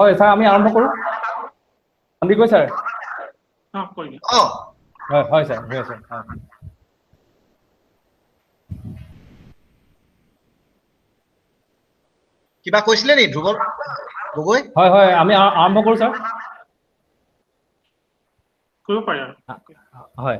হয় স্যাৰ আমি আৰম্ভ কৰুন সন্দিকৈ স্যাৰ হয় হয় স্যাৰ হয় স্যাৰ কিবা কৈছিলে নি ধ্ৰুৱ গগৈ হয় হয় আমি আৰম্ভ কৰো স্যাৰ কৰিব পাৰি আৰু হয়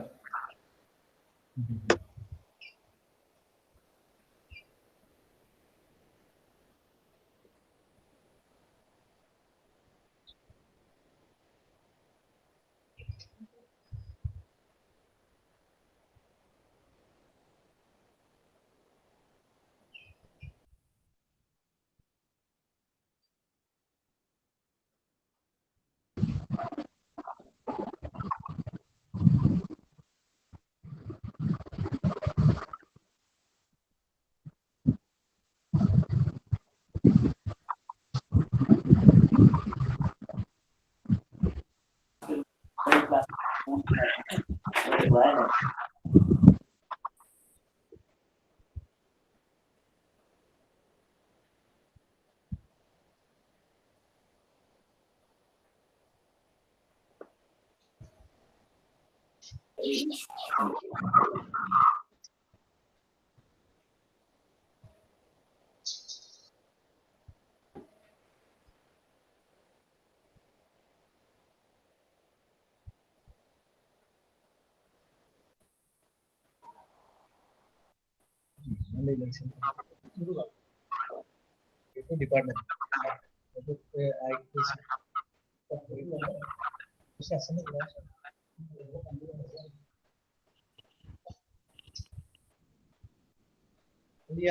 ডিপাৰ্টমেণ্ট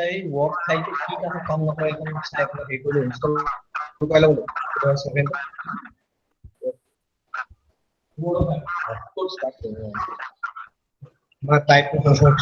এই ৱৰ্ক ফাইলটো কি কাৰণে কাম নকৰে এখন চাই পেলাই হেৰি কৰি ইনষ্টল কৰি ল'ব মই টাইপ কৰিছো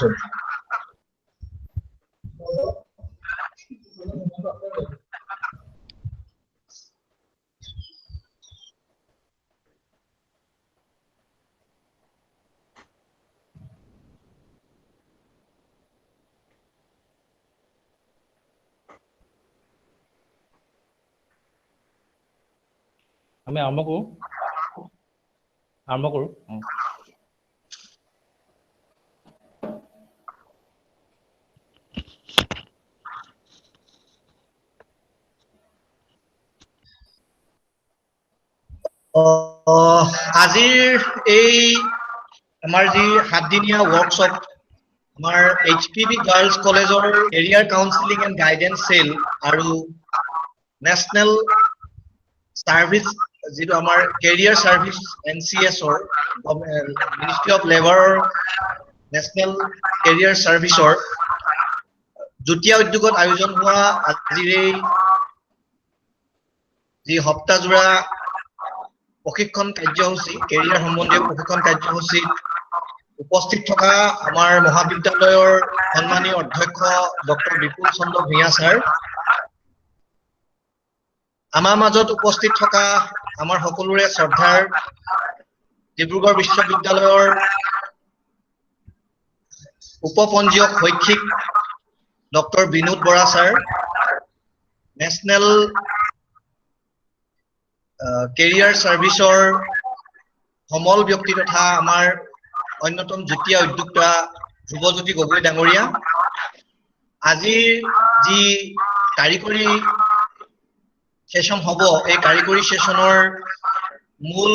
আমি আৰম্ভ কৰো আজিৰ এই আমাৰ যি 7দিনীয়া ৱৰ্কশ্বপ আমাৰ HPB গাৰ্লছ কলেজৰ career counselling and guidance cell আৰু নেশ্যনেল সাৰ্ভিস যিটো আমাৰ কেৰিয়াৰ সাৰ্ভিস NCS ৰ মিনিষ্ট্ৰি অফ লেবাৰৰ নেশ্যনেল কেৰিয়াৰ সাৰ্ভিসৰ যুটীয়া উদ্যোগত আয়োজন হোৱা আজিৰ এই যি সপ্তাহজোৰা প্ৰশিক্ষণ কাৰ্যসূচী কেৰিয়াৰ সম্বন্ধীয় প্ৰশিক্ষণ কাৰ্যসূচীত উপস্থিত থকা আমাৰ মহাবিদ্যালয়ৰ সন্মানীয় অধ্যক্ষ ডক্টৰ বিপুল চন্দ্ৰ ভূঞা ছাৰ আমাৰ মাজত উপস্থিত থকা আমাৰ সকলোৰে শ্ৰদ্ধাৰ ডিব্ৰুগড় বিশ্ববিদ্যালয়ৰ উপপঞ্জীয়ক শৈক্ষিক doctor Binod Bora sir national career সাৰ্ভিসৰ সমল ব্যক্তি তথা আমাৰ অন্যতম যুটীয়া উদ্যোক্তা ধ্ৰুৱজ্যোতি গগৈ ডাঙৰীয়া আজিৰ যি কাৰিকৰী সেশন হ'ব এই কাৰিকৰী সেশনৰ মূল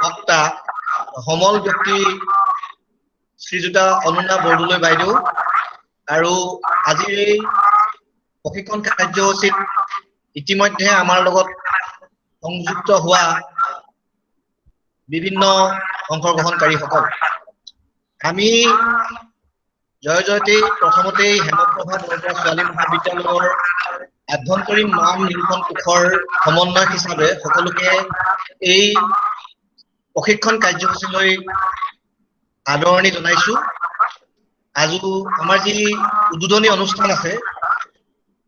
বক্তা সমল ব্যক্তি শ্ৰীযুতা অনুনা বৰদলৈ বাইদেউ আৰু আজিৰ এই প্ৰশিক্ষণ কাৰ্যসূচীত ইতিমধ্যে আমাৰ লগত সংযুক্ত হোৱা বিভিন্ন অংশগ্ৰহণকাৰীসকল আমি জয়জয়তে প্ৰথমতেই হেমপ্ৰভা বৰদলৈ ছোৱালী মহাবিদ্যালয়ৰ আভ্যন্তৰীণ মান নিৰূপণ কোষৰ সমন্বয়ক হিচাপে সকলোকে এই প্ৰশিক্ষণ কাৰ্যসূচীলৈ আদৰণি জনাইছো আজি আমাৰ যি উদ্বোধনী অনুষ্ঠান আছে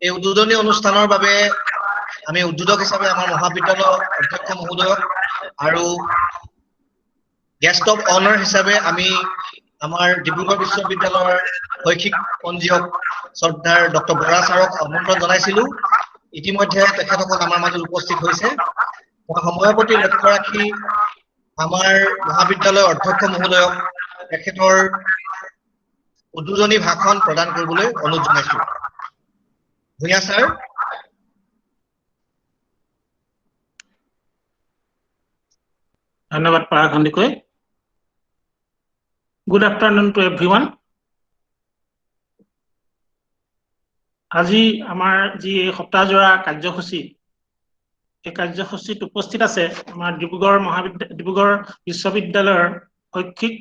এই উদ্বোধনী অনুষ্ঠানৰ বাবে আমি উদ্বোধক হিচাপে আমাৰ মহাবিদ্যালয়ৰ অধ্যক্ষ মহোদয়ক আৰু গেষ্ট অফ অনাৰ হিচাপে আমি আমাৰ ডিব্ৰুগড় বিশ্ববিদ্যালয়ৰ শৈক্ষিক পঞ্জীয়ক শ্ৰদ্ধাৰ ডক্টৰ বৰা ছাৰক আমন্ত্ৰণ জনাইছিলো ইতিমধ্যে তেখেতসকল আমাৰ মাজত উপস্থিত হৈছে মই সময়ৰ প্ৰতি লক্ষ্য ৰাখি আমাৰ মহাবিদ্যালয়ৰ অধ্যক্ষ মহোদয়ক তেখেতৰ উদ্বোধনী ভাষণ প্ৰদান কৰিবলৈ অনুৰোধ জনাইছো। ভূঞা ছাৰ। ধন্যবাদ পৰাগ Sandikoi. Good afternoon to everyone. আজি আমাৰ যি সপ্তাহজোৰা কাৰ্যসূচী, এই কাৰ্যসূচীত উপস্থিত আছে আমাৰ ডিব্ৰুগড় বিশ্ববিদ্যালয়ৰ শৈক্ষিক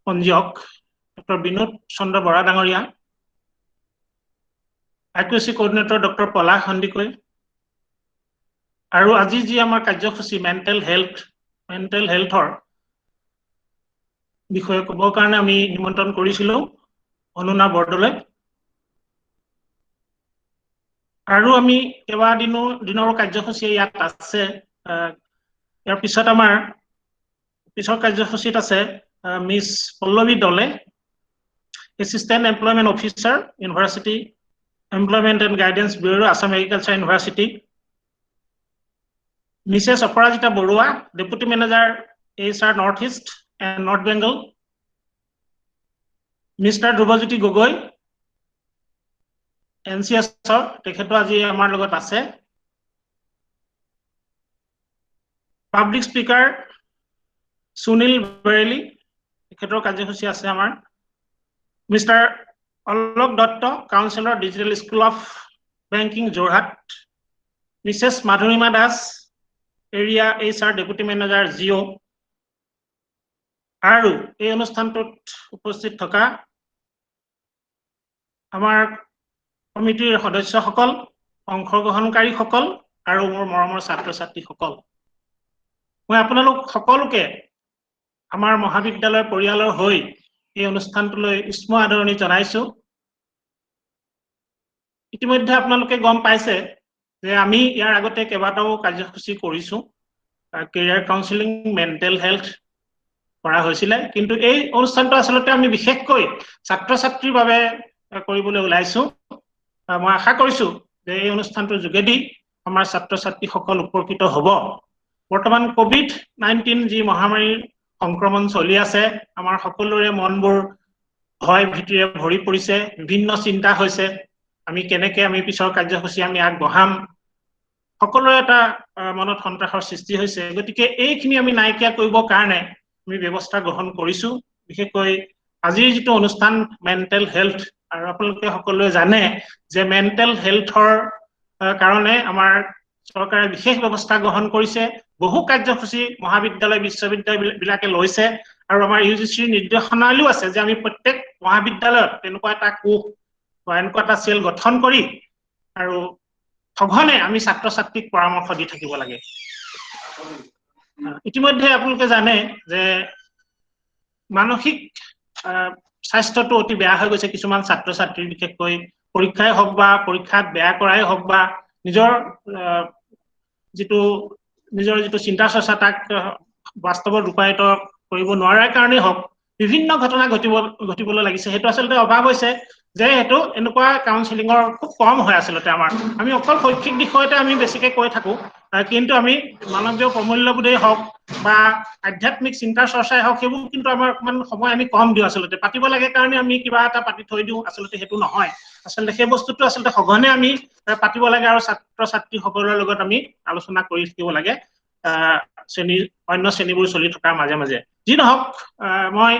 পঞ্জীয়ক ডক্টৰ বিনোদ চন্দ্ৰ বৰা ডাঙৰীয়া, আইকিউএচি কোঅৰ্ডিনেটৰ ডক্টৰ পলাশ সন্দিকৈ, আৰু আজি যি আমাৰ কাৰ্যসূচী মেণ্টেল হেল্থৰ বিষয়ে ক'বৰ কাৰণে আমি নিমন্ত্ৰণ কৰিছিলোঁ অনুনা বৰদলৈ। আৰু আমি দিনৰ কাৰ্যসূচী ইয়াত আছে। ইয়াৰ পিছত আমাৰ পিছৰ কাৰ্যসূচীত আছে মিছ পল্লৱী দলে, assistant employment officer, university employment and guidance bureau, Assam agriculture university, Mrs Aparajita Barua, deputy manager HR north east and north Bengal, mister Dhruvajyoti Gogoi, NCS-ৰ, তেখেতো আজি আমাৰ লগত আছে। পাব্লিক স্পিকাৰ সুনীল বেৰেলী, তেখেতৰ কাৰ্যসূচী আছে আমাৰ। Mister Alok Dutta, councillor, digital school of banking, Jorhat, Mrs Madhurima Das, area HR deputy manager, Jio'. আৰু এই অনুষ্ঠানটোত উপস্থিত থকা আমাৰ কমিটিৰ সদস্যসকল, অংশগ্ৰহণকাৰীসকল আৰু মোৰ মৰমৰ ছাত্ৰ ছাত্ৰীসকল, মই আপোনালোক সকলোকে আমাৰ মহাবিদ্যালয়ৰ পৰিয়ালৰ হৈ এই অনুষ্ঠানটোলৈ উষ্ম আদৰণি জনাইছো। ইতিমধ্যে আপোনালোকে গম পাইছে যে আমি ইয়াৰ আগতে কেইবাটাও কাৰ্যসূচী কৰিছো। কেৰিয়াৰ কাউন্সেলিং, মেণ্টেল হেল্থ কৰা হৈছিলে, কিন্তু এই অনুষ্ঠানটো আচলতে আমি বিশেষকৈ ছাত্ৰ ছাত্ৰীৰ বাবে কৰিবলৈ ওলাইছো। মই আশা কৰিছো যে এই অনুষ্ঠানটোৰ যোগেদি আমাৰ ছাত্ৰ ছাত্ৰীসকল উপকৃত হ'ব। বৰ্তমান COVID-19 যি মহামাৰীৰ সংক্ৰমণ চলি আছে, আমাৰ সকলোৰে মনবোৰ ভয় ভীতিৰে ভৰি পৰিছে, বিভিন্ন চিন্তা হৈছে, আমি কেনেকে পিছৰ কাৰ্যসূচী আমি আগবঢ়াম, সকলোৰে এটা মনত সন্ত্ৰাসৰ সৃষ্টি হৈছে। গতিকে এইখিনি আমি নাইকিয়া কৰিবৰ কাৰণে আমি ব্যৱস্থা গ্ৰহণ কৰিছো। বিশেষকৈ আজিৰ যিটো অনুষ্ঠান মেণ্টেল হেল্থ, আৰু আপোনালোকে সকলোৱে জানে যে মেণ্টেল হেল্থৰ কাৰণে আমাৰ চৰকাৰে বিশেষ ব্যৱস্থা গ্ৰহণ কৰিছে। বহু কাৰ্যসূচী মহাবিদ্যালয় বিশ্ববিদ্যালয়বিলাকে লৈছে, আৰু আমাৰ UGCৰ নিৰ্দেশনালৈও আছে যে আমি প্ৰত্যেক মহাবিদ্যালয়ত তেনেকুৱা এটা কোষ বা এনেকুৱা এটা চেল গঠন কৰি আৰু সঘনে আমি ছাত্ৰ ছাত্ৰীক পৰামৰ্শ দি থাকিব লাগে। ইতিমধ্যে আপোনালোকে জানে যে মানসিক স্বাস্থ্যটো অতি বেয়া হৈ গৈছে কিছুমান ছাত্ৰ ছাত্ৰীৰ, বিশেষকৈ পৰীক্ষাই হওক বা পৰীক্ষাত বেয়া কৰাই হওক বা নিজৰ যিটো চিন্তা চৰ্চা তাক বাস্তৱত ৰূপায়িত কৰিব নোৱাৰাৰ কাৰণেই হওক, বিভিন্ন ঘটনা ঘটিবলৈ লাগিছে। সেইটো আচলতে অভাৱ হৈছে যে সেইটো এনেকুৱা কাউন্সেলিঙৰ খুব কম হয় আচলতে আমি অকল শৈক্ষিক বিষয়তে আমি বেছিকে কৈ থাকো, কিন্তু আমি মানৱীয় প্ৰমূল্যবোধেই হওক বা আধ্যাত্মিক চিন্তা চৰ্চাই হওক, সেইবোৰ কিন্তু আমাৰ অকমান সময় আমি কম দিওঁ। আচলতে পাতিব লাগে কাৰণে আমি কিবা এটা পাতি থৈ দিওঁ, আচলতে সেইটো নহয়। আচলতে সেই বস্তুটো আচলতে সঘনে আমি পাতিব লাগে আৰু ছাত্ৰ ছাত্ৰীসকলৰ লগত আমি আলোচনা কৰি থাকিব লাগে অন্য শ্ৰেণীবোৰ চলি থকাৰ মাজে মাজে। যি নহওক, মই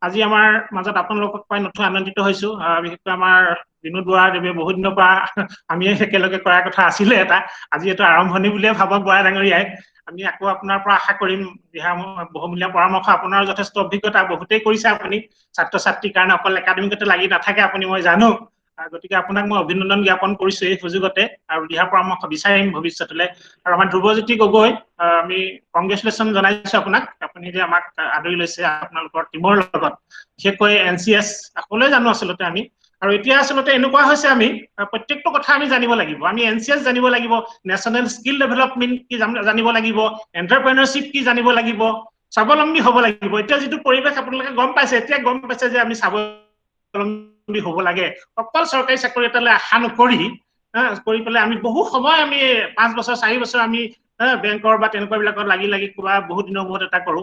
আজি আমাৰ মাজত আপোনালোকক পাই নথৈ আনন্দিত হৈছো। বিশেষকৈ আমাৰ বিনোদ বৰা দেৱে বহুত দিনৰ পৰা আমি একেলগে কৰাৰ কথা আছিলে এটা, আজি এইটো আৰম্ভণি বুলিয়ে ভাবক বৰা ডাঙৰীয়াই। আমি আকৌ আপোনাৰ পৰা আশা কৰিম বহুমূলীয়া পৰামৰ্শ, আপোনাৰ যথেষ্ট অভিজ্ঞতা, বহুতেই কৰিছে আপুনি ছাত্ৰ ছাত্ৰীৰ কাৰণে, অকল একাডেমিকতে লাগি নাথাকে আপুনি, মই জানো। গতিকে আপোনাক মই অভিনন্দন জ্ঞাপন কৰিছো এই সুযোগতে, আৰু দিহা পৰামৰ্শ বিচাৰিম ভৱিষ্যতলৈ। আৰু আমাৰ ধ্ৰুৱজ্যোতি গগৈ, আমি কংগ্ৰেচুলেশ্যন জনাইছো আপোনাক, আপুনি যে আমাক আদৰি লৈছে আপোনালোকৰ টিমৰ লগত, বিশেষকৈ NCS সকলোৱে জানো আচলতে আমি। আৰু এতিয়া আচলতে এনেকুৱা হৈছে আমি প্ৰত্যেকটো কথা আমি জানিব লাগিব। আমি NCS জানিব লাগিব, নেশ্যনেল স্কিল ডেভেলপমেণ্ট কি জানিব লাগিব, এণ্টাৰপ্ৰেনাৰশ্বিপ কি জানিব লাগিব, স্বাৱলম্বী হ'ব লাগিব। এতিয়া যিটো পৰিৱেশ আপোনালোকে গম পাইছে, এতিয়া গম পাইছে যে আমি স্বাৱলম্বী হ'ব লাগে। অকল চৰকাৰী চাকৰি এটালৈ আশা নকৰি কৰি পেলাই আমি বহু সময় আমি 5 বছৰ 4 বছৰ আমি বেংকৰ বা তেনেকুৱা বিলাকত লাগি লাগি কিবা বহুত দিনৰ মূৰত এটা কৰো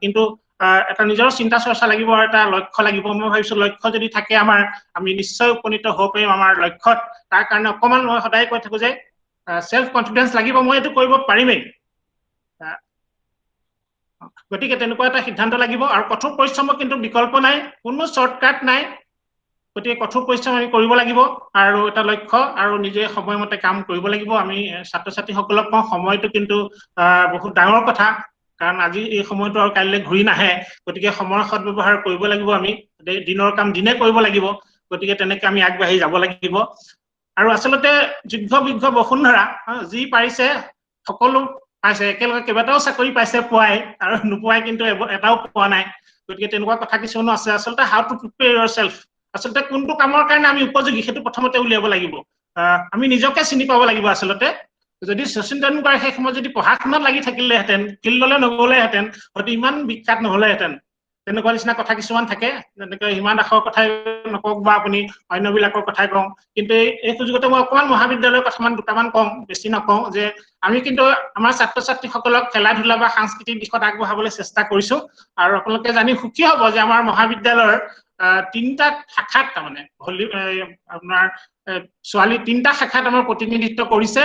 কিন্তু এটা নিজৰ চিন্তা চৰ্চা লাগিব আৰু এটা লক্ষ্য লাগিব মই ভাবিছো লক্ষ্য যদি থাকে আমাৰ আমি নিশ্চয় উপনীত হ'ব পাৰিম আমাৰ লক্ষ্যত তাৰ কাৰণে অকমান মই সদায় কৈ থাকো যে সেলফ কনফিডেন্স লাগিব মই এইটো কৰিব পাৰিমেই গতিকে তেনেকুৱা এটা সিদ্ধান্ত লাগিব আৰু কঠোৰ পৰিশ্ৰমৰ কিন্তু বিকল্প নাই কোনো শৰ্টকাট নাই গতিকে কঠোৰ পৰিশ্ৰম আমি কৰিব লাগিব আৰু এটা লক্ষ্য আৰু নিজে সময়মতে কাম কৰিব লাগিব আমি ছাত্ৰ ছাত্ৰীসকলক কওঁ সময়টো কিন্তু বহুত ডাঙৰ কথা কাৰণ আজি এই সময়টো আৰু কাইলৈ ঘূৰি নাহে গতিকে সময়ৰ সদ্ব্যৱহাৰ কৰিব লাগিব আমি দিনৰ কাম দিনে কৰিব লাগিব গতিকে তেনেকৈ আমি আগবাঢ়ি যাব লাগিব আৰু আচলতে যুদ্ধ বিগ্ৰহ বসুন্ধৰা যি পাৰিছে সকলো পাইছে একেলগে কেইবাটাও চাকৰি পাইছে পোৱাই আৰু নোপোৱাই কিন্তু এটাও পোৱা নাই গতিকে তেনেকুৱা কথা কিছুমানো আছে আচলতে হাউ টু প্ৰিপেয়াৰ ইয়োৰছেল্ফ আচলতে কোনটো কামৰ কাৰণে আমি উপযোগী সেইটো প্ৰথমতে উলিয়াব লাগিব আমি নিজকে চিনি পাব লাগিব আচলতে যদি শচীন তেণ্ডুলকাৰ সেই সময়ত যদি পঢ়া শুনাত লাগি থাকিলেহেঁতেন ফিল্ডলৈ নগলেহেঁতেন হয়তো ইমান বিখ্যাত নহলেহেঁতেন তেনেকুৱা নিচিনা কথা কিছুমান থাকে যেনেকৈ হিমা দাসৰ কথাই নকওক বা আপুনি অন্যবিলাকৰ কথাই কওঁ কিন্তু এই সুযোগতে মই অকণমান মহাবিদ্যালয়ৰ কথামান দুটামান কওঁ বেছি নকওঁ যে আমি কিন্তু আমাৰ ছাত্ৰ ছাত্ৰীসকলক খেলা ধূলা বা সাংস্কৃতিক দিশত আগবঢ়াবলৈ চেষ্টা কৰিছো আৰু আপোনালোকে জানি সুখী হ'ব যে আমাৰ মহাবিদ্যালয়ৰ 3টা শাখাত তাৰমানে আপোনাৰ ছোৱালী 3টা শাখাত আমাৰ প্ৰতিনিধিত্ব কৰিছে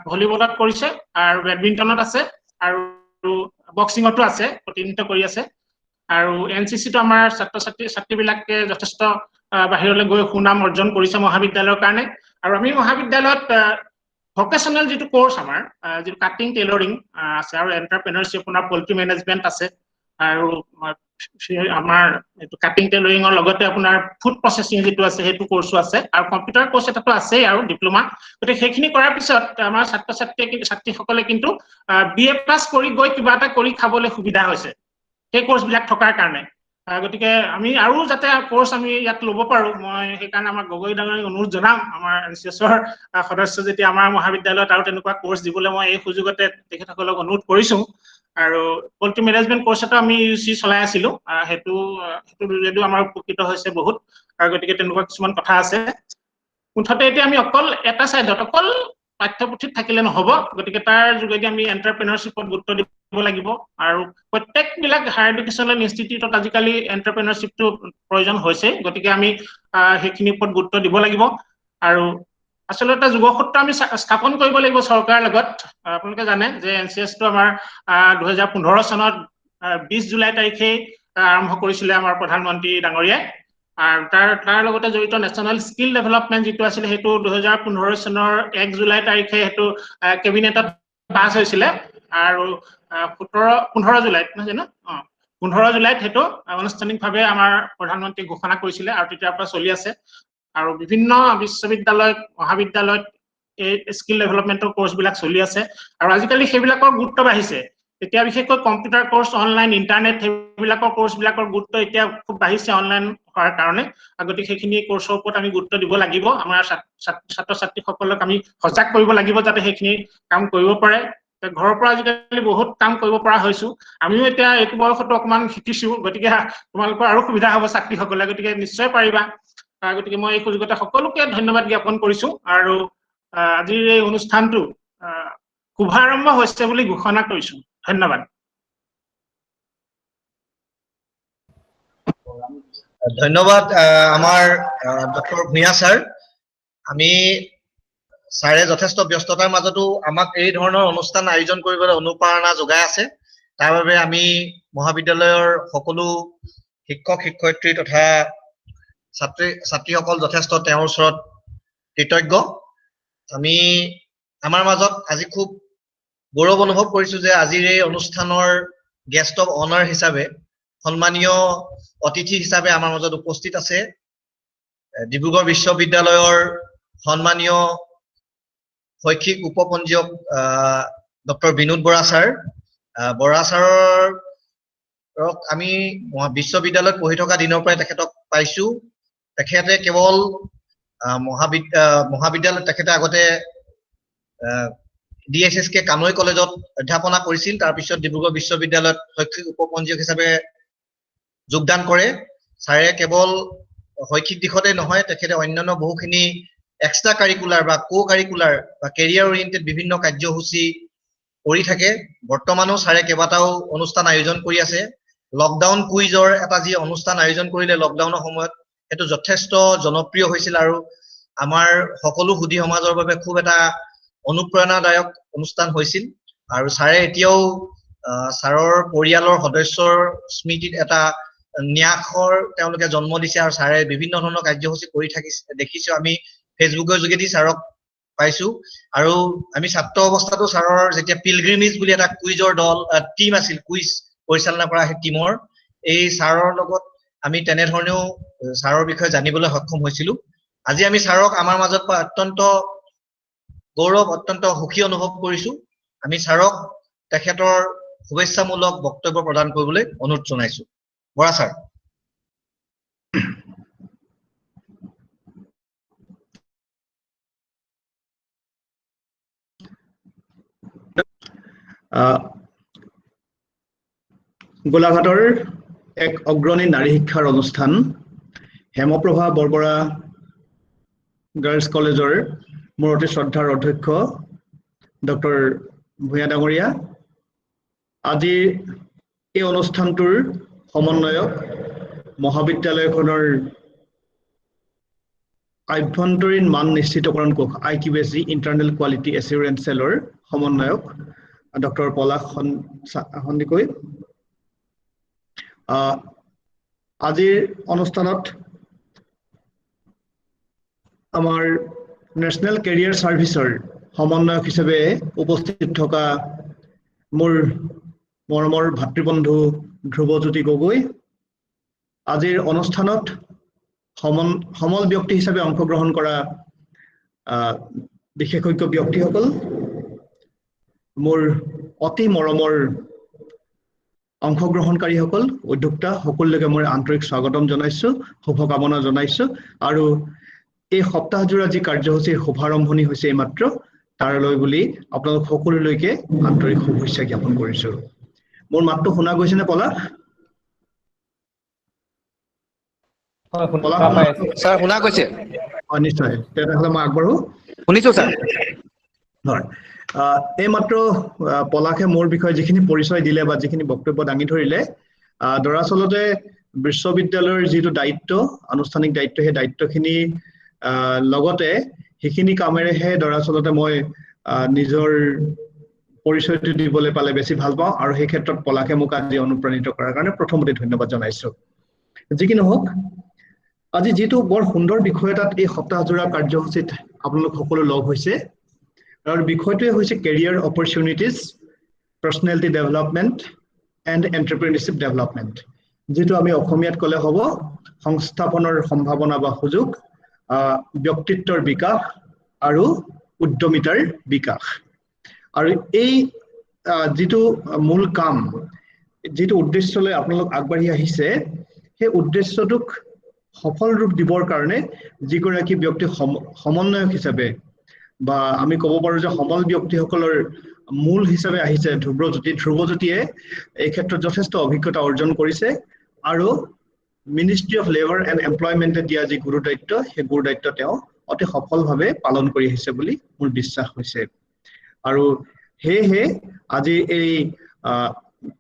ভলীবলত কৰিছে আৰু বেডমিণ্টনত আছে আৰু বক্সিঙতো আছে প্ৰতিনিধিত্ব কৰি আছে আৰু এনচিচিটো আমাৰ ছাত্ৰ ছাত্ৰীবিলাকে যথেষ্ট বাহিৰলৈ গৈ সুনাম অৰ্জন কৰিছে মহাবিদ্যালয়ৰ কাৰণে আৰু আমি মহাবিদ্যালয়ত ভকেশ্যনেল যিটো কোৰ্চ আমাৰ যিটো কাটিং টেইলৰিং আছে আৰু এণ্টাৰপ্ৰেনাৰশ্বিপ আপোনাৰ পলিট্ৰি মেনেজমেণ্ট আছে আৰু আমাৰ এইটো কাটিং টেইলৰিঙৰ লগতে আপোনাৰ ফুড প্ৰচেছিং যিটো আছে সেইটো কোৰ্চো আছে আৰু কম্পিউটাৰ কোৰ্চ এটাতো আছেই আৰু ডিপ্ল'মা গতিকে সেইখিনি কৰাৰ পিছত আমাৰ ছাত্ৰীসকলে কিন্তু BA পাছ কৰি গৈ কিবা এটা কৰি খাবলৈ সুবিধা হৈছে সেই কোৰ্চবিলাক থকাৰ কাৰণে গতিকে আমি আৰু যাতে কোৰ্চ আমি ইয়াত ল'ব পাৰো মই সেইকাৰণে আমাৰ গগৈ ডাঙৰীক অনুৰোধ জনাম আমাৰ NCSৰ সদস্য যেতিয়া আমাৰ মহাবিদ্যালয়ত আৰু তেনেকুৱা কোৰ্চ দিবলৈ মই এই সুযোগতে তেখেতসকলক অনুৰোধ কৰিছো আৰু পলিট্ৰি মেনেজমেণ্ট কোৰ্চ এটা আমি UC চলাই আছিলো সেইটো যদিও আমাৰ উপকৃত হৈছে বহুত আৰু গতিকে তেনেকুৱা কিছুমান কথা আছে মুঠতে এতিয়া আমি অকল এটা চাইডত অকল পাঠ্যপুথিত থাকিলে নহব গতিকে তাৰ যোগেদি আমি এণ্টাৰপ্ৰেনাৰশ্বিপত গুৰুত্ব দিব লাগিব আৰু প্ৰত্যেকবিলাক হায়াৰ এডুকেশ্যনেল ইনষ্টিটিউটত আজিকালি এণ্টাৰপ্ৰেনাৰশ্বিপটো প্ৰয়োজন হৈছে গতিকে আমি সেইখিনিৰ ওপৰত গুৰুত্ব দিব লাগিব আৰু আচলতে যুৱসূত্ৰ আমি স্থাপন কৰিব লাগিব চৰকাৰৰ লগত আপোনালোকে জানে যে NCSটো আমাৰ 2015 চনত 20 জুলাই তাৰিখে আৰম্ভ কৰিছিলে আমাৰ প্ৰধানমন্ত্ৰী ডাঙৰীয়াই আৰু তাৰ লগতে জড়িত নেশ্যনেল স্কিল ডেভেলপমেণ্ট যিটো আছিলে সেইটো 2015 চনৰ 1 জুলাই তাৰিখে সেইটো কেবিনেটত পাছ হৈছিলে আৰু 15 জুলাইত নহয় জানো 15 জুলাইত সেইটো আনুষ্ঠানিকভাৱে আমাৰ প্ৰধানমন্ত্ৰী ঘোষণা কৰিছিলে আৰু তেতিয়াৰ পৰা চলি আছে আৰু বিভিন্ন বিশ্ববিদ্যালয় মহাবিদ্যালয়ত এই স্কিল ডেভেলপমেণ্টৰ কোৰ্চবিলাক চলি আছে আৰু আজিকালি সেইবিলাকৰ গুৰুত্ব বাঢ়িছে এতিয়া বিশেষকৈ কম্পিউটাৰ কোৰ্চ অনলাইন ইণ্টাৰনেট সেইবিলাকৰ কোৰ্চবিলাকৰ গুৰুত্ব এতিয়া খুব বাঢ়িছে অনলাইন হোৱাৰ কাৰণে গতিকে সেইখিনি কোৰ্চৰ ওপৰত আমি গুৰুত্ব দিব লাগিব আমাৰ ছাত্ৰ ছাত্ৰীসকলক আমি সজাগ কৰিব লাগিব যাতে সেইখিনি কাম কৰিব পাৰে ঘৰৰ পৰা আজিকালি বহুত কাম কৰিব পৰা হৈছো আমিও এতিয়া এইটো বয়সতো অকমান শিকিছো গতিকে তোমালোকৰ আৰু সুবিধা হ'ব ছাত্ৰীসকলে গতিকে নিশ্চয় পাৰিবা গতিকে মই এই সুযোগতে সকলোকে ধন্যবাদ জ্ঞাপন কৰিছো আৰু আজিৰ এই অনুষ্ঠানটো শুভাৰম্ভ হৈছে বুলি ঘোষণা কৰিছো ধন্যবাদ ধন্যবাদ আমাৰ ডক্টৰ ভূঞা ছাৰ আমি ছাৰে যথেষ্ট ব্যস্ততাৰ মাজতো আমাক এই ধৰণৰ অনুষ্ঠান আয়োজন কৰিবলৈ অনুপ্ৰেৰণা যোগাই আছে তাৰ বাবে আমি মহাবিদ্যালয়ৰ সকলো শিক্ষক শিক্ষয়িত্ৰী তথা ছাত্ৰীসকল যথেষ্ট তেওঁৰ ওচৰত কৃতজ্ঞ আমি আমাৰ মাজত আজি খুব গৌৰৱ অনুভৱ কৰিছো যে আজিৰ এই অনুষ্ঠানৰ গেষ্ট অফ অনাৰ হিচাপে সন্মানীয় অতিথি হিচাপে আমাৰ মাজত উপস্থিত আছে ডিব্ৰুগড় বিশ্ববিদ্যালয়ৰ সন্মানীয় শৈক্ষিক উপপঞ্জীয়ক ডক্টৰ বিনোদ বৰা ছাৰ আমি বিশ্ববিদ্যালয়ত পঢ়ি থকা দিনৰ পৰাই তেখেতক পাইছো তেখেতে কেৱল মহাবিদ্যালয়ত তেখেতে আগতে DSSK কানৈ কলেজত অধ্যাপনা কৰিছিল তাৰপিছত ডিব্ৰুগড় বিশ্ববিদ্যালয়ত শৈক্ষিক উপপঞ্জীয়ক হিচাপে যোগদান কৰে ছাৰে কেৱল শৈক্ষিক দিশতে নহয় তেখেতে অন্যান্য বহুখিনি এক্সট্ৰা কাৰিকুলাৰ বা কো কাৰিকুলাৰ বা কেৰিয়াৰ অৰিয়েণ্টেড বিভিন্ন কাৰ্যসূচী কৰি থাকে বৰ্তমানো ছাৰে কেইবাটাও অনুষ্ঠান আয়োজন কৰি আছে লকডাউন কুইজৰ এটা যি অনুষ্ঠান আয়োজন কৰিলে লকডাউনৰ সময়ত এটো যথেষ্ট জনপ্ৰিয় হৈছিল আৰু আমাৰ সকলো সুধী সমাজৰ বাবে খুব এটা অনুপ্ৰেৰণাদায়ক অনুষ্ঠান হৈছিল আৰু ছাৰে এতিয়াও ছাৰৰ পৰিয়ালৰ সদস্যৰ স্মৃতিত এটা ন্যাসৰ তেওঁলোকে জন্ম দিছে আৰু ছাৰে বিভিন্ন ধৰণৰ কাৰ্যসূচী কৰি থাকিছে দেখিছো আমি ফেচবুকৰ যোগেদি ছাৰক পাইছো আৰু আমি ছাত্ৰ অৱস্থাতো ছাৰৰ যেতিয়া পিলগ্ৰিমেজ বুলি এটা কুইজৰ দল টিম আছিল কুইজ পৰিচালনা কৰা সেই টিমৰ এই ছাৰৰ লগত আমি তেনে ধৰণেও ছাৰৰ বিষয়ে জানিবলৈ সক্ষম হৈছিলো আজি আমি ছাৰক আমাৰ মাজত অত্যন্ত গৌৰৱ অত্যন্ত সুখী অনুভৱ কৰিছো আমি ছাৰক তেখেতৰ শুভেচ্ছামূলক বক্তব্য প্ৰদান কৰিবলৈ অনুৰোধ জনাইছো বৰা ছাৰ গোলাঘাটৰ এক অগ্ৰণী নাৰী শিক্ষাৰ অনুষ্ঠান হেমপ্ৰভা বৰবৰা গাৰ্লছ কলেজৰ মোৰ অতি শ্ৰদ্ধাৰ অধ্যক্ষ ডক্টৰ ভূঞা ডাঙৰীয়া আজি এই অনুষ্ঠানটোৰ সমন্বয়ক মহাবিদ্যালয়খনৰ আভ্যন্তৰীণ মান নিশ্চিতকৰণ কোষ IQSC ইণ্টাৰনেল কোৱালিটি এছুৰেঞ্চ চেলৰ সমন্বয়ক ডক্টৰ পলাশ সন্দিকৈ আজিৰ অনুষ্ঠানত আমাৰ নেশ্যনেল কেৰিয়াৰ সাৰ্ভিসৰ সমন্বয়ক হিচাপে উপস্থিত থকা মোৰ মৰমৰ ভাতৃবন্ধু ধ্ৰুৱজ্যোতি গগৈ আজিৰ অনুষ্ঠানত সমল ব্যক্তি হিচাপে অংশগ্ৰহণ কৰা বিশেষজ্ঞ ব্যক্তিসকল মোৰ অতি মৰমৰ অংশগ্ৰহণকাৰীসকল উদ্যোক্তা সকলোকে মই আন্তৰিক স্বাগতম জনাইছো শুভকামনা জনাইছো আৰু এই সপ্তাহজোৰা যি কাৰ্যসূচীৰ শুভাৰম্ভণি হৈছে এইমাত্ৰ তাৰলৈ বুলি আপোনালোক সকলোলৈকে আন্তৰিক শুভেচ্ছা জ্ঞাপন কৰিছো মোৰ মাতটো শুনা গৈছে নে পলাশ স্যাৰ শুনা গৈছে নিশ্চয় তেতিয়াহ'লে মই আগবাঢ়ো শুনিছো স্যাৰ হয় এইমাত্ৰ পলাশে মোৰ বিষয়ে যিখিনি পৰিচয় দিলে বা যিখিনি বক্তব্য দাঙি ধৰিলে দৰাচলতে বিশ্ববিদ্যালয়ৰ যিটো দায়িত্ব আনুষ্ঠানিক দায়িত্ব সেই দায়িত্বখিনি লগতে সেইখিনি কামেৰেহে দৰাচলতে মই নিজৰ পৰিচয়টো দিবলৈ পালে বেছি ভাল পাওঁ আৰু সেই ক্ষেত্ৰত পলাশে মোক আজি অনুপ্ৰাণিত কৰাৰ কাৰণে প্ৰথমতে ধন্যবাদ জনাইছো যি কি নহওক আজি যেটো বৰ সুন্দৰ বিষয় এটাত এই সপ্তাহজোৰা কাৰ্যসূচীত আপোনালোক সকলো লগ হৈছে আৰু বিষয়টোৱে হৈছে career opportunities personality development and entrepreneurship development যেটো আমি অসমীয়াত কলে হ'ব সংস্থাপনৰ সম্ভাৱনা বা সুযোগ ব্যক্তিত্বৰ বিকাশ আৰু উদ্যমিতাৰ বিকাশ আৰু এই যেটো মূল কাম যেটো উদ্দেশ্যলৈ আপোনালোক আগবাঢ়ি আহিছে সেই উদ্দেশ্যটোক সফল ৰূপ দিবৰ কাৰণে যিগৰাকী ব্যক্তি সমন্বয়ক হিচাপে বা আমি ক'ব পাৰো যে সমল ব্যক্তিসকলৰ মূল হিচাপে আহিছে ধ্ৰুৱজ্যোতিয়ে এই ক্ষেত্ৰত যথেষ্ট অভিজ্ঞতা অৰ্জন কৰিছে আৰু মিনিষ্ট্ৰি অফ লেবাৰ এণ্ড এমপ্লয়মেণ্টে দিয়া যি গুৰুদায়িত্ব সেই গুৰুদায়িত্ব তেওঁ অতি সফলভাৱে পালন কৰি আহিছে বুলি মোৰ বিশ্বাস হৈছে আৰু হেহে আজি এই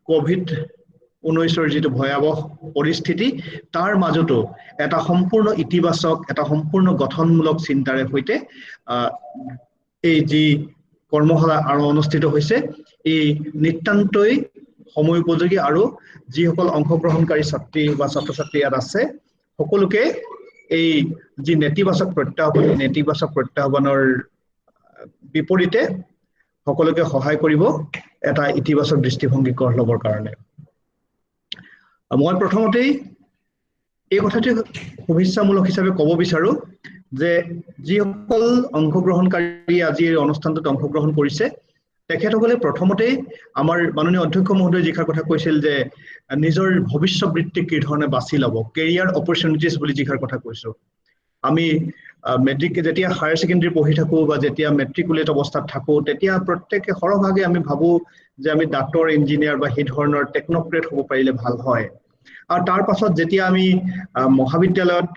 কোভিড-19 যিটো ভয়াবহ পৰিস্থিতি তাৰ মাজতো এটা সম্পূৰ্ণ ইতিবাচক এটা সম্পূৰ্ণ গঠনমূলক চিন্তাৰে সৈতে এই যি কৰ্মশালা আৰু অনুষ্ঠিত হৈছে এই নিতান্তই সময় উপযোগী আৰু যিসকল অংশগ্ৰহণকাৰী ছাত্ৰী বা ছাত্ৰ-ছাত্ৰী ইয়াত আছে সকলোকে এই যি নেতিবাচক প্ৰত্যাহ্বানৰ বিপৰীতে সকলোকে সহায় কৰিব এটা ইতিবাচক দৃষ্টিভংগী গঢ় ল'বৰ কাৰণে মই প্ৰথমতেই এই কথাটো শুভেচ্ছামূলক হিচাপে ক'ব বিচাৰো যে যিসকল অংশগ্ৰহণকাৰী আজি এই অনুষ্ঠানটোত অংশগ্ৰহণ কৰিছে তেখেতসকলে প্ৰথমতে আমাৰ মাননীয় অধ্যক্ষ মহোদয় যিখাৰ কথা কৈছিল যে নিজৰ ভৱিষ্যত বৃত্তি কি ধৰণে বাছি ল'ব কেৰিয়াৰ অপৰচুনিটিজ বুলি যিখাৰ কথা কৈছো আমি মেট্ৰিক যেতিয়া হায়াৰ সেকেন্ডাৰী পঢ়ি থাকো বা যেতিয়া মেট্ৰিকুলেট অৱস্থাত থাকো তেতিয়া প্ৰত্যেক সৰভাগে আমি ভাবো যে আমি ডাক্তৰ ইঞ্জিনিয়াৰ বা সেই ধৰণৰ টেকনক্ৰেট হ'ব পাৰিলে ভাল হয় আৰু তাৰ পাছত যেতিয়া আমি মহাবিদ্যালয়ত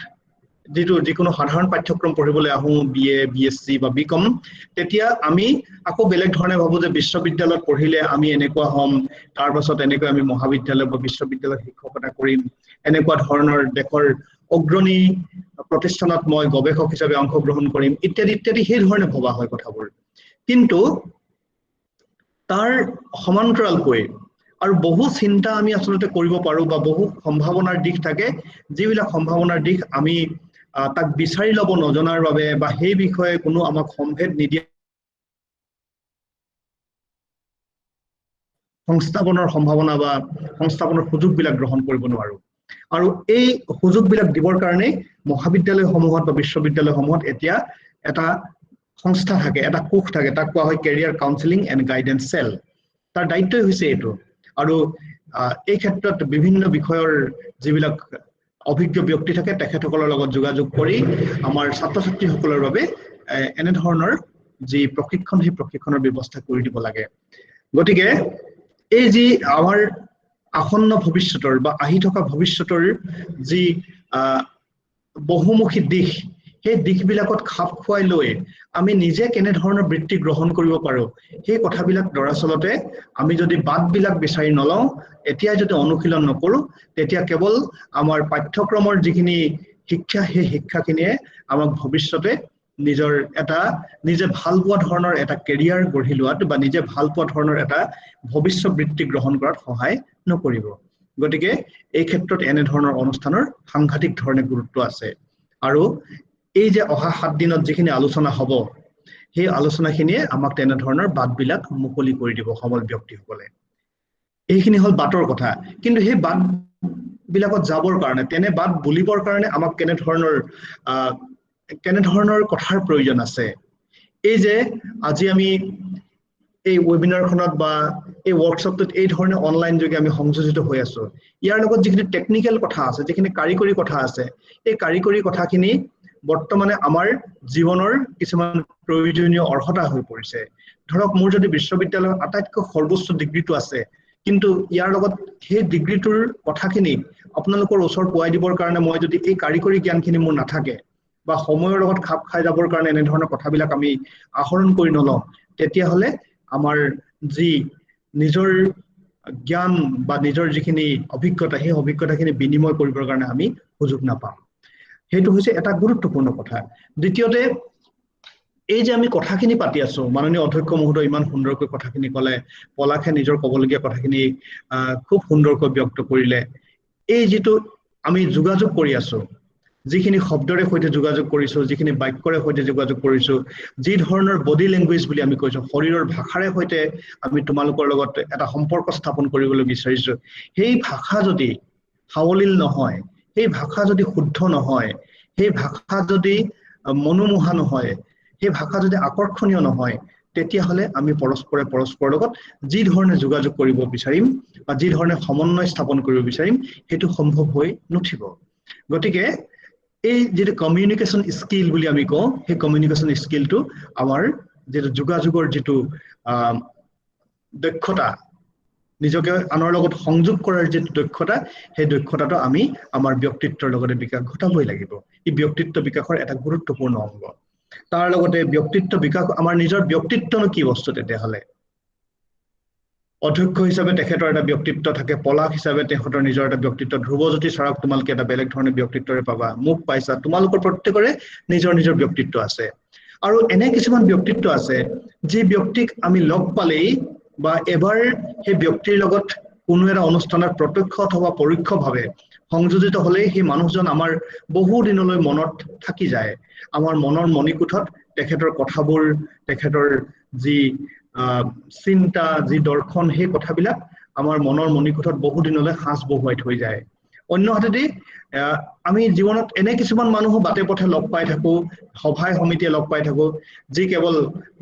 যিকোনো সাধাৰণ পাঠ্যক্ৰম পঢ়িবলৈ আহোঁ BA BSc বা BCom তেতিয়া আমি আকৌ বেলেগ ধৰণে ভাবো যে বিশ্ববিদ্যালয়ত পঢ়িলে আমি এনেকুৱা হ'ম তাৰ পাছত এনেকৈ আমি মহাবিদ্যালয় বা বিশ্ববিদ্যালয়ত শিক্ষকতা কৰিম এনেকুৱা ধৰণৰ দেশৰ অগ্ৰণী প্ৰতিষ্ঠানত মই গৱেষক হিচাপে অংশগ্ৰহণ কৰিম ইত্যাদি ইত্যাদি সেই ধৰণে ভবা হয় কথাবোৰ কিন্তু তাৰ সমান্তৰালকৈ আৰু বহু চিন্তা আমি আসলতে কৰিব পাৰো বা বহু সম্ভাৱনাৰ দিশ থাকে যিবিলাক সম্ভাৱনাৰ দিশ আমি তাক বিচাৰি ল'ব নজনাৰ বাবে বা সেই বিষয়ে কোনো আমাক সম্ভেদ নিদিয়ে সংস্থাপনৰ সম্ভাৱনা বা সংস্থাপনৰ সুযোগবিলাক গ্ৰহণ কৰিব নোৱাৰো আৰু এই সুযোগবিলাক দিবৰ কাৰণে মহাবিদ্যালয়সমূহত বা বিশ্ববিদ্যালয়সমূহত এতিয়া এটা সংস্থা থাকে এটা কোষ থাকে তাক কোৱা হয় career counselling and guidance cell তাৰ দায়িত্বই হৈছে এইটো আৰু এই ক্ষেত্ৰত বিভিন্ন বিষয়ৰ যিবিলাক অভিজ্ঞ ব্যক্তি থাকে তেখেতসকলৰ লগত যোগাযোগ কৰি আমাৰ ছাত্ৰ ছাত্ৰীসকলৰ বাবে এনে ধৰণৰ যি প্ৰশিক্ষণ সেই প্ৰশিক্ষণৰ ব্যৱস্থা কৰি দিব লাগে গতিকে এই যি আমাৰ আসন্ন ভৱিষ্যতৰ বা আহি থকা ভৱিষ্যতৰ যি বহুমুখী দিশ সেই দিশবিলাকত খাপ খুৱাই লৈ আমি নিজে কেনে ধৰণৰ বৃত্তি গ্ৰহণ কৰিব পাৰো সেই কথাবিলাক দৰাচলতে আমি যদি বাদবিলাক বিচাৰি নলওঁ এতিয়াই যদি অনুশীলন নকৰো তেতিয়া কেৱল আমাৰ পাঠ্যক্ৰমৰ যিখিনি শিক্ষা সেই শিক্ষাখিনিয়ে আমাক ভৱিষ্যতে নিজৰ এটা নিজে ভাল পোৱা ধৰণৰ এটা কেৰিয়াৰ গঢ়ি লোৱাত বা নিজে ভাল পোৱা ধৰণৰ এটা ভৱিষ্যত বৃত্তি গ্ৰহণ কৰাত সহায় নকৰিব গতিকে এই ক্ষেত্ৰত এনে ধৰণৰ অনুষ্ঠানৰ সাংঘাতিক ধৰণে গুৰুত্ব আছে আৰু এই যে অহা 7 দিনত যিখিনি আলোচনা হ'ব সেই আলোচনাখিনিয়ে আমাক তেনে ধৰণৰ বাটবিলাক মুকলি কৰি দিব সমল ব্যক্তিসকলে এইখিনি হ'ল বাটৰ কথা কিন্তু সেই বাট বিলাকত যাবৰ কাৰণে তেনে বাট বুলিবৰ কাৰণে আমাক কেনে ধৰণৰ কথাৰ প্ৰয়োজন আছে এই যে আজি আমি এই ৱেবিনাৰখনত বা এই ওয়াৰ্কশ্বপটোত এই ধৰণে অনলাইন যোগে আমি সংযোজিত হৈ আছো ইয়াৰ লগত যিখিনি টেকনিক্যাল কথা আছে যিখিনি কাৰিকৰী কথা আছে এই কাৰিকৰী কথাখিনি বৰ্তমানে আমাৰ জীৱনৰ কিছুমান প্ৰয়োজনীয় অৰ্হতা হৈ পৰিছে ধৰক মোৰ যদি বিশ্ববিদ্যালয়ৰ আটাইতকৈ সৰ্বোচ্চ ডিগ্ৰীটো আছে কিন্তু ইয়াৰ লগত সেই ডিগ্ৰীটোৰ কথাখিনি আপোনালোকৰ ওচৰ পোৱাই দিবৰ কাৰণে মই যদি এই কাৰিকৰী জ্ঞানখিনি মোৰ নাথাকে বা সময়ৰ লগত খাপ খাই যাবৰ কাৰণে এনে ধৰণৰ কথাবিলাক আমি আহৰণ কৰি নলওঁ তেতিয়াহ'লে আমাৰ যি নিজৰ জ্ঞান বা নিজৰ যিখিনি অভিজ্ঞতা সেই অভিজ্ঞতাখিনি বিনিময় কৰিবৰ কাৰণে আমি সুযোগ নাপাম সেইটো হৈছে এটা গুৰুত্বপূৰ্ণ কথা দ্বিতীয়তে এই যে আমি কথাখিনি পাতি আছো মাননীয় অধ্যক্ষ মহোদয় ইমান সুন্দৰকৈ কথাখিনি ক'লে পলাশে নিজৰ ক'বলগীয়া কথাখিনি খুব সুন্দৰকৈ ব্যক্ত কৰিলে এই যিটো আমি যোগাযোগ কৰি আছো যিখিনি শব্দৰে সৈতে যোগাযোগ কৰিছো যিখিনি বাক্যৰে সৈতে যোগাযোগ কৰিছো যি ধৰণৰ বডি লেংগুৱেজ বুলি আমি কৈছো শৰীৰৰ ভাষাৰে সৈতে আমি তোমালোকৰ লগত এটা সম্পৰ্ক স্থাপন কৰিবলৈ বিচাৰিছো সেই ভাষা যদি সাৱলীল নহয় সেই ভাষা যদি শুদ্ধ নহয় সেই ভাষা যদি মনোমোহা নহয় সেই ভাষা যদি আকৰ্ষণীয় নহয় তেতিয়াহ'লে আমি পৰস্পৰৰ লগত যি ধৰণে যোগাযোগ কৰিব বিচাৰিম বা যি ধৰণে সমন্বয় স্থাপন কৰিব বিচাৰিম সেইটো সম্ভৱ হৈ নুঠিব গতিকে এই যেটো কমিউনিকেশ্যন স্কিল বুলি আমি কওঁ সেই কমিউনিকেশ্যন স্কিলটো আমাৰ যেটো যোগাযোগৰ যেটো দক্ষতা নিজকে আনৰ লগত সংযোগ কৰাৰ যে দক্ষতা সেই দক্ষতাটো আমি আমাৰ ব্যক্তিত্বৰ লগতে বিকাশ ঘটাবই লাগিব এই ব্যক্তিত্ব বিকাশৰ এটা গুৰুত্বপূৰ্ণ অংগ তাৰ লগতে ব্যক্তিত্ব বিকাশ আমাৰ নিজৰ ব্যক্তিত্বনো কি বস্তু তেতিয়াহ'লে অধ্যক্ষ হিচাপে তেখেতৰ এটা ব্যক্তিত্ব থাকে পলাশ হিচাপে তেখেতৰ নিজৰ এটা ব্যক্তিত্ব ধ্ৰুৱজ্যোতি ছাৰক তোমালোকে এটা বেলেগ ধৰণৰ ব্যক্তিত্বৰে পাবা মোক পাইছা তোমালোকৰ প্ৰত্যেকৰে নিজৰ নিজৰ ব্যক্তিত্ব আছে আৰু এনে কিছুমান ব্যক্তিত্ব আছে যি ব্যক্তিক আমি লগ পালেই বা এবাৰ সেই ব্যক্তিৰ লগত কোনো এটা অনুষ্ঠানত প্ৰত্যক্ষ অথবা পৰোক্ষভাৱে সংযোজিত হ'লেই সেই মানুহজন আমাৰ বহু দিনলৈ মনত থাকি যায় আমাৰ মনৰ মণিকোঠত তেখেতৰ কথাবোৰ তেখেতৰ যি চিন্তা যি দৰ্শন সেই কথাবিলাক আমাৰ মনৰ মণিকোঠত বহু দিনলৈ সাঁচ বহুৱাই থৈ যায় অন্যহাতেদি আমি জীৱনত এনে কিছুমান মানুহ বাটে পথে লগ পাই থাকো সভাই সমিতিয়ে লগ পাই থাকো যি কেৱল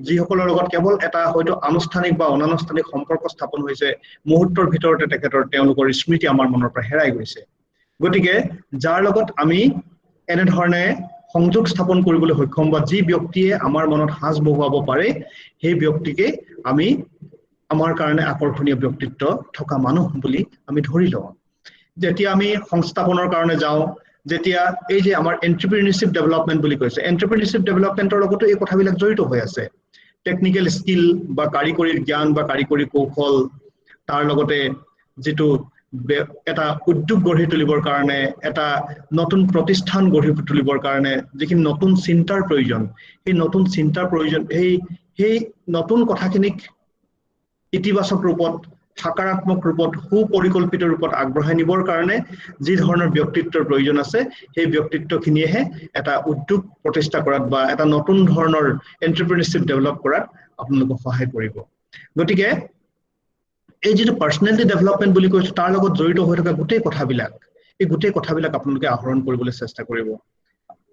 যিসকলৰ লগত কেৱল এটা হয়তো আনুষ্ঠানিক বা অনানুষ্ঠানিক সম্পৰ্ক স্থাপন হৈছে মুহূৰ্তৰ ভিতৰতে তেওঁলোকৰ স্মৃতি আমাৰ মনৰ পৰা হেৰাই গৈছে গতিকে যাৰ লগত আমি এনে ধৰণে সংযোগ স্থাপন কৰিবলৈ সক্ষম বা যি ব্যক্তিয়ে আমাৰ মনত সাঁচ বহুৱাব পাৰে সেই ব্যক্তিকে আমি আমাৰ কাৰণে আকৰ্ষণীয় ব্যক্তিত্ব থকা মানুহ বুলি আমি ধৰি লওঁ যেতিয়া আমি সংস্থাপনৰ কাৰণে যাওঁ যেতিয়া এই যে আমাৰ এন্টাৰপ্ৰিনিয়ৰশ্বিপ ডেভেলপমেন্ট বুলি কৈছে এন্টাৰপ্ৰিনিয়ৰশ্বিপ ডেভেলপমেন্টৰ লগতো এই কথাবিলাক জড়িত হৈ আছে টেকনিক্যাল স্কিল বা কাৰিকৰী জ্ঞান বা কাৰিকৰী কৌশল তাৰ লগতে যেটো এটা উদ্যোগ গঢ়ি তুলিবৰ কাৰণে এটা নতুন প্ৰতিষ্ঠান গঢ়ি তুলিবৰ কাৰণে যিখিনি নতুন চিন্তাৰ প্ৰয়োজন এই নতুন চিন্তাৰ প্ৰয়োজন এই নতুন কথাখিনিক ইতিবাচক ৰূপত সাকাৰাত্মক ৰূপত সুপৰিকল্পিত ৰূপত আগবঢ়াই নিবৰ কাৰণে যি ধৰণৰ ব্যক্তিত্বৰ প্ৰয়োজন আছে সেই ব্যক্তিত্বখিনিয়েহে এটা উদ্যোগ প্ৰতিষ্ঠা কৰাত বা এটা নতুন ধৰণৰ এন্টাৰপ্ৰিনিয়ৰশ্বিপ ডেভেলপ কৰাত আপোনালোকক সহায় কৰিব গতিকে এই যেটো পাৰ্সোনালিটি ডেভেলপমেন্ট বুলি কৈছো তাৰ লগত জড়িত হৈ থকা গোটেই কথাবিলাক আপোনালোকে আহৰণ কৰিবলৈ চেষ্টা কৰিব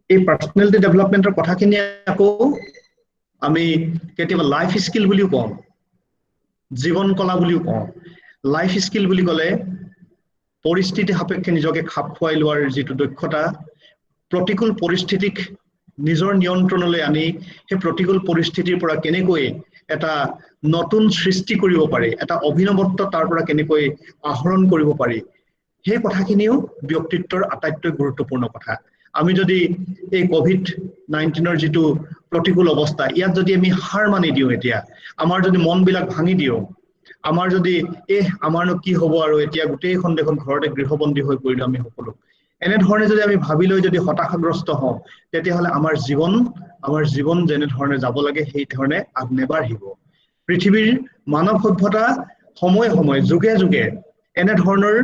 এই পাৰ্সোনালিটি ডেভেলপমেন্টৰ কথাখিনি আকৌ আমি কেতিয়াবা লাইফ স্কিল বুলিও কওঁ জীৱন কলা বুলিও কওঁ লাইফ স্কিল বুলি ক'লে পৰিস্থিতি সাপেক্ষে নিজকে খাপ খুৱাই লোৱাৰ যেটো দক্ষতা প্ৰতিকূল পৰিস্থিতিক নিজৰ নিয়ন্ত্ৰণলৈ আনি সেই প্ৰতিকূল পৰিস্থিতিৰ পৰা কেনেকৈ এটা নতুন সৃষ্টি কৰিব পাৰি এটা অভিনৱত্ব তাৰ পৰা কেনেকৈ আহৰণ কৰিব পাৰি সেই কথাখিনিও ব্যক্তিত্বৰ আটাইতকৈ গুৰুত্বপূৰ্ণ কথা আমি যদি এই কোভিড-19ৰ যেটো প্ৰতিকূল অৱস্থা ইয়াত যদি আমি হাৰ মানি দিও এতিয়া আমাৰ যদি মনবিলাক ভাঙি দিও আমাৰ যদি আমাৰনো কি হ'ব আৰু এতিয়া গোটেইখন দেখোন ঘৰতে গৃহবন্দী হৈ পৰিলো আমি সকলো এনে ধৰণে যদি আমি ভাবি লৈ যদি হতাশাগ্ৰস্ত হওঁ তেতিয়া হলে আমাৰ জীৱন যেনে ধৰণে যাব লাগে সেই ধৰণে আগনেবাঢ়িব পৃথিৱীৰ মানৱ সভ্যতা সময়ে যুগে যুগে এনে ধৰণৰ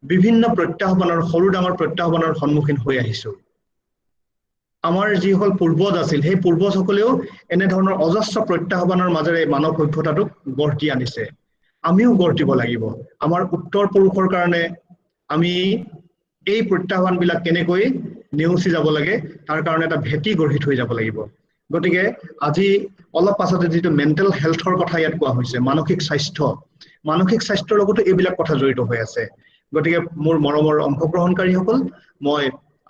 বিভিন্ন প্ৰত্যাহ্বানৰ সৰু ডাঙৰ প্ৰত্যাহ্বানৰ সন্মুখীন হৈ আহিছো আমাৰ যিসকল পূৰ্বজ আছিল সেই পূৰ্বজসকলেও এনে ধৰণৰ অজস্ৰ প্ৰত্যাহ্বানৰ মাজেৰে মানৱ সভ্যতাটোক গঢ় দি আনিছে আমিও গঢ় দিব লাগিব আমাৰ উত্তৰ পুৰুষৰ কাৰণে আমি এই প্ৰত্যাহ্বানবিলাক কেনেকৈ নেওচি যাব লাগে তাৰ কাৰণে এটা ভেটি গঢ়ি থৈ যাব লাগিব গতিকে আজি অলপ পাছতে যেটো মেন্টেল হেলথৰ কথা ইয়াত কোৱা হৈছে মানসিক স্বাস্থ্যৰ লগতো এইবিলাক কথা জড়িত হৈ আছে গতিকে মোৰ মৰমৰ অংশগ্ৰহণকাৰীসকল মই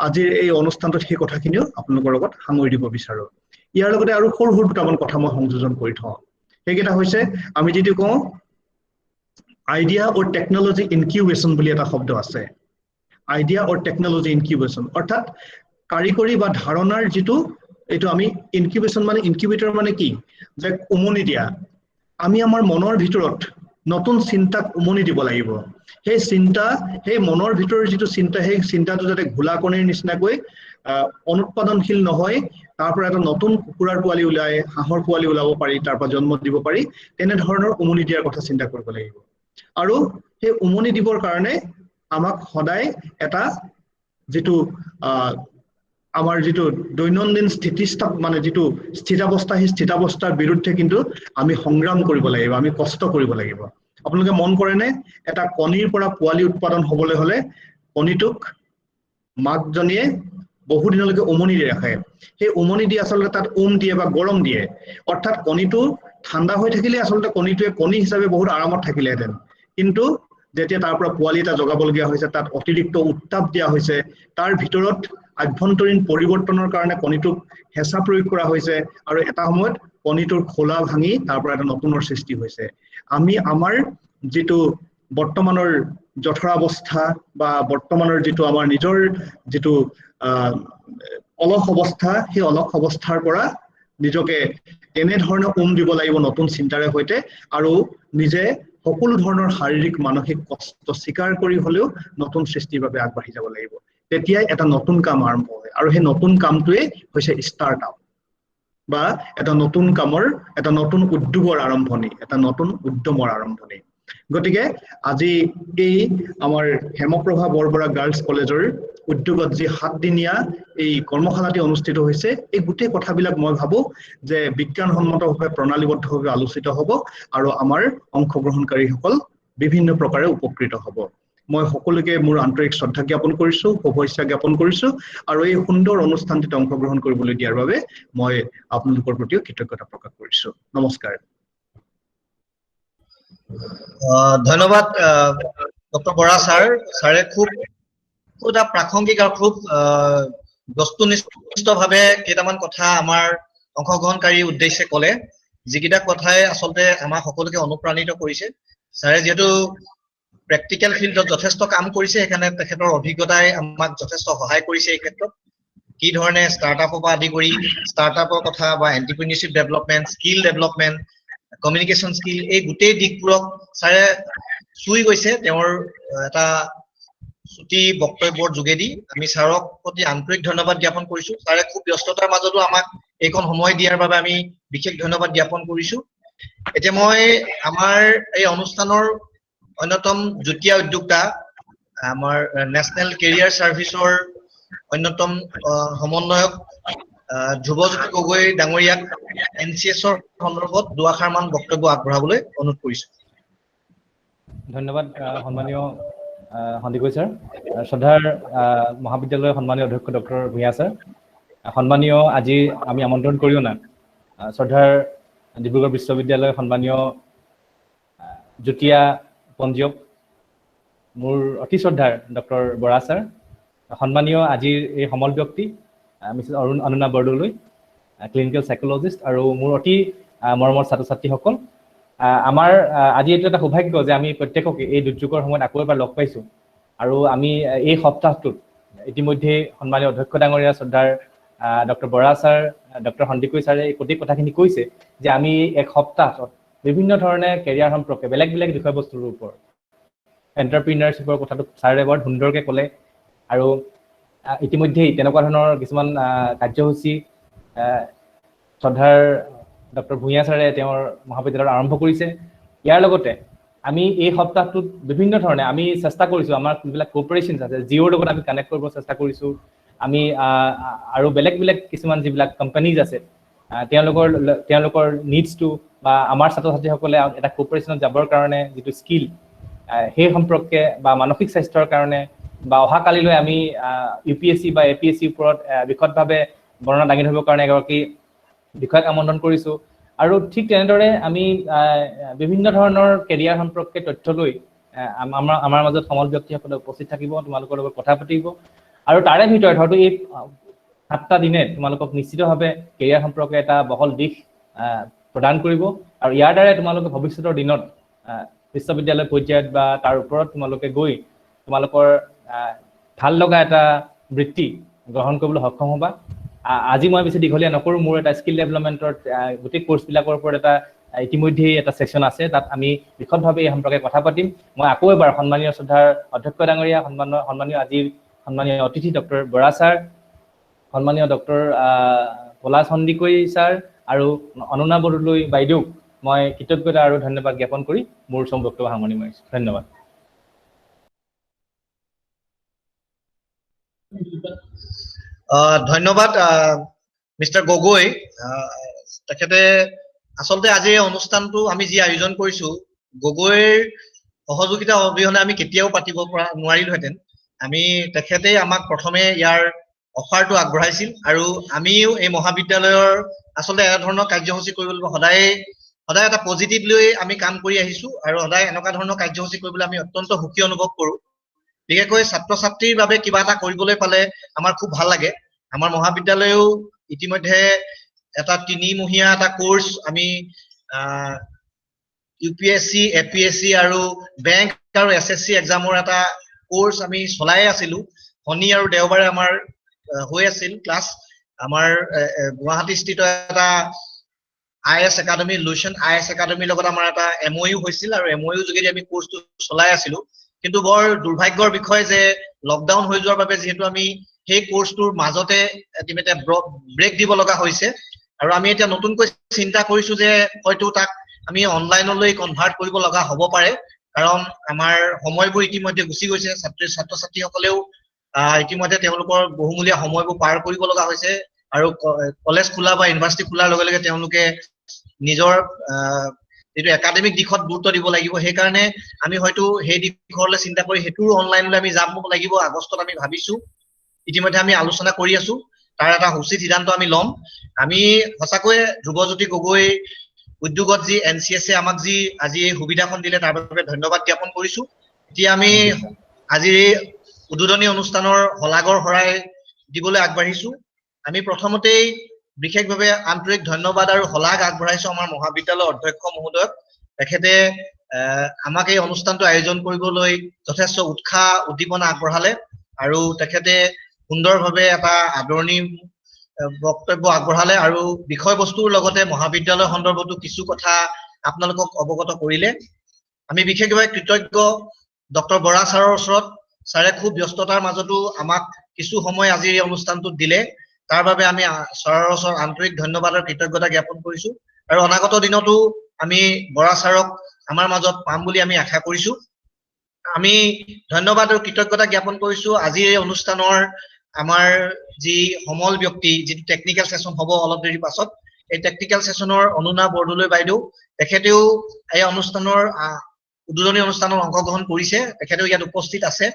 আজিৰ এই অনুষ্ঠানটোত সেই কথাখিনিও আপোনালোকৰ লগত সামৰি দিব বিচাৰো ইয়াৰ লগতে আৰু সৰু দুটামান কথা মই সংযোজন কৰি থওঁ সেইকেইটা হৈছে আমি যেটো কওঁ আইডিয়া অৰ টেকনলজি ইনকিউবেশন বুলি এটা শব্দ আছে আইডিয়া অৰ টেকনলজি ইনকিউবেশন অৰ্থাৎ কাৰিকৰী বা ধাৰণাৰ যেটো এটো আমি ইনকিউবেশন মানে ইনকিউবেটৰ মানে কি যে উমনি দিয়া আমি আমাৰ মনৰ ভিতৰত নতুন চিন্তাক উমনি দিব লাগিব সেই মনৰ ভিতৰৰ যেটো চিন্তা সেই চিন্তাটো যাতে ঘোলাকণীৰ নিচিনাকৈ অনুৎপাদনশীল নহয় তাৰ পৰা এটা নতুন কুকুৰাৰ পোৱালি ওলাই হাঁহৰ পোৱালি ওলাব পাৰি তাৰ পৰা জন্ম দিব পাৰি তেনে ধৰণৰ উমনি দিয়াৰ কথা চিন্তা কৰিব লাগিব আৰু সেই উমনি দিবৰ কাৰণে আমাক সদায় এটা যেটো আমাৰ যেটো দৈনন্দিন মানে যেটো স্থিতাৱস্থা সেই স্থিতাৱস্থাৰ বিৰুদ্ধে কিন্তু আমি সংগ্ৰাম কৰিব লাগিব আমি কষ্ট কৰিব লাগিব আপোনালোকে মন কৰেনে এটা কণীৰ পৰা পোৱালি উৎপাদন হ'বলৈ হলে কণীটোক মাকজনীয়ে বহু দিনলৈকে উমনি দি ৰাখে সেই উমনি দি আসলে তাত দিয়ে বা গৰম দিয়ে অৰ্থাৎ কণীটো ঠাণ্ডা হৈ থাকিলে আসলে কণীটোৱে কণী হিচাপে বহুত আৰামত থাকিলেহেঁতেন কিন্তু যেতিয়া তাৰ পৰা পোৱালি এটা জগাবলগীয়া হৈছে তাত অতিৰিক্ত উত্তাপ দিয়া হৈছে তাৰ ভিতৰত আভ্যন্তৰীণ পৰিৱৰ্তনৰ কাৰণে কণীটোক হেঁচা প্ৰয়োগ কৰা হৈছে আৰু এটা সময়ত কণীটোৰ খোলা ভাঙি তাৰ পৰা এটা নতুনৰ সৃষ্টি হৈছে আমি আমাৰ যেটো বৰ্তমানৰ যথৰাৱস্থা বা বৰ্তমানৰ যেটো আমাৰ নিজৰ যেটো অলস অৱস্থা সেই অলস অৱস্থাৰ পৰা নিজকে এনে ধৰণৰ দিব লাগিব নতুন চিন্তাৰে হৈতে আৰু নিজে সকলো ধৰণৰ শাৰীৰিক মানসিক কষ্ট স্বীকাৰ কৰি হলেও নতুন সৃষ্টিৰ বাবে আগবাঢ়ি যাব লাগিব তেতিয়াই এটা নতুন কাম আৰম্ভ হয় আৰু সেই নতুন কামটোৱে হৈছে ষ্টাৰ্টআপ বা এটা নতুন কামৰ এটা নতুন উদ্যোগৰ আৰম্ভণি এটা নতুন উদ্যমৰ আৰম্ভণি গতিকে আজি এই আমাৰ হেমপ্ৰভা বৰবৰা গাৰ্লছ কলেজৰ উদ্যোগত যি 7 দিনীয়া এই কৰ্মশালাটি অনুষ্ঠিত হৈছে এই গোটেই কথাবিলাক মই ভাবো যে বিজ্ঞানসন্মতভাৱে প্ৰণালীবদ্ধভাৱে আলোচিত হ'ব আৰু আমাৰ অংশগ্ৰহণকাৰীসকল বিভিন্ন প্ৰকাৰে উপকৃত হ'ব মই সকলোকে মোৰ আন্তৰিক শ্ৰদ্ধা জ্ঞাপন কৰিছো শুভেচ্ছা জ্ঞাপন কৰিছো আৰু এই সুন্দৰ অনুষ্ঠানটিত অংশগ্ৰহণ কৰিবলৈ দিয়াৰ বাবে মই আপোনালোকৰ প্ৰতি কৃতজ্ঞতা প্ৰকাশ কৰিছো নমস্কাৰ ধন্যবাদ ডক্টৰ বৰা স্যাৰে খুব এটা প্ৰাসংগিক আৰু খুব বস্তুনিষ্ঠভাৱে কেইটামান কথা আমাৰ অংশগ্ৰহণকাৰীৰ উদ্দেশ্যে ক'লে যিকেইটা কথাই আচলতে আমাৰ সকলোকে অনুপ্ৰাণিত কৰিছে স্যাৰে যেহেতু প্ৰেক্টিকেল ফিল্ডত যথেষ্ট কাম কৰিছে সেইকাৰণে তেখেতৰ অভিজ্ঞতাই আমাক যথেষ্ট সহায় কৰিছে এই ক্ষেত্ৰত কি ধৰণে ষ্টাৰ্টআপৰ পৰা আদি কৰি ষ্টাৰ্টআপৰ কথা বা entrepreneurship development skill development communication skill এই গোটেই দিশবোৰক ছাৰে চুই গৈছে তেওঁৰ এটা ছুটি বক্তব্যৰ যোগেদি আমি ছাৰক প্ৰতি আন্তৰিক ধন্যবাদ জ্ঞাপন কৰিছো ছাৰে খুব ব্যস্ততাৰ মাজতো আমাক এইখন সময় দিয়াৰ বাবে আমি বিশেষ ধন্যবাদ জ্ঞাপন কৰিছো এতিয়া মই আমাৰ এই অনুষ্ঠানৰ অন্যতম যুটীয়া উদ্যোক্তা আমাৰ নেশ্যনেল কেৰিয়াৰ চাৰ্ভিচৰ অন্যতম সমন্বয়ক ধ্ৰুৱজ্যোতি গগৈ ডাঙৰীয়াক NCS-ৰ সন্দৰ্ভত দুআষাৰমান বক্তব্য আগবঢ়াবলৈ অনুৰোধ কৰিছো ধন্যবাদ সন্মানীয় সন্দিকৈ ছাৰ শ্ৰদ্ধাৰ মহাবিদ্যালয়ৰ সন্মানীয় অধ্যক্ষ ডক্টৰ ভূঞা ছাৰ সন্মানীয় আজি আমি আমন্ত্ৰণ কৰিও না শ্ৰদ্ধাৰ ডিব্ৰুগড় বিশ্ববিদ্যালয়ৰ সন্মানীয় যুটীয়া পঞ্জীয়ক মোৰ অতি শ্ৰদ্ধাৰ ডক্টৰ বৰা ছাৰ সন্মানীয় আজিৰ এই সমল ব্যক্তি মিছেছ অনুনা বৰদলৈ ক্লিনিকেল সাইকোলজিষ্ট আৰু মোৰ অতি মৰমৰ ছাত্ৰ ছাত্ৰীসকল আমাৰ আজি এইটো এটা সৌভাগ্য যে আমি প্ৰত্যেককে এই দুৰ্যোগৰ সময়ত আকৌ এবাৰ লগ পাইছোঁ আৰু আমি এই সপ্তাহটোত ইতিমধ্যে সন্মানীয় অধ্যক্ষ ডাঙৰীয়া শ্ৰদ্ধাৰ doctor Bora sir doctor Sandikai ছাৰে এই গোটেই কথাখিনি কৈছে যে আমি এক সপ্তাহত বিভিন্ন ধৰণে কেৰিয়াৰ সম্পৰ্কে বেলেগ বেলেগ বিষয়বস্তুৰ ওপৰত এণ্টাৰপ্ৰিনাৰশ্বিপৰ কথাটো ছাৰে বৰ সুন্দৰকৈ ক'লে আৰু ইতিমধ্যেই তেনেকুৱা ধৰণৰ কিছুমান কাৰ্যসূচী শ্ৰদ্ধাৰ ডক্টৰ ভূঞা ছাৰে তেওঁৰ মহাবিদ্যালয়ত আৰম্ভ কৰিছে ইয়াৰ লগতে আমি এই সপ্তাহটোত বিভিন্ন ধৰণে আমি চেষ্টা কৰিছোঁ আমাৰ যিবিলাক কোঅপাৰেশ্যনছ আছে জিঅ'ৰ লগত আমি কানেক্ট কৰিব চেষ্টা কৰিছোঁ আমি আৰু বেলেগ বেলেগ কিছুমান যিবিলাক কোম্পানীজ আছে তেওঁলোকৰ নিডছটো বা আমাৰ ছাত্ৰ ছাত্ৰীসকলে এটা কোঅপাৰেশ্যনত যাবৰ কাৰণে যিটো স্কিল সেই সম্পৰ্কে বা মানসিক স্বাস্থ্যৰ কাৰণে বা অহাকালিলৈ আমি UPSC বা APSC ওপৰত বিশদভাৱে বৰ্ণনা দাঙি ধৰিবৰ কাৰণে এগৰাকী বিষয়ক আমন্ত্ৰণ কৰিছোঁ আৰু ঠিক তেনেদৰে আমি বিভিন্ন ধৰণৰ কেৰিয়াৰ সম্পৰ্কে তথ্য লৈ আমাৰ মাজত সমল ব্যক্তিসকলে উপস্থিত থাকিব তোমালোকৰ লগত কথা পাতিব আৰু তাৰে ভিতৰত হয়তো এই 7টা দিনে তোমালোকক নিশ্চিতভাৱে কেৰিয়াৰ সম্পৰ্কে এটা বহল দিশ প্ৰদান কৰিব আৰু ইয়াৰ দ্বাৰা তোমালোকে ভৱিষ্যতৰ দিনত বিশ্ববিদ্যালয় পৰ্যায়ত বা তাৰ ওপৰত তোমালোকে গৈ তোমালোকৰ ভাল লগা এটা বৃত্তি গ্ৰহণ কৰিবলৈ সক্ষম হ'বা আজি মই বেছি দীঘলীয়া নকৰোঁ মোৰ এটা স্কিল ডেভেলপমেণ্টৰ গোটেই কোৰ্চবিলাকৰ ওপৰত এটা ইতিমধ্যেই এটা ছেকশ্যন আছে তাত আমি বিশদভাৱে এই সম্পৰ্কে কথা পাতিম মই আকৌ এবাৰ সন্মানীয় শ্ৰদ্ধাৰ অধ্যক্ষ ডাঙৰীয়া সন্মানীয় আজিৰ সন্মানীয় অতিথি ডক্টৰ বৰা ছাৰ সন্মানীয় ডক্টৰ পলাশ সন্দিকৈ ছাৰ আৰু অনুনা বৰদলৈ বাইদেউক মই কৃতজ্ঞতা আৰু ধন্যবাদ জ্ঞাপন কৰি মোৰ বক্তব্য সামৰণি মাৰিছোঁ ধন্যবাদ ধন্যবাদ মিষ্টাৰ গগৈ তেখেতে আচলতে আজি এই অনুষ্ঠানটো আমি যি আয়োজন কৰিছো গগৈৰ সহযোগিতা অবিহনে আমি কেতিয়াও পাতিব পৰা নোৱাৰিলোহেঁতেন আমি তেখেতে আমাক প্ৰথমে ইয়াৰ অফাৰটো আগবঢ়াইছিল আৰু আমিও এই মহাবিদ্যালয়ৰ আচলতে এনে ধৰণৰ কাৰ্যসূচী কৰিবলৈ সদায় এটা পজিটিভ লৈ আমি কাম কৰি আহিছো আৰু সদায় এনেকুৱা ধৰণৰ কাৰ্যসূচী কৰিবলৈ আমি অত্যন্ত সুখী অনুভৱ কৰোঁ বিশেষকৈ ছাত্ৰ ছাত্ৰীৰ বাবে কিবা এটা কৰিবলৈ পালে আমাৰ খুব ভাল লাগে আমাৰ মহাবিদ্যালয়েও ইতিমধ্যে এটা 3-মহীয়া এটা কোৰ্চ আমি UPSC APSC আৰু বেংক আৰু SSC এক্সামৰ এটা কোৰ্চ আমি চলাই আছিলো শনি আৰু দেওবাৰে আমাৰ হৈ আছিল ক্লাছ আমাৰ গুৱাহাটী স্থিত এটা IS একাডেমি লুচন IS একাডেমিৰ লগত আমাৰ এটা MOU হৈছিল আৰু MOU যোগেদি আমি কোৰ্চটো চলাই আছিলো কিন্তু বৰ দুৰ্ভাগ্যৰ বিষয় যে লকডাউন হৈ যোৱাৰ বাবে যেহেতু আমি সেই কোৰ্চটোৰ মাজতে ইতিমধ্যে ব্ৰেক দিব লগা হৈছে আৰু আমি এতিয়া নতুনকৈ চিন্তা কৰিছো যে হয়তো তাক আমি অনলাইনলৈ কনভাৰ্ট কৰিব লগা হ'ব পাৰে কাৰণ আমাৰ সময়বোৰ ইতিমধ্যে গুচি গৈছে ছাত্ৰ ছাত্ৰীসকলেও ইতিমধ্যে তেওঁলোকৰ বহুমূলীয়া সময়বোৰ পাৰ কৰিব লগা হৈছে আৰু কলেজ খোলা বা ইউনিভাৰ্চিটি খোলাৰ লগে লগে তেওঁলোকে নিজৰ এইটো একাডেমিক দিশত গুৰুত্ব দিব লাগিব সেইকাৰণে আমি হয়তো সেই দিশলৈ চিন্তা কৰি সেইটো অনলাইনলৈ আমি যাব লাগিব আগষ্টত আমি ভাবিছো ইতিমধ্যে আমি আলোচনা কৰি আছো তাৰ এটা উচিত সিদ্ধান্ত আমি ল'ম আমি সঁচাকৈয়ে ধ্ৰুৱজ্যোতি গগৈ উদ্যোগত যি NCS-এ আমাক যি আজি এই সুবিধাখন দিলে তাৰ বাবে ধন্যবাদ জ্ঞাপন কৰিছো এতিয়া আমি আজি উদ্বোধনী অনুষ্ঠানৰ হলাগৰ হৰাই দিবলৈ আগবাঢ়িছো আমি প্ৰথমতেই বিশেষভাৱে আন্তৰিক ধন্যবাদ আৰু হলাগ আগবঢ়াইছো আমাৰ মহাবিদ্যালয়ৰ অধ্যক্ষ মহোদয়ক তেখেতে আমাক এই অনুষ্ঠানটো আয়োজন কৰিবলৈ যথেষ্ট উৎসাহ উদ্দীপনা আগবঢ়ালে আৰু তেখেতে সুন্দৰভাৱে এটা আদৰণি বক্তব্য আগবঢ়ালে আৰু বিষয়বস্তুৰ লগতে মহাবিদ্যালয় সন্দৰ্ভতো কিছু কথা আপোনালোকক অৱগত কৰিলে আমি বিশেষভাৱে কৃতজ্ঞ ডক্টৰ বৰা ছাৰৰ ওচৰত ছাৰে খুব ব্যস্ততাৰ মাজতো আমাক কিছু সময় আজিৰ এই অনুষ্ঠানটোত দিলে তাৰ বাবে আমি ছাৰৰ ওচৰত আন্তৰিক ধন্যবাদ আৰু কৃতজ্ঞতা জ্ঞাপন কৰিছো আৰু অনাগত দিনতো আমি বৰা ছাৰক আমাৰ মাজত পাম বুলি আমি আশা কৰিছো আমি ধন্যবাদ আৰু কৃতজ্ঞতা জ্ঞাপন কৰিছো আজিৰ এই অনুষ্ঠানৰ আমাৰ যি সমল ব্যক্তি যিটো টেকনিক্যাল সেশন হ'ব অলপ দেৰি পাছত এই টেকনিক্যাল সেশনৰ অনুনা বৰদলৈ বাইদেউ তেখেতেও এই অনুষ্ঠানৰ উদ্বোধনী অনুষ্ঠানত অংশগ্ৰহণ কৰিছে তেখেতেও ইয়াত উপস্থিত আছে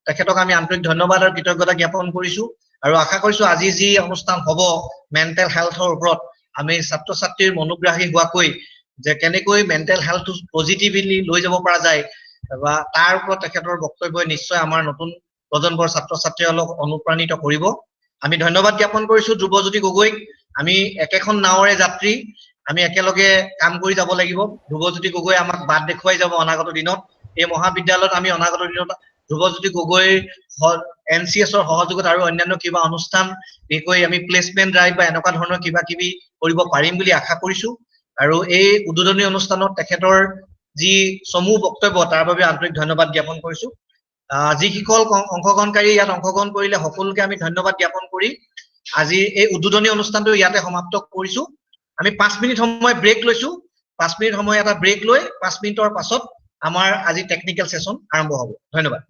তেখেতক আমি আন্তৰিক ধন্যবাদ আৰু কৃতজ্ঞতা জ্ঞাপন কৰিছো আৰু আশা কৰিছো আজি যি অনুষ্ঠান হ'ব মেণ্টেল হেলথৰ ওপৰত আমি ছাত্ৰ ছাত্ৰীৰ মনোগ্ৰাহী হোৱাকৈ যে কেনেকৈ মেণ্টেল হেলথটো পজিটিভলি লৈ যাব পৰা যায় বা তাৰ ওপৰত তেখেতৰ বক্তব্যই নিশ্চয় আমাৰ নতুন প্ৰজন্মৰ ছাত্ৰ ছাত্ৰীসকলক অনুপ্ৰাণিত কৰিব আমি ধন্যবাদ জ্ঞাপন কৰিছো ধ্ৰুৱজ্যোতি গগৈক আমি একেখন নাৱৰে যাত্ৰী আমি একেলগে কাম কৰি যাব লাগিব ধ্ৰুৱজ্যোতি গগৈ আমাক বাট দেখুৱাই যাব অনাগত দিনত এই মহাবিদ্যালয়ত আমি অনাগত দিনত ধ্ৰুৱজ্যোতি গগৈৰ NCSৰ সহযোগত আৰু অন্যান্য কিবা অনুষ্ঠান বিষয়ে আমি প্লেচমেন্ট ড্ৰাইভ বা এনেকুৱা ধৰণৰ কিবা কিবি কৰিব পাৰিম বুলি আশা কৰিছো আৰু এই উদ্বোধনী অনুষ্ঠানত তেখেতৰ যি সমূহ বক্তব্য তাৰ বাবে আন্তৰিক ধন্যবাদ জ্ঞাপন কৰিছো যিসকল অংশগ্ৰহণকাৰী ইয়াত অংশগ্ৰহণ কৰিলে সকলোকে আমি ধন্যবাদ জ্ঞাপন কৰি আজি এই উদ্বোধনী অনুষ্ঠানটো ইয়াতে সমাপ্ত কৰিছো আমি 5 মিনিট সময় ব্ৰেক লৈছো 5 মিনিট সময় এটা ব্ৰেক লৈ 5 মিনিটৰ পাছত আমাৰ আজি টেকনিক্যাল সেশন আৰম্ভ হ'ব ধন্যবাদ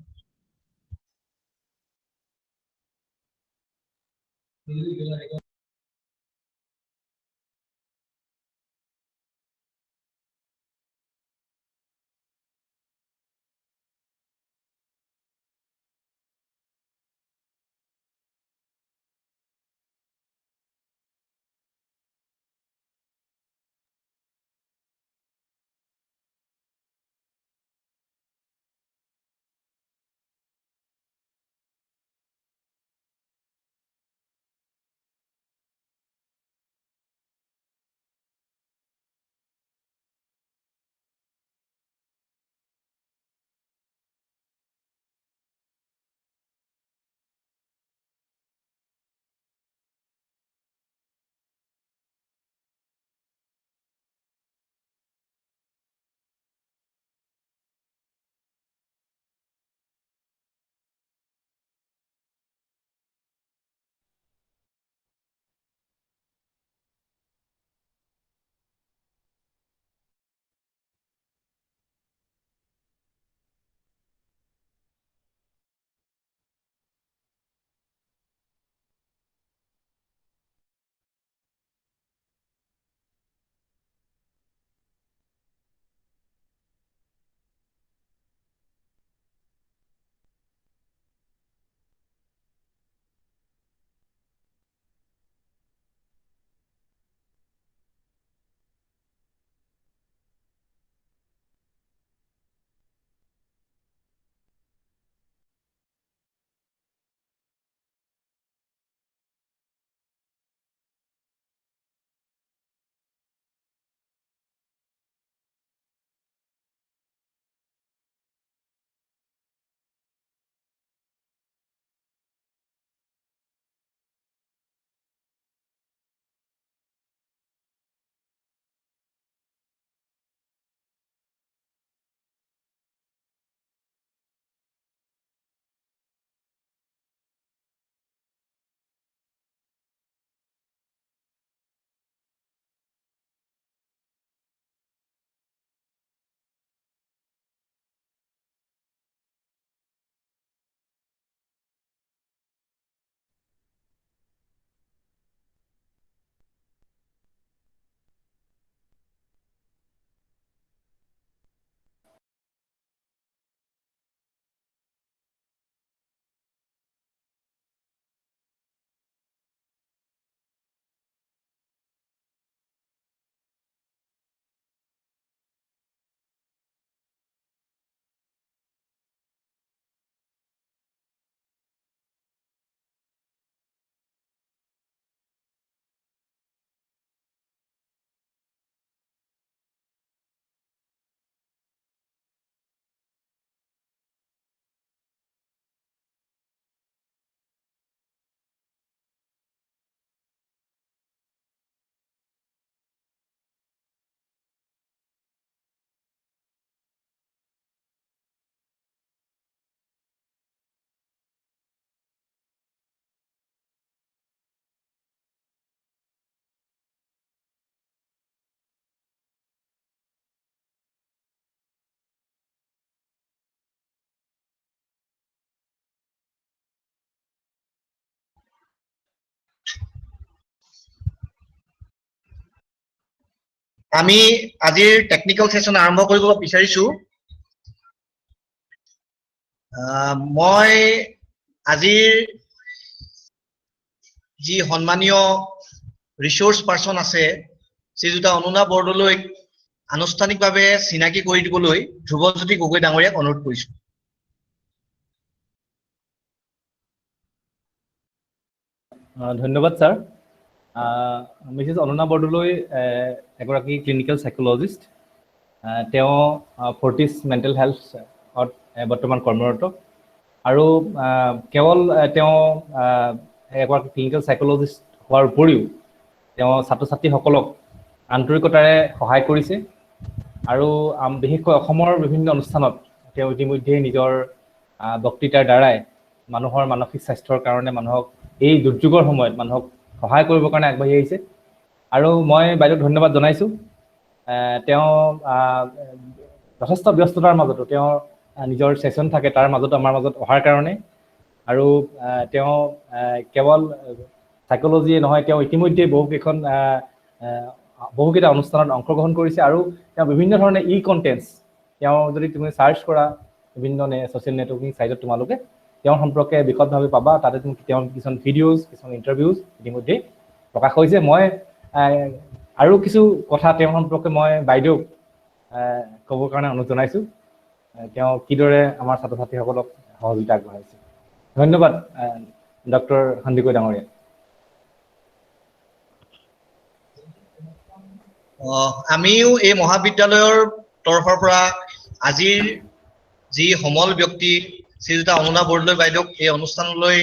আমি আজিৰ টেকনিক্যাল সেশন আৰম্ভ কৰিব বিচাৰিছো মই আজিৰ যি সন্মানীয় ৰিসোৰ্স পাৰ্সন আছে শ্ৰীযুতা অনুনা বৰদলৈ আনুষ্ঠানিকভাৱে চিনাকি কৰি দিবলৈ ধ্ৰুৱজ্যোতি গগৈ ডাঙৰীয়াক অনুৰোধ কৰিছো ধন্যবাদ স্যাৰ মিসেস অনুনা বৰদলৈ এগৰাকী ক্লিনিক্যাল সাইকোলজিষ্ট তেওঁ ফৰ্টিছ মেণ্টেল হেল্থত বৰ্তমান কৰ্মৰত আৰু কেৱল তেওঁ এগৰাকী ক্লিনিক্যাল সাইকোলজিষ্ট হোৱাৰ উপৰিও তেওঁ ছাত্ৰ ছাত্ৰীসকলক আন্তৰিকতাৰে সহায় কৰিছে আৰু বিশেষকৈ অসমৰ বিভিন্ন অনুষ্ঠানত তেওঁ ইতিমধ্যে নিজৰ বক্তৃতাৰ দ্বাৰাই মানুহৰ মানসিক স্বাস্থ্যৰ কাৰণে মানুহক এই দুৰ্যোগৰ সময়ত মানুহক সহায় কৰিবৰ কাৰণে আগবাঢ়ি আহিছে আৰু মই বাইদেউক ধন্যবাদ জনাইছো তেওঁ যথেষ্ট ব্যস্ততাৰ মাজতো তেওঁ নিজৰ সেশন থাকে তাৰ মাজতো আমাৰ মাজত অহাৰ কাৰণে আৰু তেওঁ কেৱল সাইকোলজিয়ে নহয় তেওঁ ইতিমধ্যে বহুকেইটা অনুষ্ঠানত অংশগ্ৰহণ কৰিছে আৰু তেওঁ বিভিন্ন ধৰণে কণ্টেন্টছ তেওঁ যদি তুমি সাৰ্চ কৰা বিভিন্ন সোশ্যাল নেটৱৰ্কিং সাইটত তোমালোকে তেওঁৰ সম্পৰ্কে বিশদভাৱে পাবা তাতে তুমি তেওঁ কিছুমান ভিডিঅ'জ কিছুমান ইণ্টাৰভিউজ ইতিমধ্যে প্ৰকাশ হৈছে মই আৰু কিছু কথা তেওঁৰ সম্পৰ্কে মই বাইদেউক ক'বৰ কাৰণে অনুৰোধ জনাইছো তেওঁ কিদৰে আমাৰ ছাত্ৰ ছাত্ৰীসকলক সহযোগিতা আগবঢ়াইছে ধন্যবাদ ডক্টৰ সন্দিকৈ ডাঙৰীয়া আমিও এই মহাবিদ্যালয়ৰ তৰফৰ পৰা আজিৰ যি সমল ব্যক্তি শ্ৰীযুতা অনুনা বৰদলৈ বাইদেউক এই অনুষ্ঠানলৈ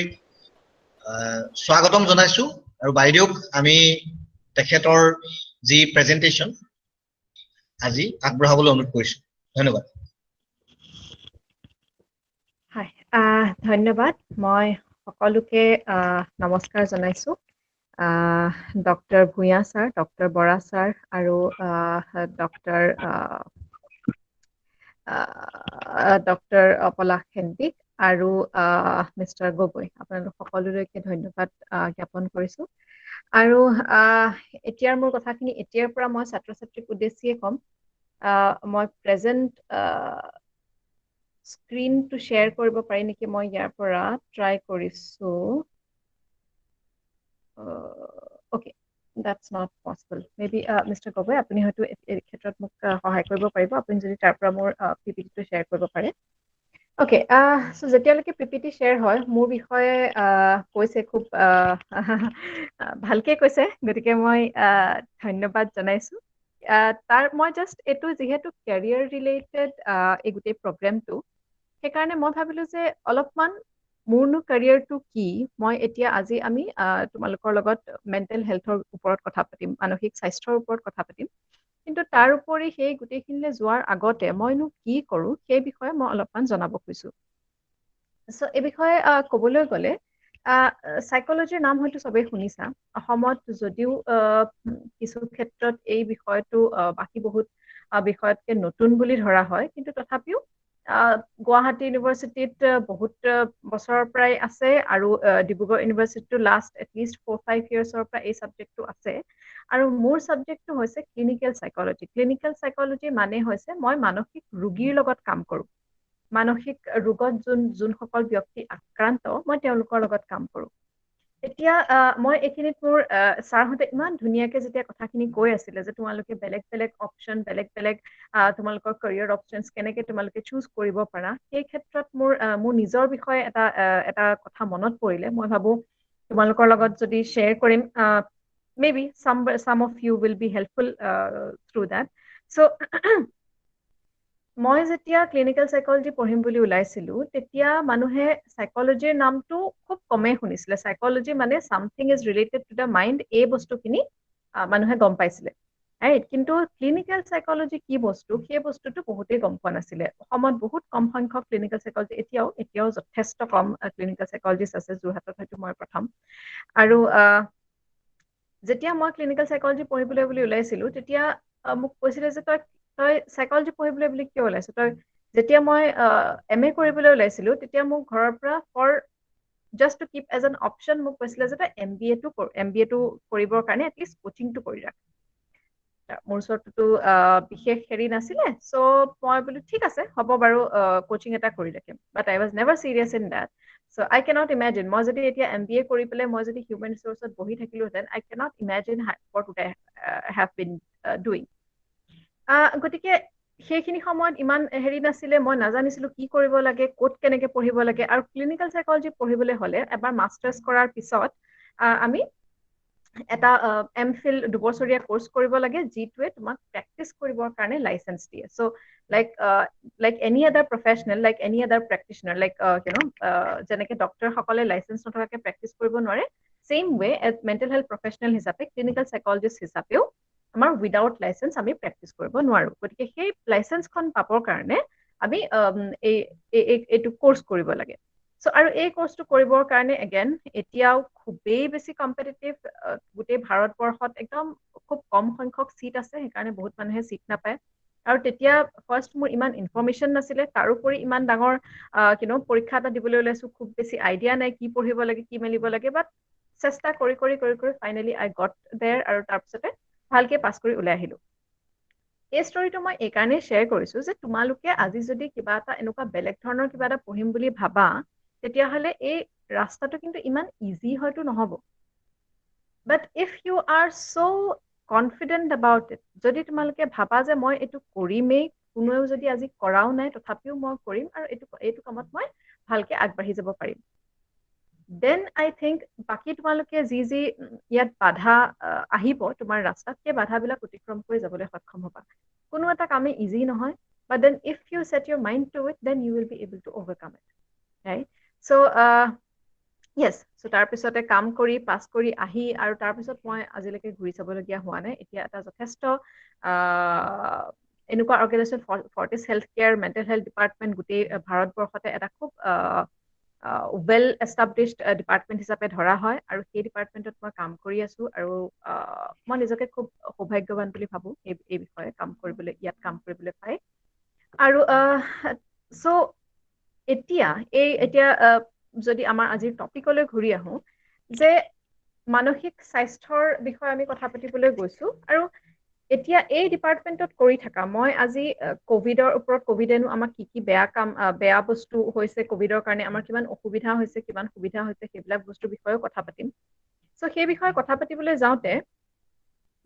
স্বাগতম জনাইছো আৰু বাইদেউক আমি তেখেতৰ যি প্ৰেজেন্টেশন আজি আগবঢ়াবলৈ অনুৰোধ কৰিছো ধন্যবাদ হাই ধন্যবাদ মই সকলোকে নমস্কাৰ জনাইছো doctor Bhuyan sir doctor Bora sir আৰু ডক্টৰ পলাশ সেন্দিক আৰু মিষ্টাৰ গগৈ আপোনালোক সকলোলৈকে ধন্যবাদ জ্ঞাপন কৰিছো আৰু এতিয়াৰ মোৰ কথাখিনি এতিয়াৰ পৰা মই ছাত্ৰ ছাত্ৰীক উদ্দেশ্যিয়ে ক'ম মই প্ৰেজেন্ট স্ক্ৰীনটো শ্বেয়াৰ কৰিব পাৰি নেকি মই ইয়াৰ পৰা ট্ৰাই কৰিছো okay that's not possible maybe Mr. Gogoi আপুনি হয়তো এই ক্ষেত্ৰত মোক সহায় কৰিব পাৰিব আপুনি যদি তাৰ পৰা মোৰ পিপিটিটো শ্বেয়াৰ কৰিব পাৰে okay so যেতিয়ালৈকে পিপিটি শ্বেয়াৰ হয় মোৰ বিষয়ে কৈছে খুব ভালকে কৈছে গতিকে মই ধন্যবাদ জনাইছো তাৰ মই জাস্ট এটো যেহেতু ক্যাৰিয়াৰ ৰিলেটেড এই গোটেই প্ৰগ্ৰামটো সেইকাৰণে মই ভাবিলো যে অলপমান মোৰনো ক্যাৰিয়াৰটো কি মই এতিয়া আজি আমি তোমালোকৰ লগত মেণ্টেল হেলথৰ ওপৰত কথা পাতিম মানসিক স্বাস্থ্যৰ ওপৰত কথা পাতিম কিন্তু তাৰ উপৰি সেই গোটেইখিনিলে যোৱাৰ আগতে মইনো কি কৰো সেই বিষয়ে মই অলপমান জনাব খুজিছো সো এই বিষয়ে ক'বলৈ গ'লে সাইকোলজিৰ নাম হয়তো সবেই শুনিছা অসমত যদিও কিছু ক্ষেত্ৰত এই বিষয়টো বাকি বহুত বিষয়তকে নতুন বুলি ধৰা হয় কিন্তু তথাপিও গুৱাহাটী ইউনিভাৰ্চিটিত বহুত বছৰৰ পৰাই আছে আৰু ডিব্ৰুগড় ইউনিভাৰ্চিটিটো লাষ্ট এটলিষ্ট 4-5 ইয়াৰ্ছৰ পৰা এই সাবজেক্টটো আছে আৰু মোৰ সাবজেক্টটো হৈছে ক্লিনিক্যাল সাইকোলজি মানে হৈছে মই মানসিক ৰোগীৰ লগত কাম কৰো মানসিক ৰোগত যোনসকল ব্যক্তি আক্ৰান্ত মই তেওঁলোকৰ লগত কাম কৰো এতিয়া মই এইখিনিত মোৰ ছাৰহঁতে ইমান ধুনীয়াকে যেতিয়া কথাখিনি কৈ আছিলে যে তোমালোকে বেলেগ বেলেগ অপচন বেলেগ বেলেগ তোমালোকৰ কেৰিয়াৰ অপচনছ কেনেকে তোমালোকে চুজ কৰিব পাৰা সেই ক্ষেত্ৰত মোৰ নিজৰ বিষয়ে এটা কথা মনত পৰিলে মই ভাবো তোমালোকৰ লগত যদি শ্বেয়াৰ কৰিম maybe some of you will be helpful through that so মই যেতিয়া ক্লিনিক্যাল সাইকোলজি পঢ়িম বুলি ওলাইছিলো তেতিয়া মানুহে সাইকোলজিৰ নামটো খুব কমে শুনিছিলে সাইকোলজি মানে something is related to the mind এই বস্তুখিনি মানুহে গম পাইছিলে ৰাইট কিন্তু ক্লিনিক্যাল সাইকোলজি কি বস্তু সেই বস্তুটো বহুতেই গম পোৱা নাছিলে অসমত বহুত কম সংখ্যক ক্লিনিক্যাল সাইকোলজি এতিয়াও যথেষ্ট কম ক্লিনিক্যাল সাইকোলজিষ্ট আছে যোৰহাটত হয়তো মই প্ৰথম আৰু যেতিয়া মই ক্লিনিক্যাল সাইকোলজি পঢ়িবলৈ বুলি ওলাইছিলো তেতিয়া মোক কৈছিলে যে তই সাইকোলজি পঢ়িবলৈ বুলি কিয় ওলাইছ তই যেতিয়া মই এমএ কৰিবলৈ ওলাইছিলো তেতিয়া মোক ঘৰৰ পৰা for just to keep as an option মোক কৈছিলে যে তই এমবিএটো কৰিবৰ কাৰণে এটলিষ্ট কোচিংটো কৰি ৰাখ মোৰ ওচৰতো বিশেষ হেৰি নাছিলে সো মই বোলো ঠিক আছে হ'ব বাৰু কোচিং এটা কৰি ৰাখিম but I was never serious in that so I can't imagine মই যদি এতিয়া MBA কৰি পেলাই মই যদি হিউমেন ৰিসোৰ্সত বহি থাকিলোহেঁতেন I can't imagine what would I have been doing গতিকে সেইখিনি সময়ত ইমান হেৰি নাছিলে মই নাজানিছিলো কি কৰিব লাগে ক'ত কেনেকে পঢ়িব লাগে আৰু ক্লিনিক্যাল সাইকোলজি পঢ়িবলৈ হলে এবাৰ মাষ্টাৰ্ছ কৰাৰ পিছত আমি এটা MPhil 2 বছৰীয়া কোৰ্স কৰিব লাগে যিটোৱে তোমাক প্ৰেক্টিস কৰিবৰ কাৰণে লাইসেন্স দিয়ে so like any other professional like any other practitioner like যেনেকে ডক্টৰ সকলে লাইসেন্স নথকাকে প্ৰেক্টিস কৰিব নোৱাৰে same way as mental health professional হিচাপে clinical psychologist হিচাপেও আমাৰ উইদাউট লাইসেন্স আমি প্ৰেক্টিস কৰিব নোৱাৰো গতিকে সেই লাইসেন্সখন পাবৰ কাৰণে আমি এইটো কোৰ্স কৰিব লাগে সো আৰু এই কোৰ্সটো কৰিবৰ কাৰণে এগেইন এতিয়াও খুবেই বেছি কম্পিটিটিভ গোটেই ভাৰতবৰ্ষত একদম খুব কম সংখ্যক সিট আছে সেইকাৰণে বহুত মানুহে সিট নাপায় আৰু তেতিয়া ফাৰ্স্ট মোৰ ইমান ইনফৰমেশন নাছিলে তাৰোপৰি ইমান ডাঙৰ পৰীক্ষা এটা দিবলৈ ওলাইছো খুব বেছি আইডিয়া নাই কি পঢ়িব লাগে কি মেলিব লাগে বাট চেষ্টা কৰি ফাইনেলি আই গট দেয়াৰ আৰু তাৰপিছতে ভালকে পাছ কৰি ওলাই আহিলো এই ষ্টৰীটো মই এই কাৰণে শ্বেয়াৰ কৰিছো যে তোমালোকে আজি যদি কিবা এটা এনেকুৱা বেলেগ ধৰণৰ কিবা এটা পঢ়িম বুলি ভাবা তেতিয়াহলে এই ৰাস্তাটো কিন্তু ইমান ইজি হয়তো নহব but if you are so confident about it যদি তোমালোকে ভাবা যে মই এইটো কৰিমেই কোনেও যদি আজি কৰাও নাই তথাপিও মই কৰিম আৰু এইটো কামত মই ভালকে আগবাঢ়ি যাব পাৰিম then I think বাকি তোমালোকে যি ইয়াত বাধা আহিব তোমাৰ ৰাস্তাত সেই বাধাবিলাক অতিক্ৰম কৰি যাবলৈ সক্ষম হ'বা কোনো এটা কামে ইজি নহয় but then if you set your mind to it then you will be able to overcome it right so yes so তাৰপিছতে কাম কৰি পাছ কৰি আহি আৰু তাৰপিছত মই আজিলৈকে ঘূৰি চাবলগীয়া হোৱা নাই এতিয়া এটা যথেষ্ট এনেকুৱা organisation Fortis health care mental health department গোটেই ভাৰতবৰ্ষতে এটা খুব well established ডিপাৰ্টমেণ্ট হিচাপে ধৰা হয় আৰু সেই ডিপাৰ্টমেণ্টত মই কাম কৰি আছো আৰু মই নিজকে খুব সৌভাগ্যৱান বুলি ভাবো এই বিষয়ে কাম কৰিবলৈ পাই আৰু সো এতিয়া যদি আমাৰ আজিৰ টপিকলৈ ঘূৰি আহো যে মানসিক স্বাস্থ্যৰ বিষয়ে আমি কথা পাতিবলৈ গৈছো আৰু এতিয়া এই ডিপাৰ্টমেণ্টত কৰি থাকা মই আজি কোভিডৰ ওপৰত কোভিডেনো আমাক কি বেয়া বস্তু হৈছে কোভিডৰ কাৰণে আমাৰ কিমান অসুবিধা হৈছে কিমান সুবিধা হৈছে সেইবিলাক বস্তুৰ বিষয়েও কথা পাতিম সো সেই বিষয়ে কথা পাতিবলৈ যাওঁতে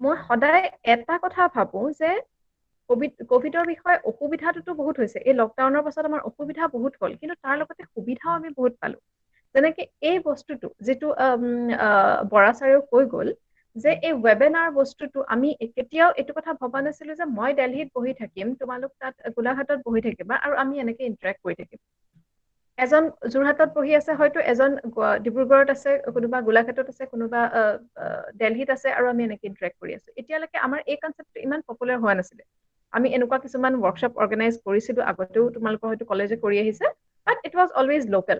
মই সদায় এটা কথা ভাবো যে কোভিডৰ বিষয়ে অসুবিধাটো বহুত হৈছে এই লকডাউনৰ পাছত আমাৰ অসুবিধা বহুত হ'ল কিন্তু তাৰ লগতে সুবিধাও আমি বহুত পালো যেনেকে এই বস্তুটো যেটো বৰা ছাৰেও কৈ গ'ল যে এই ওয়েবিনাৰ বস্তুটো আমি কেতিয়াও এইটো কথা ভবা নাছিলো যে মই দিল্লীত বহি থাকিম তোমালোক তাত গোলাঘাটত বহি থাকিবা আৰু আমি এনেকৈ ইন্টাৰেক্ট কৰি থাকিম এজন যোৰহাটত বহি আছে হয়তো এজন ডিব্ৰুগড়ত আছে কোনোবা গোলাঘাটত আছে কোনোবা দিল্লীত আছে আৰু আমি এনেকৈ ইন্টাৰেক্ট কৰি আছো এতিয়ালৈকে আমাৰ এই কনসেপ্টটো ইমান পপুলাৰ হোৱা নাছিলে আমি এনেকুৱা কিছুমান ওয়াৰ্কশ্বপ অৰ্গানাইজ কৰিছিলো আগতেও তোমালোকৰ হয়তো কলেজে কৰি আহিছে but it was always local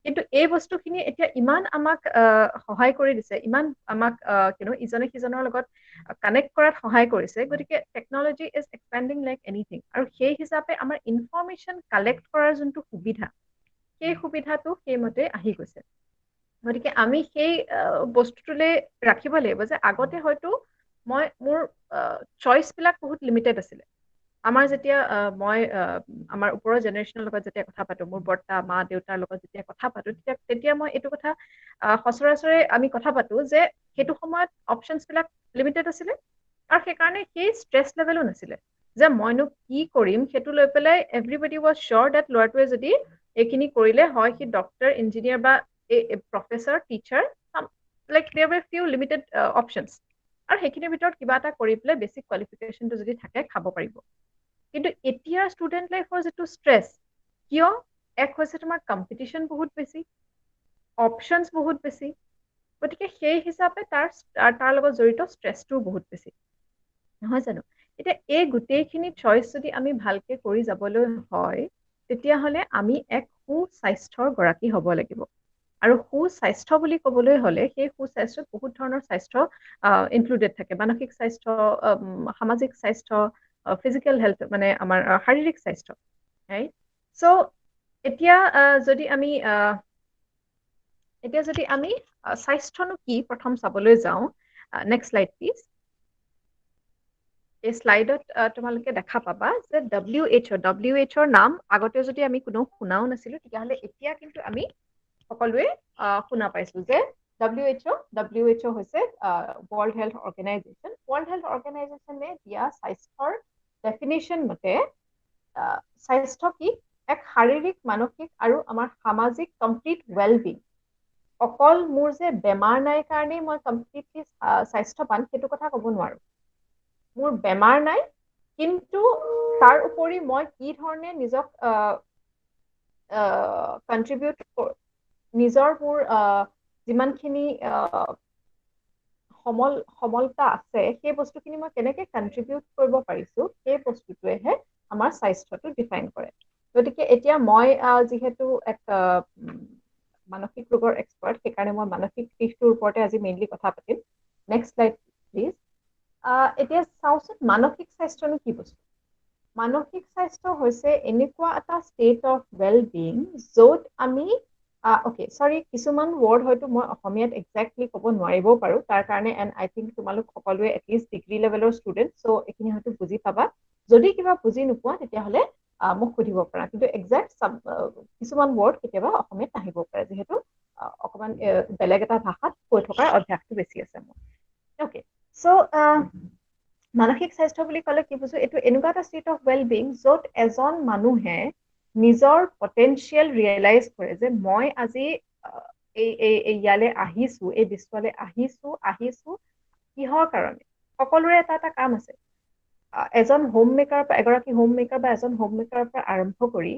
কিন্তু এই বস্তুখিনি এতিয়া ইমান আমাক সহায় কৰি দিছে ইমান আমাক ইজনে সিজনৰ লগত কানেক্ট কৰাত সহায় কৰিছে গতিকে টেকনলজি ইজ এক্সপেণ্ডিং লাইক এনিথিং আৰু সেই হিচাপে আমাৰ ইনফৰমেশন কালেক্ট কৰাৰ যোনটো সুবিধা সেই সুবিধাটো সেইমতে আহি গৈছে গতিকে আমি সেই বস্তুটোলৈ ৰাখিব লাগিব যে আগতে হয়তো মোৰ চইচ বিলাক বহুত লিমিটেড আছিলে আমাৰ যেতিয়া মই আমাৰ ওপৰৰ জেনেৰেশ্যনৰ লগত যেতিয়া কথা পাতো মোৰ বৰ্তা মা দেউতাৰ লগত যেতিয়া কথা পাতো তেতিয়া মই এইটো কথা সচৰাচৰে আমি কথা পাতো যে সেইটো সময়ত অপচনছ বিলাক লিমিটেড আছিলে আৰু সেইকাৰণে সেই ষ্ট্ৰেছ লেভেলো নাছিলে যে মইনো কি কৰিম সেইটো লৈ পেলাই এভৰিবডি ৱাজ শ্যোৰ ডেট ল'ৰাটোৱে যদি এইখিনি কৰিলে হয় সি ডক্টৰ ইঞ্জিনিয়াৰ বা professor teacher like there were few limited options আৰু সেইখিনিৰ ভিতৰত কিবা এটা কৰি পেলাই বেছিক কোৱালিফিকেশ্যনটো যদি থাকে খাব পাৰিব কিন্তু এতিয়া ষ্টুডেণ্ট লাইফৰ যিটো ষ্ট্ৰেছ কিয় এক হৈছে তোমাৰ কম্পিটিশ্যন বহুত বেছি অপচনছ বহুত বেছি গতিকে সেই হিচাপে তাৰ লগত জড়িত ষ্ট্ৰেছটোও বহুত বেছি নহয় জানো এতিয়া এই গোটেইখিনি চইচ যদি আমি ভালকে কৰি যাবলৈ হয় তেতিয়াহ'লে আমি এক সুস্বাস্থ্যৰ গৰাকী হ'ব লাগিব আৰু সুস্বাস্থ্য বুলি ক'বলৈ হ'লে সেই সুস্বাস্থ্যত বহুত ধৰণৰ স্বাস্থ্য ইনক্লুডেড থাকে মানসিক স্বাস্থ্য সামাজিক স্বাস্থ্য ফিজিকেল হেল্থ মানে আমাৰ শাৰীৰিক স্বাস্থ্য ৰাইট সো এতিয়া যদি আমি স্বাস্থ্যনো কি প্ৰথম চাবলৈ যাওঁ নেক্সট স্লাইড প্লিজ এই স্লাইডত তোমালোকে দেখা পাবা যে WHO ৰ নাম আগতে যদি আমি কোনো শুনাও নাছিলো তেতিয়াহ'লে এতিয়া কিন্তু আমি সকলোৱে শুনা পাইছো যে WHO হৈছে ৱৰ্ল্ড হেল্থ অৰ্গেনাইজেশ্যন। ৱৰ্ল্ড হেল্থ অৰ্গেনাইজেশ্যনে দিয়া স্বাস্থ্যৰ ডেফিনেশ্যন মতে স্বাস্থ্য কি এক শাৰীৰিক মানসিক আৰু আমাৰ সামাজিক কমপ্লিট ৱেলবিং। অকল মোৰ যে বেমাৰ নাই কাৰণেই মই কমপ্লিটলি স্বাস্থ্যৱান সেইটো কথা ক'ব নোৱাৰো। মোৰ বেমাৰ নাই কিন্তু তাৰ উপৰি মই কি ধৰণে নিজক কন্ট্ৰিবিউট নিজৰ মোৰ যিমানখিনি সমলতা আছে সেই বস্তুখিনি মই কেনেকৈ কন্ট্ৰিবিউট কৰিব পাৰিছো সেই বস্তুটোৱেহে আমাৰ স্বাস্থ্যটো ডিফাইন কৰে। গতিকে এতিয়া মই যিহেতু এক মানসিক ৰোগৰ এক্সপাৰ্ট সেইকাৰণে মই মানসিক দিশটোৰ ওপৰতে আজি মেইনলি কথা পাতিম। Next slide please. এতিয়া চাওঁচোন মানসিক স্বাস্থ্যনো কি বস্তু। মানসিক স্বাস্থ্য হৈছে এনেকুৱা এটা ষ্টেট অফ ৱেলবিং য'ত আমি কিছুমান ৱৰ্ড হয়তো মই অসমীয়াত একজেক্টলি ক'ব নোৱাৰিবও পাৰোঁ, তাৰ কাৰণে এণ্ড আই থিংক তোমালোক সকলোৱে এটলিষ্ট ডিগ্ৰী লেভেলৰ ষ্টুডেণ্ট, চ' এইখিনি হয়তো বুজি পাবা। যদি কিবা বুজি নোপোৱা তেতিয়াহ'লে মোক সুধিব পাৰা, কিন্তু একজেক্ট কিছুমান ৱৰ্ড কেতিয়াবা অসমীয়াত নাহিব পাৰে যিহেতু অকণমান বেলেগ এটা ভাষাত কৈ থকাৰ অভ্যাসটো বেছি আছে মোৰ। অ'কে, চ' মানসিক স্বাস্থ্য বুলি ক'লে কি বুজো, এইটো এনেকুৱা এটা ষ্টেট অফ ৱেলবিং য'ত এজন মানুহে নিজৰ পটেনচিয়েল ৰিয়েলাইজ কৰে যে মই আজি ইয়ালৈ আহিছো, এই বিশ্বলৈ আহিছো কিহৰ কাৰণে। সকলোৰে এটা এটা কাম আছে। এজন এগৰাকী হোম মেকাৰ বা এজন হোম মেকাৰৰ পৰা আৰম্ভ কৰি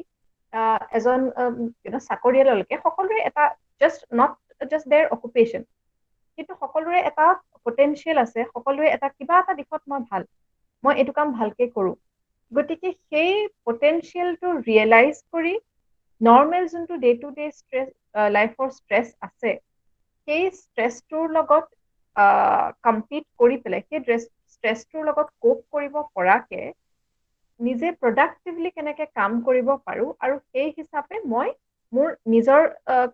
এজন চাকৰিয়াললৈকে সকলোৰে এটা নট জাষ্ট দেয়াৰ অকুপেশ্যন, কিন্তু সকলোৰে এটা পটেনচিয়েল আছে, সকলোৰে এটা কিবা এটা দিশত মই এইটো কাম ভালকে কৰোঁ। গতিকে সেই পটেনচিয়েলটো ৰিয়েলাইজ কৰি নৰ্মেল যোনটো ডে টু ডে লাইফৰ ষ্ট্ৰেছ আছে সেই ষ্ট্ৰেছটোৰ লগত কম্পিট কৰি পেলাই সেই ষ্ট্ৰেছটোৰ লগত কোপ কৰিব পৰাকে নিজে প্ৰডাক্টিভলি কেনেকে কাম কৰিব পাৰোঁ আৰু সেই হিচাপে মই মোৰ নিজৰ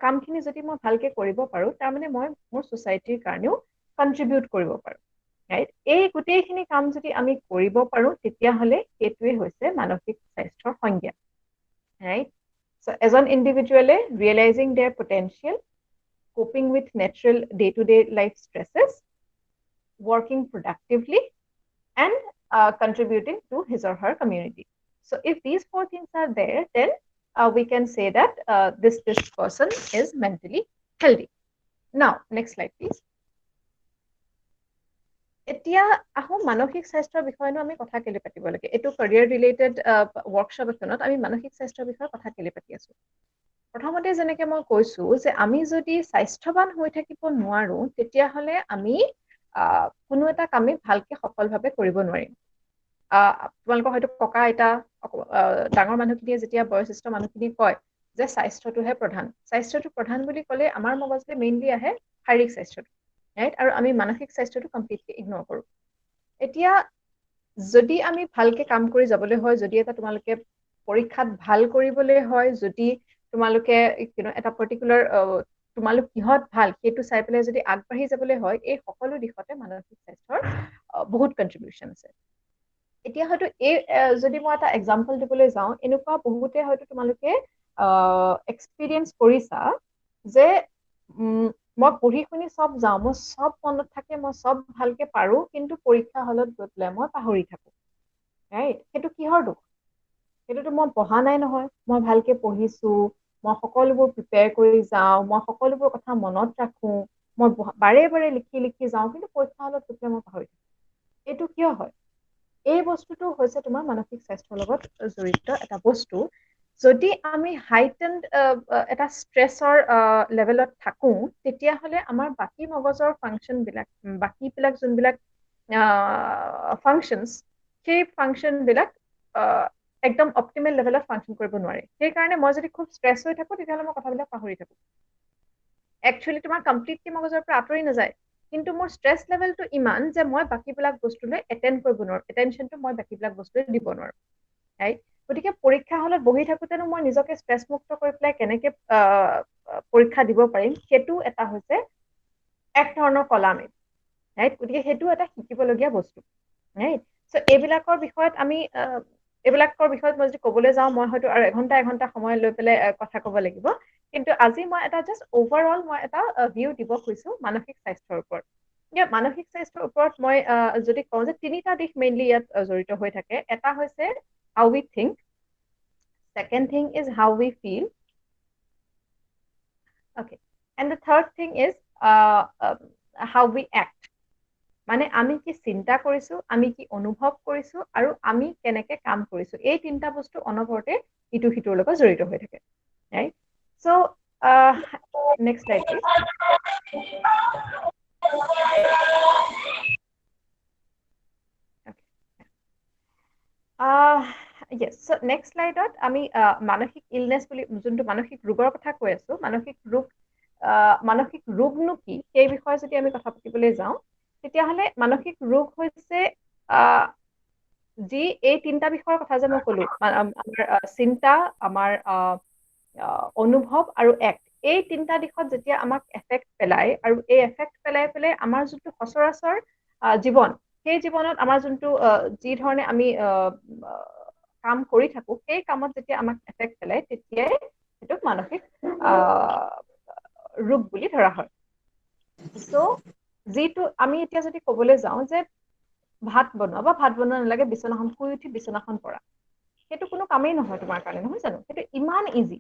কামখিনি যদি মই ভালকে কৰিব পাৰোঁ তাৰমানে মই মোৰ ছ'চাইটিৰ কাৰণেও কণ্ট্ৰিবিউট কৰিব পাৰোঁ। ৰাইট, এই গোটেইখিনি কাম যদি আমি কৰিব পাৰোঁ তেতিয়াহ'লে সেইটোৱে হৈছে মানসিক স্বাস্থ্যৰ সংজ্ঞা। ৰাইট, চ' এজন ইণ্ডিভিজুৱেলে realizing their potential, coping with natural day-to-day life stresses, working productively, and contributing to his or her community. So if these four things are there, then we can say that this person is mentally healthy. Now, next slide, please. এতিয়া আহোঁ মানসিক স্বাস্থ্যৰ বিষয়েনো আমি কথা কেলে পাতিব লাগে। এইটো কেৰিয়াৰ ৰিলেটেড ৱৰ্কশ্বপ এখনত আমি মানসিক স্বাস্থ্যৰ বিষয়ে কথা কেলে পাতি আছো। প্ৰথমতে যেনেকে মই কৈছো যে আমি যদি স্বাস্থ্যৱান হৈ থাকিব নোৱাৰো তেতিয়াহ'লে আমি কোনো এটা কামেই ভালকে সফলভাৱে কৰিব নোৱাৰিম। তোমালোকৰ হয়তো ককা আইতা ডাঙৰ মানুহখিনিয়ে যেতিয়া বয়োজ্যেষ্ঠ মানুহখিনিয়ে কয় যে স্বাস্থ্যটোহে প্ৰধান, স্বাস্থ্যটো প্ৰধান বুলি ক'লে আমাৰ মগজুলৈ মেইনলি আহে শাৰীৰিক স্বাস্থ্যটো, ৰাইট, আৰু আমি মানসিক স্বাস্থ্যটো কমপ্লিটলি ইগন'ৰ কৰোঁ। এতিয়া যদি আমি ভালকে কাম কৰি যাবলৈ হয়, যদি এটা তোমালোকে পৰীক্ষাত ভাল কৰিবলৈ হয়, যদি তোমালোকে এটা পাৰ্টিকুলাৰ তোমালোক কিহত ভাল সেইটো চাই পেলাই যদি আগবাঢ়ি যাবলৈ হয়, এই সকলো দিশতে মানসিক স্বাস্থ্যৰ বহুত কণ্ট্ৰিবিউশ্যন আছে। এতিয়া হয়তো যদি মই এটা এক্সাম্পল দিবলৈ যাওঁ, এনেকুৱা বহুতে হয়তো তোমালোকে এক্সপিৰিয়েঞ্চ কৰিছা যে মই পঢ়ি শুনি চব যাওঁ, মই চব মনত থাকে, মই চব ভালকে পাৰোঁ, কিন্তু পৰীক্ষা হলত গৈ পেলাই মই পাহৰি থাকোঁ। ৰাইট, সেইটো কিহৰ দুখ? সেইটোতো মই পঢ়া নাই নহয়, মই ভালকে পঢ়িছো, মই সকলোবোৰ প্ৰিপেয়াৰ কৰি যাওঁ, মই সকলোবোৰ কথা মনত ৰাখোঁ, মই বাৰে বাৰে লিখি যাওঁ, কিন্তু পৰীক্ষা হলত গৈ পেলাই মই পাহৰি থাকোঁ। এইটো কিয় হয়? এই বস্তুটো হৈছে তোমাৰ মানসিক স্বাস্থ্যৰ লগত জড়িত এটা বস্তু। যদি আমি হাইটেণ্ড এটা ষ্ট্ৰেছৰ লেভেলত থাকোঁ তেতিয়াহ'লে আমাৰ বাকী মগজৰ বাকীবিলাক যোনবিলাক ফাংচনছ সেই ফাংচনবিলাক একদম অপটিমেল লেভেলত ফাংচন কৰিব নোৱাৰে। সেইকাৰণে মই যদি খুব ষ্ট্ৰেছ হৈ থাকোঁ তেতিয়াহ'লে মই কথাবিলাক পাহৰি থাকোঁ। একচুৱেলি তোমাৰ কমপ্লিটলি মগজৰ পৰা আঁতৰি নাযায়, কিন্তু মোৰ ষ্ট্ৰেছ লেভেলটো ইমান যে মই বাকীবিলাক বস্তুলৈ এটেণ্ড কৰিব নোৱাৰোঁ, এটেনশ্যনটো মই বাকীবিলাক বস্তুলৈ দিব নোৱাৰোঁ। ৰাইট, গতিকে পৰীক্ষা হলত বহি থাকোঁতেনো মই নিজকে ষ্ট্ৰেছমুক্ত কৰি পেলাই কেনেকৈ পৰীক্ষা দিব পাৰিম, সেইটো এটা হৈছে এক ধৰণৰ কলা মেপ। ৰাইট, গতিকে সেইটো এটা শিকিবলগীয়া বস্তু। ৰাইট, সো এইবিলাকৰ বিষয়ত আমি এইবিলাকৰ বিষয়ত মই যদি ক'বলৈ যাওঁ মই হয়তো আৰু এঘণ্টা সময় লৈ পেলাই কথা ক'ব লাগিব কিন্তু আজি মই এটা জাষ্ট অভাৰঅল মই এটা ভিউ দিব খুজিছো মানসিক স্বাস্থ্যৰ ওপৰত মানসিক স্বাস্থ্যৰ ওপৰত মই যদি কওঁ যে তিনিটা দিশ মেইনলি ইয়াত জড়িত হৈ থাকে এটা হৈছে হাউ উই think second thing is how we feel okay and the third thing is how we act মানে আমি কি চিন্তা কৰিছো আমি কি অনুভৱ কৰিছো আৰু আমি কেনেকে কাম কৰিছো এই তিনিটা বস্তু অনবৰতে ইটো সিটোৰ লগত জড়িত হৈ থাকে right so next slide please yes so next slide আমি মানসিক ইলনেস বুলি যোনটো মানসিক ৰোগৰ কথা কৈ আছো মানসিক ৰোগনো কি সেই বিষয়ে যদি আমি কথা পাতিবলৈ যাওঁ তেতিয়াহলে মানসিক ৰোগ হৈছে যি এই তিনিটা বিষয়ৰ কথা যে মই ক'লো আমাৰ চিন্তা আমাৰ অনুভৱ আৰু এক্ট এই তিনিটা দিশত যেতিয়া আমাক এফেক্ট পেলায় আৰু এই এফেক্ট পেলাই আমাৰ যোনটো সচৰাচৰ জীৱন সেই জীৱনত আমাৰ যোনটো যি ধৰণে আমি কাম কৰি থাকো সেই কামত যেতিয়া আমাক এফেক্ট পেলায় তেতিয়াই সেইটোক মানসিক ৰোগ বুলি ধৰা হয় সো যিটো আমি এতিয়া যদি ক'বলৈ যাওঁ যে ভাত বনোৱা নালাগে বিচনাখন শুই উঠি বিচনাখন পৰা সেইটো কোনো কামেই নহয় তোমাৰ কাৰণে নহয় জানো সেইটো ইমান ইজি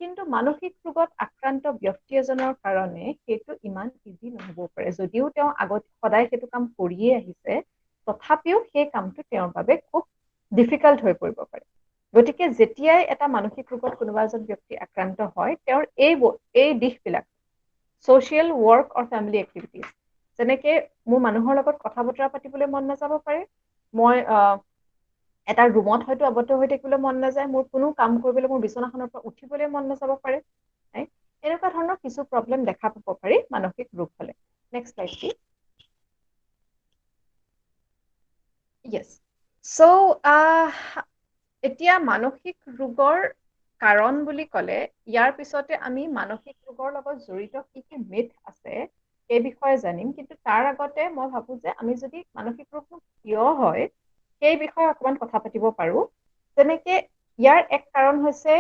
কিন্তু মানসিক ৰোগত আক্ৰান্ত ব্যক্তি এজনৰ কাৰণে সেইটো ইমান ইজি নহ'ব পাৰে যদিও তেওঁ আগত সদায় সেইটো কাম কৰিয়ে আহিছে তথাপিও সেই কামটো তেওঁৰ বাবে খুব ডিফিকাল্ট হৈ পৰিব পাৰে গতিকে যেতিয়াই এটা মানসিক ৰোগত কোনোবা এজন ব্যক্তি আক্ৰান্ত হয় তেওঁৰ এই দিশবিলাক social work or family activities যেনেকে মোৰ মানুহৰ লগত কথা বতৰা পাতিবলৈ মন নাযাব পাৰে মই এটা ৰুমত হয়তো আবদ্ধ হৈ থাকিবলৈ মন নাযায় মোৰ কোনো কাম কৰিবলৈ মোৰ বিচনাখনৰ পৰা উঠিবলৈ মন নাযাব পাৰে এনেকুৱা ধৰণৰ কিছু প্ৰব্লেম দেখা পাব পাৰি মানসিক ৰোগ হলে next slide please yes so এতিয়া মানসিক ৰোগৰ কাৰণ বুলি ক'লে ইয়াৰ পিছতে আমি মানসিক ৰোগৰ লগত জড়িত কি কি মিথ আছে এই বিষয়ে জানিম কিন্তু তাৰ আগতে মই ভাবো যে আমি যদি মানসিক ৰোগটো কিয় হয় সেই বিষয়ে অকমান কথা পাতিব পাৰো যেনেকে ইয়াৰ এক কাৰণ হৈছে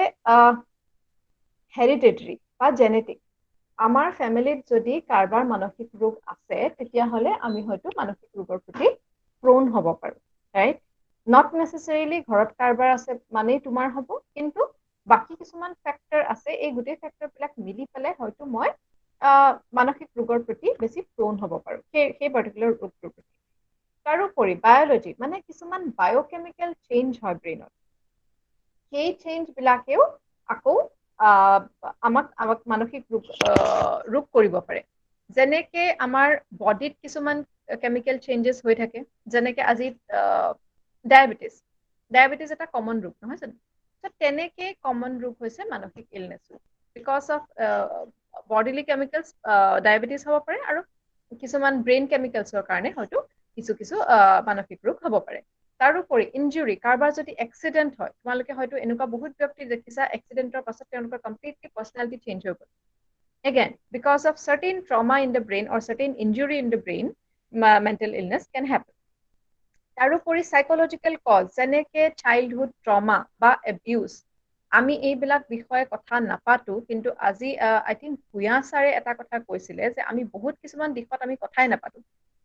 হেৰিডিটাৰী বা জেনেটিক আমাৰ ফ্যামিলিত যদি কাৰোবাৰ মানসিক ৰোগ আছে তেতিয়াহলে আমি হয়তো মানসিক ৰোগৰ প্ৰতি prone হ'ব পাৰো ৰাইট not necessarily ঘৰত কাৰোবাৰ আছে মানে তোমাৰ হ'ব কিন্তু বাকি কিছুমান ফ্যাক্টৰ আছে এই গুটে ফ্যাক্টৰ বিলাক মিলি পেলাই হয়তো মই মানসিক ৰোগৰ প্ৰতি বেছি prone হ'ব পাৰো সেই পাৰ্টিকুলাৰ ৰোগটোৰ প্ৰতি তাৰোপৰি বায়োলজি মানে কিছুমান বায়োকেমিক্যাল চেঞ্জ হয় ব্ৰেইনত সেই চেঞ্জ বিলাকেও আকৌ আমাক মানসিক ৰোগ কৰিব পাৰে যেনেকে আমাৰ বডিত কিছুমান কেমিক্যাল চেঞ্জেছ হৈ থাকে যেনেকে আজি ডায়াবেটিস এটা কমন ৰোগ নহয় জানো তো তেনেকে কমন ৰোগ হৈছে মানসিক illness because of bodily chemicals diabetes হ'ব পাৰে আৰু কিছুমান ব্ৰেইন কেমিক্যালছৰ কাৰণে হয়তো কিছু মানসিক ৰোগ হ'ব পাৰে তাৰোপৰি ইনজুৰি কাৰোবাৰ যদি এক্সিডেন্ট হয় তোমালোকে হয়তো এনেকুৱা বহুত ব্যক্তি দেখিছা এক্সিডেন্টৰ পাছত তেওঁলোকৰ কমপ্লিটলি পাৰ্সোনালিটি চেঞ্জ হৈ গ'ল again because of certain trauma in the brain or certain injury in the brain mental illness can happen তাৰোপৰি সাইকোলজিক্যাল কজ যেনেকে চাইল্ডহুড ট্ৰমা বা এবিউজ আমি এইবিলাক বিষয়ে কথা নাপাতো কিন্তু আজি আই থিংক ভূঞা ছাৰে এটা কথা কৈছিলে যে আমি বহুত কিছুমান দিশত আমি কথাই নাপাতো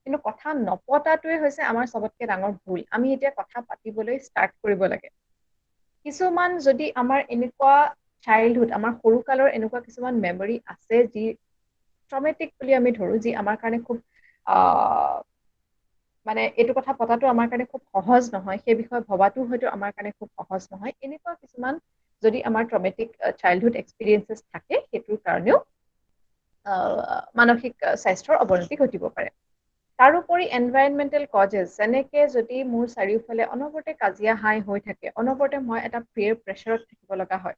কিন্তু কথা নপতাটোৱে হৈছে আমাৰ সবতকে ডাঙৰ ভুল আমি এতিয়া কথা পাতিবলৈ ষ্টাৰ্ট কৰিব লাগে কিছুমান যদি আমাৰ এনেকুৱা চাইল্ডহুড আমাৰ সৰুকালৰ এনেকুৱা কিছুমান মেমৰি আছে যি ট্ৰমেটিক বুলি আমি ধৰো যি আমাৰ কাৰণে খুব মানে এইটো কথা পতাটো আমাৰ কাৰণে খুব সহজ নহয় সেই বিষয়ে ভবাটো হয়তো আমাৰ কাৰণে খুব সহজ নহয় এনেকুৱা কিছুমান যদি আমাৰ ট্ৰমেটিক চাইল্ডহুড এক্সপেৰিয়েন্সেছ থাকে সেইটোৰ কাৰণেও মানসিক স্বাস্থ্যৰ অৱনতি ঘটিব পাৰে তাৰোপৰি এনভাইৰনমেন্টেল কজেছ যেনেকে যদি মোৰ চাৰিওফালে অনবৰতে কাজিয়া হাই হৈ থাকে অনবৰতে মই এটা পিয়াৰ প্ৰেছাৰত থাকিব লগা হয়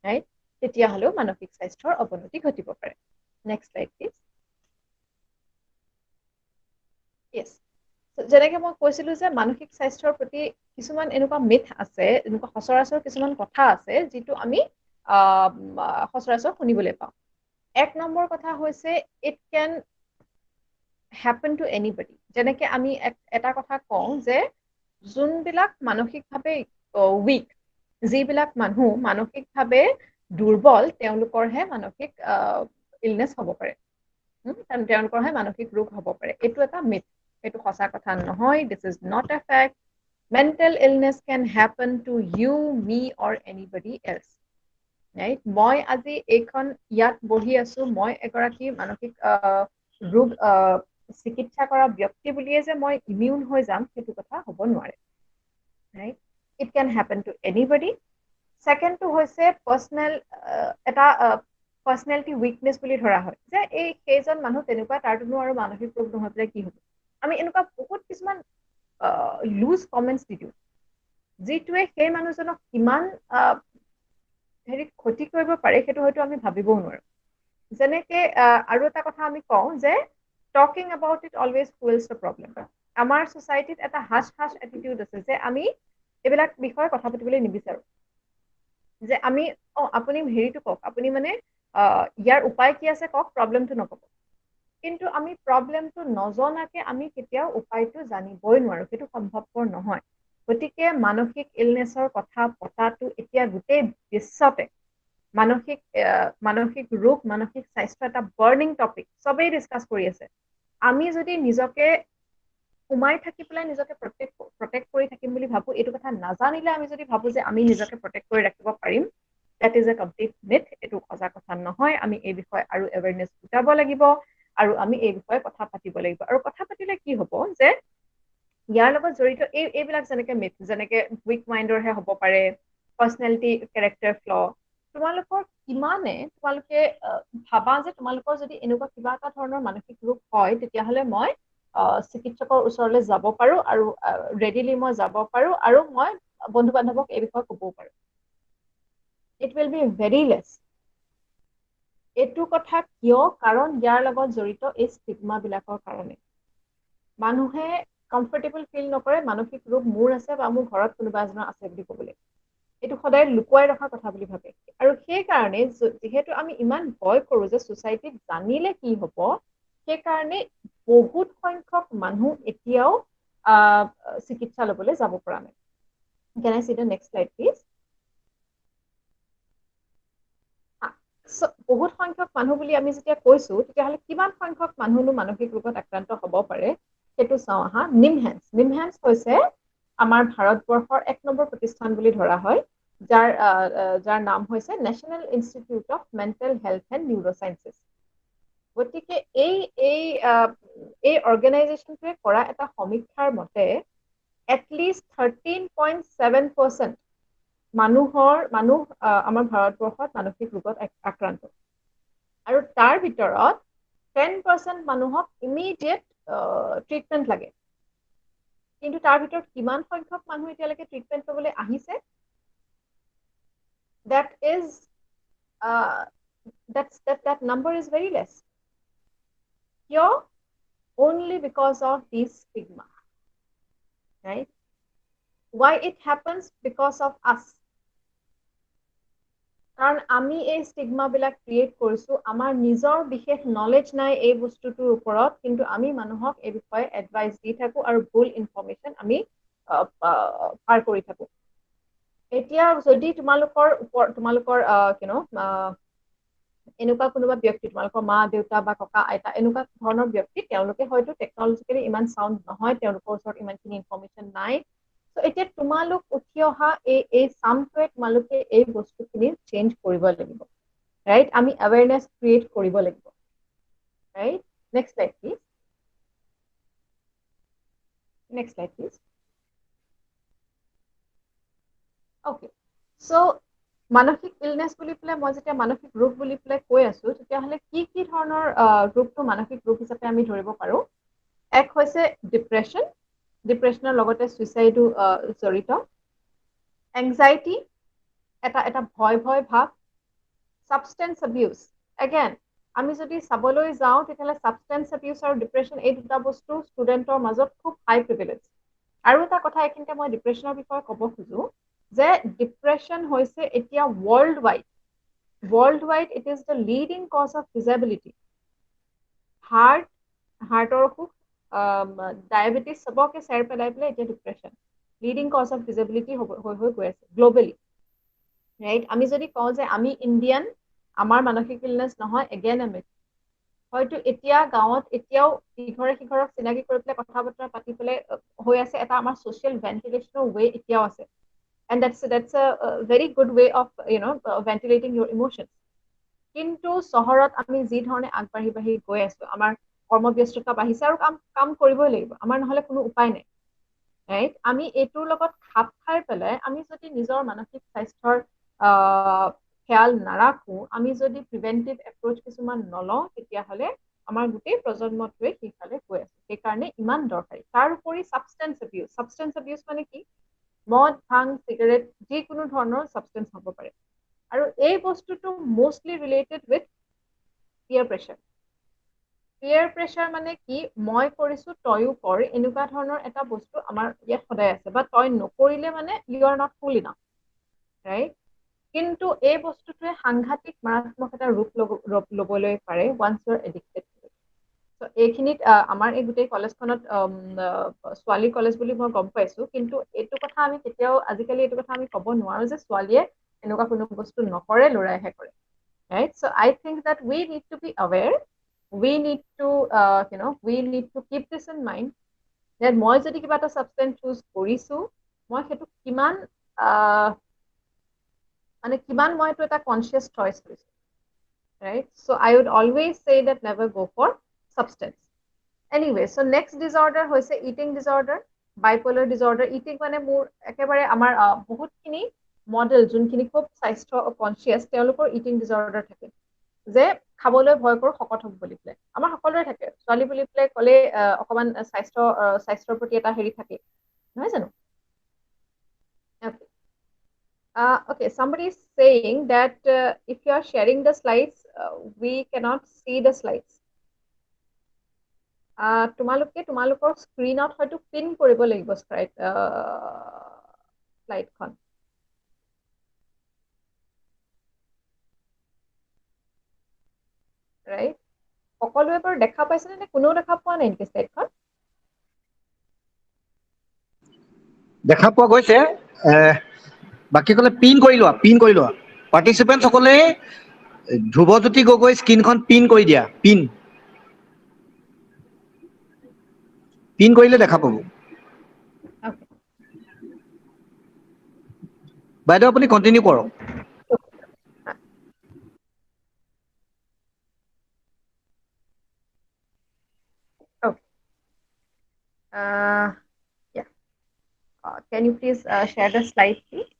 ৰাইট তেতিয়াহলেও মানসিক স্বাস্থ্যৰ অৱনতি ঘটিব পাৰে নেক্সট স্লাইড প্লিজ yes যেনেকে মই কৈছিলো যে মানসিক স্বাস্থ্যৰ প্ৰতি কিছুমান এনেকুৱা মিথ আছে এনেকুৱা সচৰাচৰ কিছুমান কথা আছে যিটো আমি সচৰাচৰ শুনিবলৈ পাওঁ এক নম্বৰ কথা হৈছে it can happen to anybody যেনেকে আমি এটা কথা কওঁ যে যোনবিলাক মানসিকভাৱে উইক, যিবিলাক মানুহ মানসিকভাৱে দুৰ্বল, তেওঁলোকৰহে মানসিক ইলনেছ হ'ব পাৰে, তেওঁলোকৰহে মানসিক ৰোগ হ'ব পাৰে। এইটো এটা মিথ, এইটো সঁচা কথা নহয়। This is not a fact. Mental illness can happen to you, me or anybody else. Right? মই আজি এইখন ইয়াত বহি আছো, মই এগৰাকী মানসিক ৰোগ চিকিৎসা কৰা ব্যক্তি বুলিয়ে যে মই ইমিউন হৈ যাম, সেইটো কথা হ'ব নোৱাৰে। Right? It can happen to anybody. ছেকেণ্ডটো হৈছে পাৰ্চনেল, এটা পাৰ্চনেলিটি উইকনেছ বুলি ধৰা হয়, যে এই সেইজন মানুহ তেনেকুৱা, তাৰটোনো আৰু মানসিক ৰোগ নহয় পেলাই কি হ'ব। আমি এনেকুৱা বহুত কিছুমান লুজ কমেণ্টছ দি দিওঁ, যিটোৱে সেই মানুহজনক কিমান ক্ষতি কৰিব পাৰে সেইটো হয়তো আমি ভাবিবও নোৱাৰো। যেনেকে আৰু এটা কথা আমি কওঁ যে talking about it always fuels the problem. আমাৰ ছ'চাইটিত এটা হাছ হাছ এটিটিউড আছে যে আমি এইবিলাক বিষয়ে কথা পাতিবলৈ নিবিচাৰো, যে আমি আপুনি হেৰিটো কওক, আপুনি মানে ইয়াৰ উপায় কি আছে কওক, প্ৰব্লেমটো নক'ব। কিন্তু আমি প্ৰব্লেমটো নজনাকে আমি কেতিয়াও উপায়টো জানিবই নোৱাৰো, সেইটো সম্ভৱপৰ নহয়। গতিকে মানসিক ইলনেছৰ কথা পতাটো এতিয়া গোটেই বিশ্বতে মানসিক ৰোগ, মানসিক স্বাস্থ্য এটা বাৰ্নিং টপিক, চবেই ডিছকাছ কৰি আছে। আমি যদি নিজকে সোমাই থাকি পেলাই নিজকে প্ৰটেক্ট কৰি থাকিম বুলি ভাবো, এইটো কথা নাজানিলে আমি যদি ভাবো যে আমি নিজকে প্ৰটেক্ট কৰি ৰাখিব পাৰিম, that is a complete myth. এইটো সঁচা কথা নহয়। আমি এই বিষয়ে আৰু এৱেৰনেছ গোটাব লাগিব, আৰু আমি এই বিষয়ে কথা পাতিব লাগিব। আৰু কথা পাতিলে কি হ'ব যে ইয়াৰ লগত জড়িত এইবিলাক যেনেকে মিথ, যেনেকে উইক মাইণ্ডৰহে হ'ব পাৰে, পাৰ্চনেলিটি কেৰেক্টাৰ ফ্ল, তোমালোকৰ তোমালোকে ভাবা যে তোমালোকৰ যদি এনেকুৱা কিবা এটা ধৰণৰ মানসিক ৰোগ হয়, তেতিয়াহ'লে মই চিকিৎসকৰ ওচৰলৈ যাব পাৰো, আৰু ৰেডিলি মই যাব পাৰো, আৰু মই বন্ধু বান্ধৱক এই বিষয়ে ক'বও পাৰো। It will be very less. এইটো কথা কিয়? কাৰণ ইয়াৰ লগত জড়িত এই ষ্টিগমা বিলাকৰ কাৰণে। মানুহে কমফৰ্টেবল ফিল নকৰে মানসিক ৰোগ মোৰ আছে বা মোৰ ঘৰত কোনোবা এজনৰ আছে বুলি ক'বলৈ। এইটো সদায় লুকুৱাই ৰখা কথা বুলি ভাবে। আৰু সেইকাৰণে যিহেতু আমি ইমান ভয় কৰো যে ছ'চাইটিত জানিলে কি হ'ব, সেইকাৰণে বহুত সংখ্যক মানুহ এতিয়াও চিকিৎসা ল'বলৈ যাব পৰা নাই। Can I see the next slide, please? বহুত সংখ্যক মানুহ বুলি আমি যেতিয়া কৈছো, তেতিয়াহ'লে কিমান সংখ্যক মানুহনো মানসিক ৰোগত আক্ৰান্ত হ'ব পাৰে সেইটো চাওঁ আহা। নিমহেন্স হৈছে আমাৰ ভাৰতবৰ্ষৰ 1 নম্বৰ প্ৰতিষ্ঠান বুলি ধৰা হয়, যাৰ নাম হৈছে national institute of mental health and neurosciences. গতিকে এই অৰ্গেনাইজেশ্যনটোৱে কৰা এটা সমীক্ষাৰ মতে এটলিষ্ট 13.7% মানুহ আমাৰ ভাৰতবৰ্ষত মানসিক ৰোগত আক্ৰান্ত, আৰু তাৰ ভিতৰত 10% মানুহক ইমিডিয়েট ট্ৰিটমেণ্ট লাগে। কিন্তু তাৰ ভিতৰত কিমান সংখ্যক মানুহ এতিয়ালৈকে ট্ৰিটমেণ্ট ল'বলৈ আহিছে? That number is very less. Kiyo? Only because of this stigma, right? Why it happens? Because of us. কাৰণ আমি এই ষ্টিগমা বিলাক ক্ৰিয়েট কৰিছো, আমাৰ নিজৰ বিশেষ নলেজ নাই এই বস্তুটোৰ ওপৰত, কিন্তু আমি মানুহক এই বিষয়ে এডভাইচ দি থাকো আৰু ভুল ইনফৰমেশ্যন আমি পাৰ কৰি থাকো। এতিয়া যদি তোমালোকৰ এনেকুৱা কোনোবা ব্যক্তি, তোমালোকৰ মা দেউতা বা ককা আইতা এনেকুৱা ধৰণৰ ব্যক্তি, তেওঁলোকে হয়তো টেকনলজিকেলি ইমান চাউণ্ড নহয়, তেওঁলোকৰ ওচৰত ইমানখিনি ইনফৰমেশ্যন নাই। এতিয়া তোমালোক উঠি অহা এই চামটোৱে তোমালোকে এই বস্তুখিনি চেঞ্জ কৰিব লাগিব, ৰাইট? আমি এৱেৰনেছ ক্ৰিয়েট কৰিব লাগিব, right? Next slide please. Okay, so' মানসিক ইলনেছ বুলি পেলাই মই যেতিয়া মানসিক ৰোগ বুলি পেলাই কৈ আছো, তেতিয়াহ'লে কি ধৰণৰ ৰোগটো মানসিক ৰোগ হিচাপে আমি ধৰিব পাৰো? এক হৈছে ডিপ্ৰেশ্যনৰ লগতে ছুইচাইডো জড়িত। এংজাইটি, এটা ভয় ভাৱ। ছাবষ্টেন্স এবিউজ, এগেইন আমি যদি চাবলৈ যাওঁ তেতিয়াহ'লে ছাবষ্টেন্স এবিউজ আৰু ডিপ্ৰেশ্যন এই দুটা বস্তু ষ্টুডেণ্টৰ মাজত খুব হাই প্ৰিভিলেজ। আৰু এটা কথা এইখিনিতে মই ডিপ্ৰেশ্যনৰ বিষয়ে ক'ব খোজো যে ডিপ্ৰেশ্যন হৈছে এতিয়া world wide it is the leading cause of disability. হাৰ্টৰ অসুখ, ডায়েবেটিছ, চবকে চেৰ পেলাই এতিয়া depression. Leading cause of disability হৈ গৈ আছে গ্লোবেলি, ৰাইট? আমি যদি কওঁ যে আমি ইণ্ডিয়ান, আমাৰ মানসিক ইলনেছ নহয়, এগেইন আমি হয়তো এতিয়া গাঁৱত এতিয়াও ইঘৰে সিঘৰক চিনাকি কৰি পেলাই কথা বতৰা পাতি পেলাই হৈ আছে, এটা আমাৰ ছ'চিয়েল ভেণ্টিলেশ্যনৰ ৱে এতিয়াও আছে, and that's a very good way of ventilating your emotions. কিন্তু চহৰত আমি যি ধৰণে আগবাঢ়ি গৈ আছো, আমাৰ কৰ্মব্যস্ততা বাঢ়িছে আৰু কাম কৰিবই লাগিব, আমাৰ নহলে কোনো উপায় নাই, ৰাইট? আমি এইটোৰ লগত খাপ খাই পেলাই আমি যদি নিজৰ মানসিক স্বাস্থ্যৰ খেয়াল নাৰাখো, আমি যদি প্ৰিভেন্টিভ এপ্ৰ'চ কিছুমান নলওঁ, তেতিয়াহ'লে আমাৰ গোটেই প্ৰজন্মটোৱে সেইফালে গৈ আছে। সেইকাৰণে ইমান দৰকাৰী। তাৰ উপৰি ছাবষ্টেন্স এবিউজ মানে কি? মদ, ভাং, চিগাৰেট, যিকোনো ধৰণৰ ছাবষ্টেন্স হ'ব পাৰে। আৰু এই বস্তুটো mostly related with peer pressure. Peer pressure মানে কি? মই কৰিছো তয়ো কৰ, এনেকুৱা ধৰণৰ এটা বস্তু আমাৰ ইয়াত সদায় আছে, বা তই নকৰিলে মানে you are not cool enough, right? কিন্তু এই বস্তুটোৱে সাংঘাতিক মাৰাত্মক এটা ৰূপ ল'বলৈ পাৰে ওৱান্স ইউ আৰ এডিক্টেড। এইখিনিত আমাৰ এই গোটেই কলেজখনত ছোৱালী কলেজ বুলি মই গম পাইছো, কিন্তু এইটো কথা আমি কেতিয়াও আজিকালি এইটো কথা আমি ক'ব নোৱাৰো যে ছোৱালীয়ে এনেকুৱা কোনো বস্তু নকৰে, ল'ৰাইহে কৰে, right? So' I think that we need to be aware, we need to keep this in mind that মই যদি কিবা এটা ছাবষ্টেন্স চুজ কৰিছো, মই সেইটো কিমান মই এইটো এটা কনচিয়াছ চইচ কৰিছো, right? So I would always say that never go for substance. Anyway, so next disorder hoise eating disorder, bipolar disorder. Eating মানে মোৰ একেবাৰে আমাৰ বহুতখিনি মডেল যোনখিনি খুব স্বাস্থ্য কনচিয়াছ, তেওঁলোকৰ ইটিং ডিজৰ্ডাৰ থাকে, যে খাবলৈ ভয় কৰোঁ, শকত হ'ব বুলি পেলাই। আমাৰ সকলোৰে থাকে, ছোৱালী বুলি পেলাই ক'লে অকণমান স্বাস্থ্যৰ প্ৰতি এটা হেৰি থাকে, নহয় জানো? Okay, somebody is saying that if you are sharing the slides, we cannot see the slides. তোমালোকৰ স্ক্ৰীনত হয়তো পিন কৰিব লাগিব শ্লাইডখন। ৰাইট? সকলোৱে বাৰু দেখা পাইছেনে, নে কোনেও দেখা পোৱা নাই নেকি শ্লাইডখন? দেখা পোৱা গৈছে। বাকীসকলে পিন কৰি লোৱা। পাৰ্টিচিপেণ্ট সকলে ধ্ৰুৱজ্যোতি গগৈ স্ক্ৰীনখন পিন কৰি দিয়া। পিন কৰিলে দেখা পাব। বাইদেউ আপুনি কণ্টিনিউ কৰক। Yeah. Can you please share the slide, please?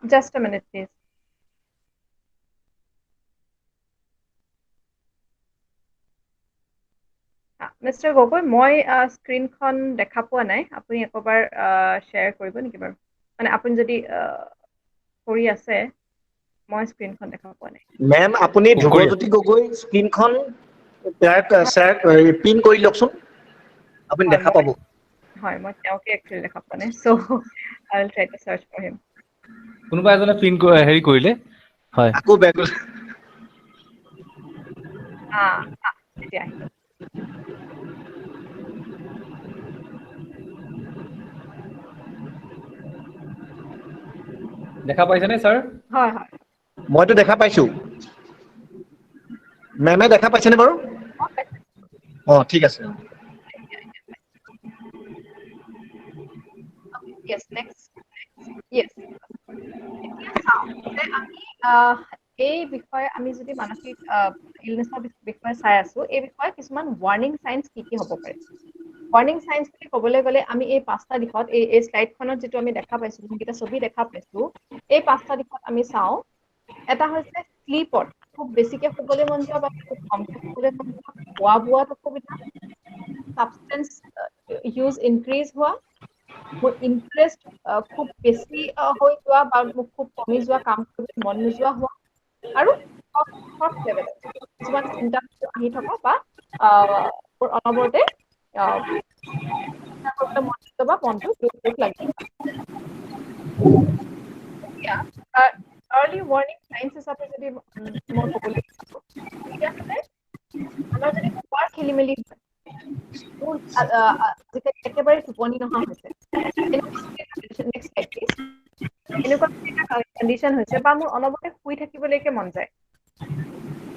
Just a minute, please. Mr. Gogoi, মই স্ক্ৰীনখন দেখা পোৱা নাই, আপুনি একবাৰ শ্বেয়াৰ কৰিব নেকি বাৰু? মানে আপুনি যদি কৰি আছে, মই স্ক্ৰীনখন দেখা পোৱা নাই। মেম আপুনি ধ্ৰুৱজ্যোতি গগৈ স্ক্ৰীনখন পিন কৰি লওকচোন, আপুনি দেখা পাব। হয়, মই তেওঁকে একচুৱেলি দেখা পোৱা নাই, so I will try to search for him. কোনোবা এজনে পিন হেৰি কৰিলে, হয়। আকৌ বেক এতিয়া দেখা পাইছেনে ছাৰ? হয়। মইতো দেখা পাইছো। মেমে দেখা পাইছেনে বাৰু? ঠিক আছে। Yes, next. Yes. এই বিষয়ে আমি যদি মানসিক ইলনেছৰ বিষয়ে চাই আছো, এই বিষয়ে কিছুমান ৱাৰ্নিং চাইন্স কি হ'ব পাৰে। ৱাৰ্নিং চাইন্স বুলি ক'বলৈ গ'লে আমি এই 5টা দিশত, এই শ্লাইডখনত যিটো আমি দেখা পাইছো, যোনকেইটা ছবি দেখা পাইছো, এই 5টা দিশত আমি চাওঁ। এটা হৈছে স্লিপত, খুব বেছিকে শুবলৈ মন যোৱা বা খুব কমকে শুবলৈ মন যোৱা, খোৱা বোৱাত অসুবিধা, ছাবষ্টেন্স ইউজ ইনক্ৰিজ হোৱা, মোৰ ইণ্টাৰেষ্ট খুব বেছি হৈ যোৱা বা মোক খুব কমি যোৱা, কাম কৰিবলৈ মন নোযোৱা হোৱা, আৰু কিছুমান চিন্তা আহি থকা বা অনবৰতে বা মনটো দুখ লাগে early warning signs হিচাপে যদি মই ক'বলৈ তেতিয়াহ'লে আমাৰ যদি খোৱাৰ খেলিমেলি হয় মোৰ আজিকালি একেবাৰে টোপনি নহা হৈছে এনেকুৱা এটা কণ্ডিশ্যন হৈছে বা মোৰ অনবৰতে শুই থাকিবলৈকে মন যায়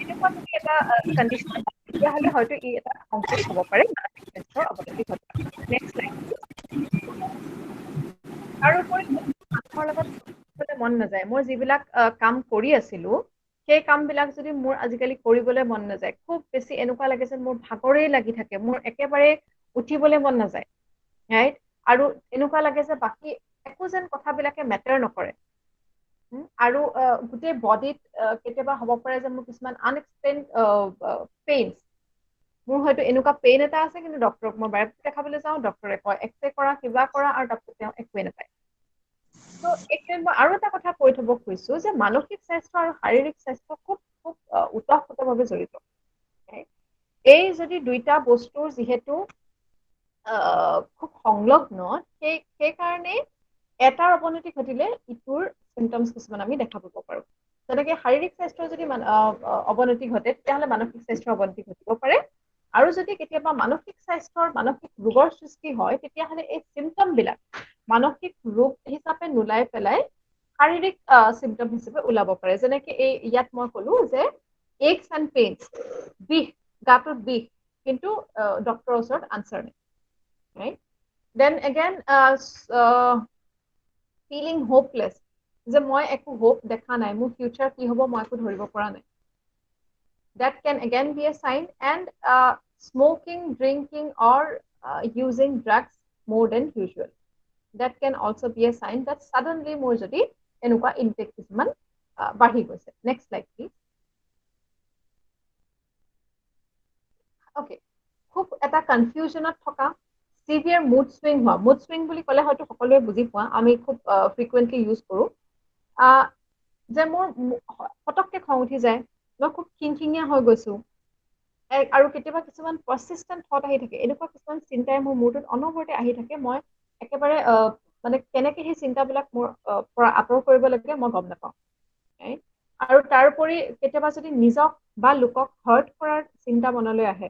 এনেকুৱা যদি এটা কণ্ডিশ্যন তেতিয়াহ'লে হয়তো ই এটা সংকেত হ'ব পাৰে মানসিক স্বাস্থ্যৰ অৱনতি ঘটা নেক্সট লাইন তাৰোপৰি মানুহৰ লগত মন নাযায় মই যিবিলাক কাম কৰি আছিলো সেই কামবিলাক যদি মোৰ আজিকালি কৰিবলৈ মন নাযায় খুব বেছি এনেকুৱা লাগে যে মোৰ ভাগৰেই লাগি থাকে মোৰ একেবাৰে উঠিবলৈ মন নাযায় ৰাইট আৰু এনেকুৱা লাগে যে বাকী একো যেন কথাবিলাকে মেটাৰ নকৰে আৰু গোটেই বডিত কেতিয়াবা হ'ব পাৰে যে মোৰ কিছুমান আনএক্সপ্লেইন পেইনছ মোৰ হয়তো এনেকুৱা পেইন এটা আছে কিন্তু ডক্টৰক মই বাৰে দেখাবলৈ যাওঁ ডক্টৰে কয় এক্সৰে কৰা কিবা কৰা আৰু তাৰপিছত তেওঁ একোৱে নাপায় তো এইটোৱে মই আৰু এটা কথা কৈ থব খুজিছো যে মানসিক স্বাস্থ্য আৰু শাৰীৰিক স্বাস্থ্য খুব খুব ওতঃপ্ৰোতভাৱে জড়িত এই যদি দুইটা বস্তুৰ যিহেতু খুব সংলগ্ন সেইকাৰণে এটাৰ অৱনতি ঘটিলে ইটোৰ চিমটমছ কিছুমান আমি দেখা পাব পাৰো যেনেকৈ শাৰীৰিক স্বাস্থ্যৰ যদি অৱনতি ঘটে তেতিয়াহ'লে মানসিক স্বাস্থ্যৰ অৱনতি ঘটিব পাৰে আৰু যদি কেতিয়াবা মানসিক স্বাস্থ্যৰ মানসিক ৰোগৰ সৃষ্টি হয় তেতিয়াহ'লে এই চিমটমবিলাক মানসিক ৰোগ হিচাপে নোলাই পেলাই শাৰীৰিক চিমটম হিচাপে ওলাব পাৰে যেনেকৈ এই ইয়াত মই ক'লো যে এইকছ এণ্ড পেইনছ বিষ গাটোত বিষ কিন্তু ডক্টৰৰ ওচৰত আনচাৰ নাই right then again feeling hopeless যে মই একো হোপ দেখা নাই মোৰ ফিউচাৰ কি হ'ব মই একো ধৰিব পৰা নাই that can again be a sign and smoking drinking or using drugs more than usual that can also be a sign that suddenly মোৰ যদি এনেকুৱা ইনটেক কিছুমান বাঢ়ি গৈছে next slide please okay খুব এটা কনফিউজনত থকা সিভিয়াৰ মুড সুইং হোৱা মুড সুইং বুলি ক'লে হয়তো সকলোৱে বুজি পোৱা আমি খুব ফ্ৰিকুৱেণ্টলি ইউজ কৰোঁ যে মোৰ পটককৈ খং উঠি যায় মই খুব খিংখিঙীয়া হৈ গৈছোঁ আৰু কেতিয়াবা কিছুমান পাৰ্চিষ্টেণ্ট থট আহি থাকে এনেকুৱা কিছুমান চিন্তাই মোৰ মূৰটোত অনবৰতে আহি থাকে মই একেবাৰে মানে কেনেকৈ সেই চিন্তাবিলাক মোৰ পৰা আঁতৰ কৰিব লাগে মই গম নাপাওঁ আৰু তাৰোপৰি কেতিয়াবা যদি নিজক বা লোকক হাৰ্ট কৰাৰ চিন্তা মনলৈ আহে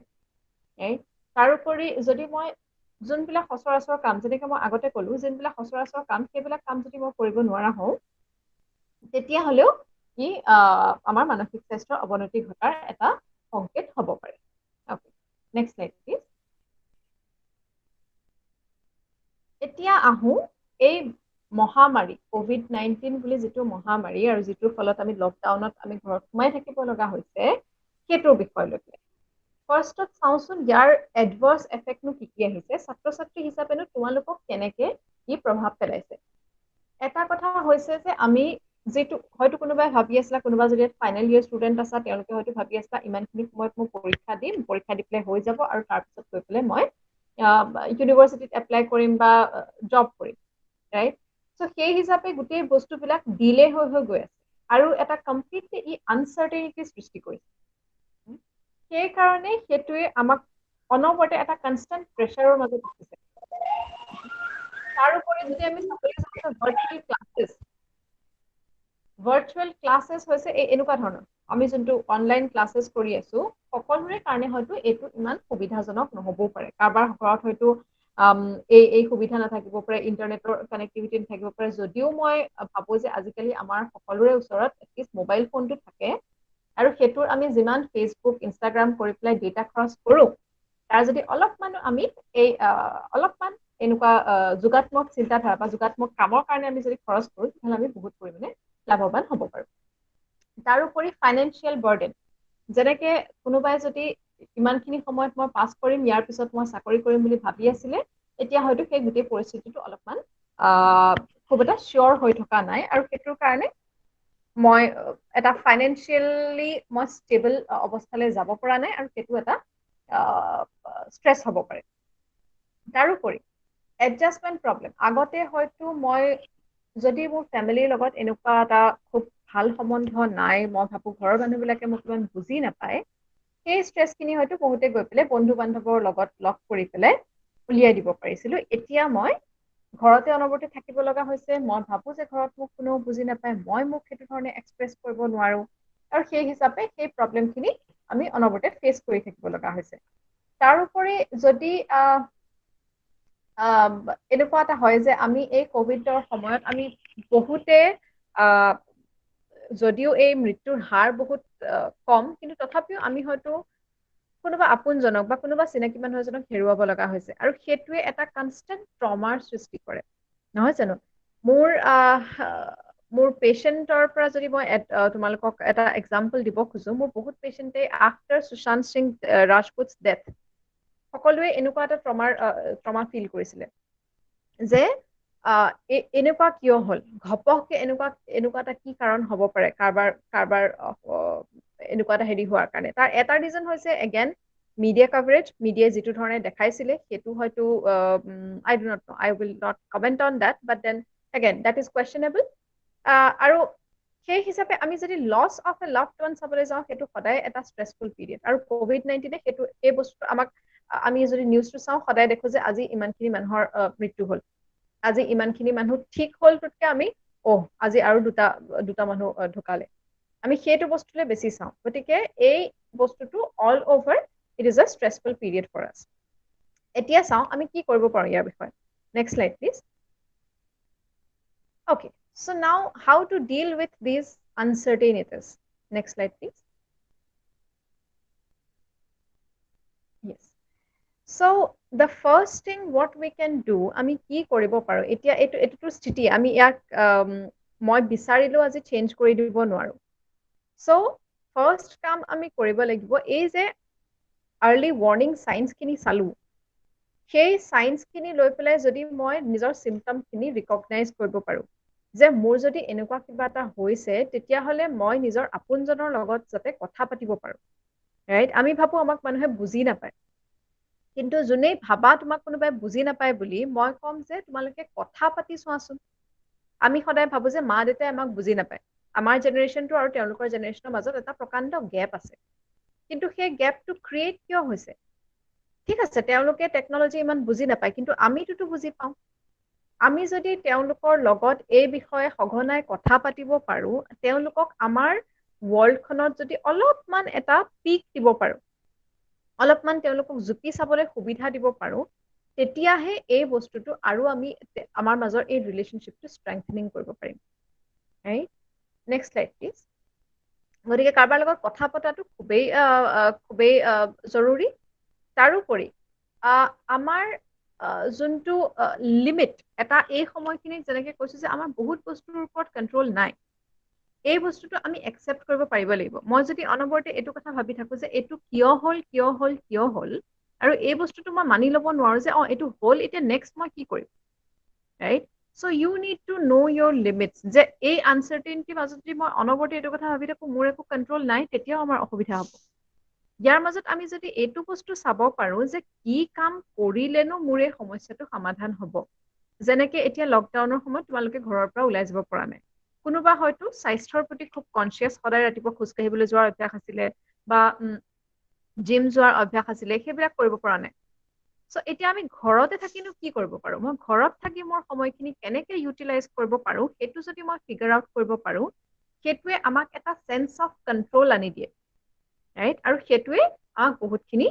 তাৰোপৰি যদি মই যোনবিলাক সচৰাচৰ কাম যেনেকৈ মই আগতে ক'লো যোনবিলাক সচৰাচৰ কাম সেইবিলাক কাম যদি মই কৰিব নোৱাৰা হওঁ তেতিয়াহ'লেও ই আমাৰ মানসিক স্বাস্থ্যৰ অৱনতি ঘটাৰ এটা সংকেত হ'ব পাৰে অ'কে নেক্সট স্লাইড প্লিজ এতিয়া আহোঁ এই মহামাৰী COVID-19 বুলি যিটো মহামাৰী আৰু যিটোৰ ফলত আমি লকডাউনত আমি ঘৰত সোমাই থাকিব লগা হৈছে সেইটোৰ বিষয়লৈকে ফাৰ্ষ্টত চাওঁচোন ইয়াৰ এডভাৰ্ছ এফেক্টনো কি কি আহিছে ছাত্ৰ ছাত্ৰী হিচাপেনো তোমালোকক কেনেকৈ ই প্ৰভাৱ পেলাইছে এটা কথা হৈছে যে আমি যিটো হয়তো কোনোবাই ভাবি আছিলা কোনোবা যদি ফাইনেল ইয়েৰ ষ্টুডেণ্ট আছা তেওঁলোকে হয়তো ভাবি আছিলা ইমানখিনি সময়ত মই পৰীক্ষা দিম পৰীক্ষা দি পেলাই হৈ যাব আৰু তাৰপিছত গৈ পেলাই মই ইউনিভাৰ্চিটিত এপ্লাই কৰিম বা জব কৰিম ৰাইট চ' সেই হিচাপে গোটেই বস্তুবিলাক ডিলে হৈ গৈ আছে আৰু এটা কমপ্লিটলি ই আনচাৰ্টেনিটি সৃষ্টি কৰিছে সেইকাৰণে সেইটোৱে আমাক অনবৰতে এটা কনষ্টেণ্ট প্ৰেছাৰৰ মাজত ৰাখিছে তাৰোপৰি যদি আমি চাবলৈ যাওঁ ভাৰ্চুৱেল ক্লাছেছ হৈছে এনেকুৱা ধৰণৰ আমি যোনটো অনলাইন ক্লাছেছ কৰি আছো সকলোৰে কাৰণে হয়তো এইটো ইমান সুবিধাজনক নহ'বও পাৰে কাৰোবাৰ ঘৰত হয়তো এই সুবিধা নাথাকিব পাৰে ইণ্টাৰনেটৰ কানেক্টিভিটি নাথাকিব পাৰে যদিও মই ভাবোঁ যে আজিকালি আমাৰ সকলোৰে ওচৰত এটলিষ্ট মোবাইল ফোনটো থাকে আৰু সেইটোৰ আমি যিমান ফেচবুক ইনষ্টাগ্ৰাম কৰি পেলাই ডেটা খৰচ কৰোঁ তাৰ যদি অলপমান আমি এই অলপমান এনেকুৱা যোগাত্মক চিন্তাধাৰা বা যোগাত্মক কামৰ কাৰণে আমি যদি খৰচ কৰোঁ তেতিয়াহ'লে আমি বহুত পৰিমাণে লাভৱান হ'ব পাৰোঁ তাৰোপৰি ফাইনেন্সিয়েল বাৰ্ডেন যেনেকৈ কোনোবাই যদি ইমানখিনি সময়ত মই পাছ কৰিম ইয়াৰ পিছত মই চাকৰি কৰিম বুলি ভাবি আছিলে এতিয়া হয়তো সেই গোটেই পৰিস্থিতিটো অলপমান খুব এটা চিয়ৰ হৈ থকা নাই আৰু সেইটোৰ কাৰণে মই এটা ফাইনেন্সিয়েলি মই ষ্টেবল অৱস্থালৈ যাব পৰা নাই আৰু সেইটো এটা ষ্ট্ৰেছ হ'ব পাৰে তাৰোপৰি এডজাষ্টমেণ্ট প্ৰব্লেম আগতে হয়তো মই যদি মোৰ ফেমিলিৰ লগত এনেকুৱা এটা খুব ভাল সম্বন্ধ নাই মই ভাবোঁ ঘৰৰ মানুহবিলাকে মোক ইমান বুজি নাপায় সেই ষ্ট্ৰেছখিনি হয়তো বহুতে গৈ পেলাই বন্ধু বান্ধৱৰ লগত লগ কৰি পেলাই উলিয়াই দিব পাৰিছিলো এতিয়া মই ঘৰতে অনবৰতে থাকিব লগা হৈছে মই ভাবো যে ঘৰত মোক কোনো বুজি নাপায় মই মোক সেইটো ধৰণে এক্সপ্ৰেছ কৰিব নোৱাৰো আৰু সেই হিচাপে সেই প্ৰব্লেমখিনি আমি অনবৰতে ফেচ কৰি থাকিব লগা হৈছে তাৰোপৰি যদি এনেকুৱা এটা হয় যে আমি এই কোভিডৰ সময়ত আমি বহুতে যদিও এই মৃত্যুৰ হাৰ বহুত কম কিন্তু তথাপিও আমি হয়তো কোনোবা আপোনজনক বা কোনোবা চিনাকি মানুহ এজনক হেৰুৱাব লগা হৈছে আৰু সেইটোৱে এটা কনষ্টেণ্ট ট্ৰমাৰ সৃষ্টি কৰে নহয় জানো মোৰ পেচেণ্টৰ পৰা যদি মই তোমালোকক এটা এক্সাম্পল দিব খোজো মোৰ বহুত পেচেণ্টে আফটাৰ সুশান্ত সিং ৰাজপুতছ ডেথ সকলোৱে এনেকুৱা এটা ট্ৰমা ফিল কৰিছিলে যে এনেকুৱা কিয় হ'ল ঘপককে এনেকুৱা এটা কি কাৰণ হ'ব পাৰে কাৰবাৰ এনেকুৱা এটা হেৰি হোৱাৰ কাৰণে তাৰ এটা ৰিজন হৈছে এগেইন মিডিয়া কভাৰেজ মিডিয়াই যিটো ধৰণে দেখাইছিলে সেইটো হয়তো I do not know' I will not comment on that but then again that is questionable আৰু সেই হিচাপে আমি যদি loss of a loved one চাবলৈ যাওঁ সেইটো সদায় এটা ষ্ট্ৰেছফুল পিৰিয়ড আৰু COVID-19 সেই বস্তুটো আমাক আমি যদি নিউজটো চাওঁ সদায় দেখো যে আজি ইমানখিনি মানুহৰ মৃত্যু হ'ল আজি ইমানখিনি মানুহ ঠিক হ'লটোতকে আমি আজি আৰু দুটা মানুহ ঢুকালে আমি সেইটো বস্তুলে বেছি চাওঁ গতিকে এই বস্তুটো all over it is a stressful period for us এতিয়া চাওঁ আমি কি কৰিব পাৰোঁ ইয়াৰ বিষয়ে next slide please Okay, so now how to deal with these uncertainties? Next slide, please. Yes. So the first thing what we can do, আমি কি কৰিব পাৰো এতিয়া এইটো স্থিতি আমি ইয়াক মই বিচাৰিলেও আজি চেঞ্জ কৰি দিব নোৱাৰো so first কাম আমি কৰিব লাগিব এই যে early warning signs খিনি চালো সেই সাইন্স খিনি লৈ পেলাই যদি মই নিজৰ সিম্পটম খিনি ৰিকগনাইজ কৰিব পাৰো যে মোৰ যদি এনেকুৱা কিবা এটা হৈছে তেতিয়াহলে মই নিজৰ আপোনজনৰ লগত যাতে কথা পাতিব পাৰো ৰাইট আমি ভাবো আমাক মানুহে বুজি নাপায় কিন্তু যোনে ভাবা তোমাক কোনোবাই বুজি নাপায় বুলি মই কম যে তোমালোকে কথা পাতি চোৱাচোন আমি সদায় ভাবো যে মা দেউতাই আমাক বুজি নাপায় আমাৰ জেনেৰেশ্যনটো আৰু তেওঁলোকৰ জেনেৰেশ্যনৰ মাজত এটা প্ৰকাণ্ড গেপ আছে কিন্তু সেই গেপটো ক্ৰিয়েট কিয় হৈছে ঠিক আছে তেওঁলোকে টেকনলজি ইমান বুজি নাপায় কিন্তু আমিতো বুজি পাওঁ আমি যদি তেওঁলোকৰ লগত এই বিষয়ে সঘনাই কথা পাতিব পাৰো তেওঁলোকক আমাৰ ৱৰ্ল্ডখনত যদি অলপমান এটা পিক দিব পাৰো অলপমান তেওঁলোকক জুপি চাবলৈ সুবিধা দিব পাৰো তেতিয়াহে এই বস্তুটো আৰু আমি আমাৰ মাজৰ এই ৰিলেশ্যনশ্বিপটো ষ্ট্ৰেংথেনিং কৰিব পাৰিম ৰাইট নেক্সট স্লাইড প্লিজ গতিকে কাৰোবাৰ লগত কথা পতাটো খুবেই জৰুৰী তাৰোপৰি আমাৰ যোনটো লিমিট এটা এই সময়খিনিত যেনেকৈ কৈছো যে আমাৰ বহুত বস্তুৰ ওপৰত কণ্ট্ৰল নাই এই বস্তুটো আমি একচেপ্ট কৰিব পাৰিব লাগিব মই যদি অনবৰতে এইটো কথা ভাবি থাকো যে এইটো কিয় হ'ল আৰু এই বস্তুটো মই মানি ল'ব নোৱাৰো যে এইটো হ'ল এতিয়া নেক্সট মই কি কৰিম right so you need to know your limits যে এই আনসাৰ্টেইনিটিৰ মাজত যদি মই অনবৰতে এইটো কথা ভাবি থাকো মোৰ একো কণ্ট্ৰল নাই তেতিয়াও আমাৰ অসুবিধা হ'ব ইয়াৰ মাজত আমি যদি এইটো বস্তু চাব পাৰো যে কি কাম কৰিলেনো মোৰ এই সমস্যাটো সমাধান হ'ব যেনেকে এতিয়া লকডাউনৰ সময়ত তোমালোকে ঘৰৰ পৰা ওলাই যাব পৰা নাই কোনোবা হয়তো স্বাস্থ্যৰ প্ৰতি খুব কনচিয়াছ সদায় ৰাতিপুৱা খোজ কাঢ়িবলৈ যোৱাৰ অভ্যাস আছিলে বা জিম যোৱাৰ অভ্যাস আছিলে সেইবিলাক কৰিব পৰা নাই সো এতিয়া আমি ঘৰতে থাকিনো কি কৰিব পাৰো মই ঘৰত থাকি মোৰ সময়খিনি কেনেকে ইউটিলাইজ কৰিব পাৰো সেইটো যদি মই ফিগাৰ আউট কৰিব পাৰো সেইটোৱে আমাক এটা সেন্স অফ কন্ট্ৰোল আনি দিয়ে ৰাইট আৰু সেইটোৱে আমাক বহুতখিনি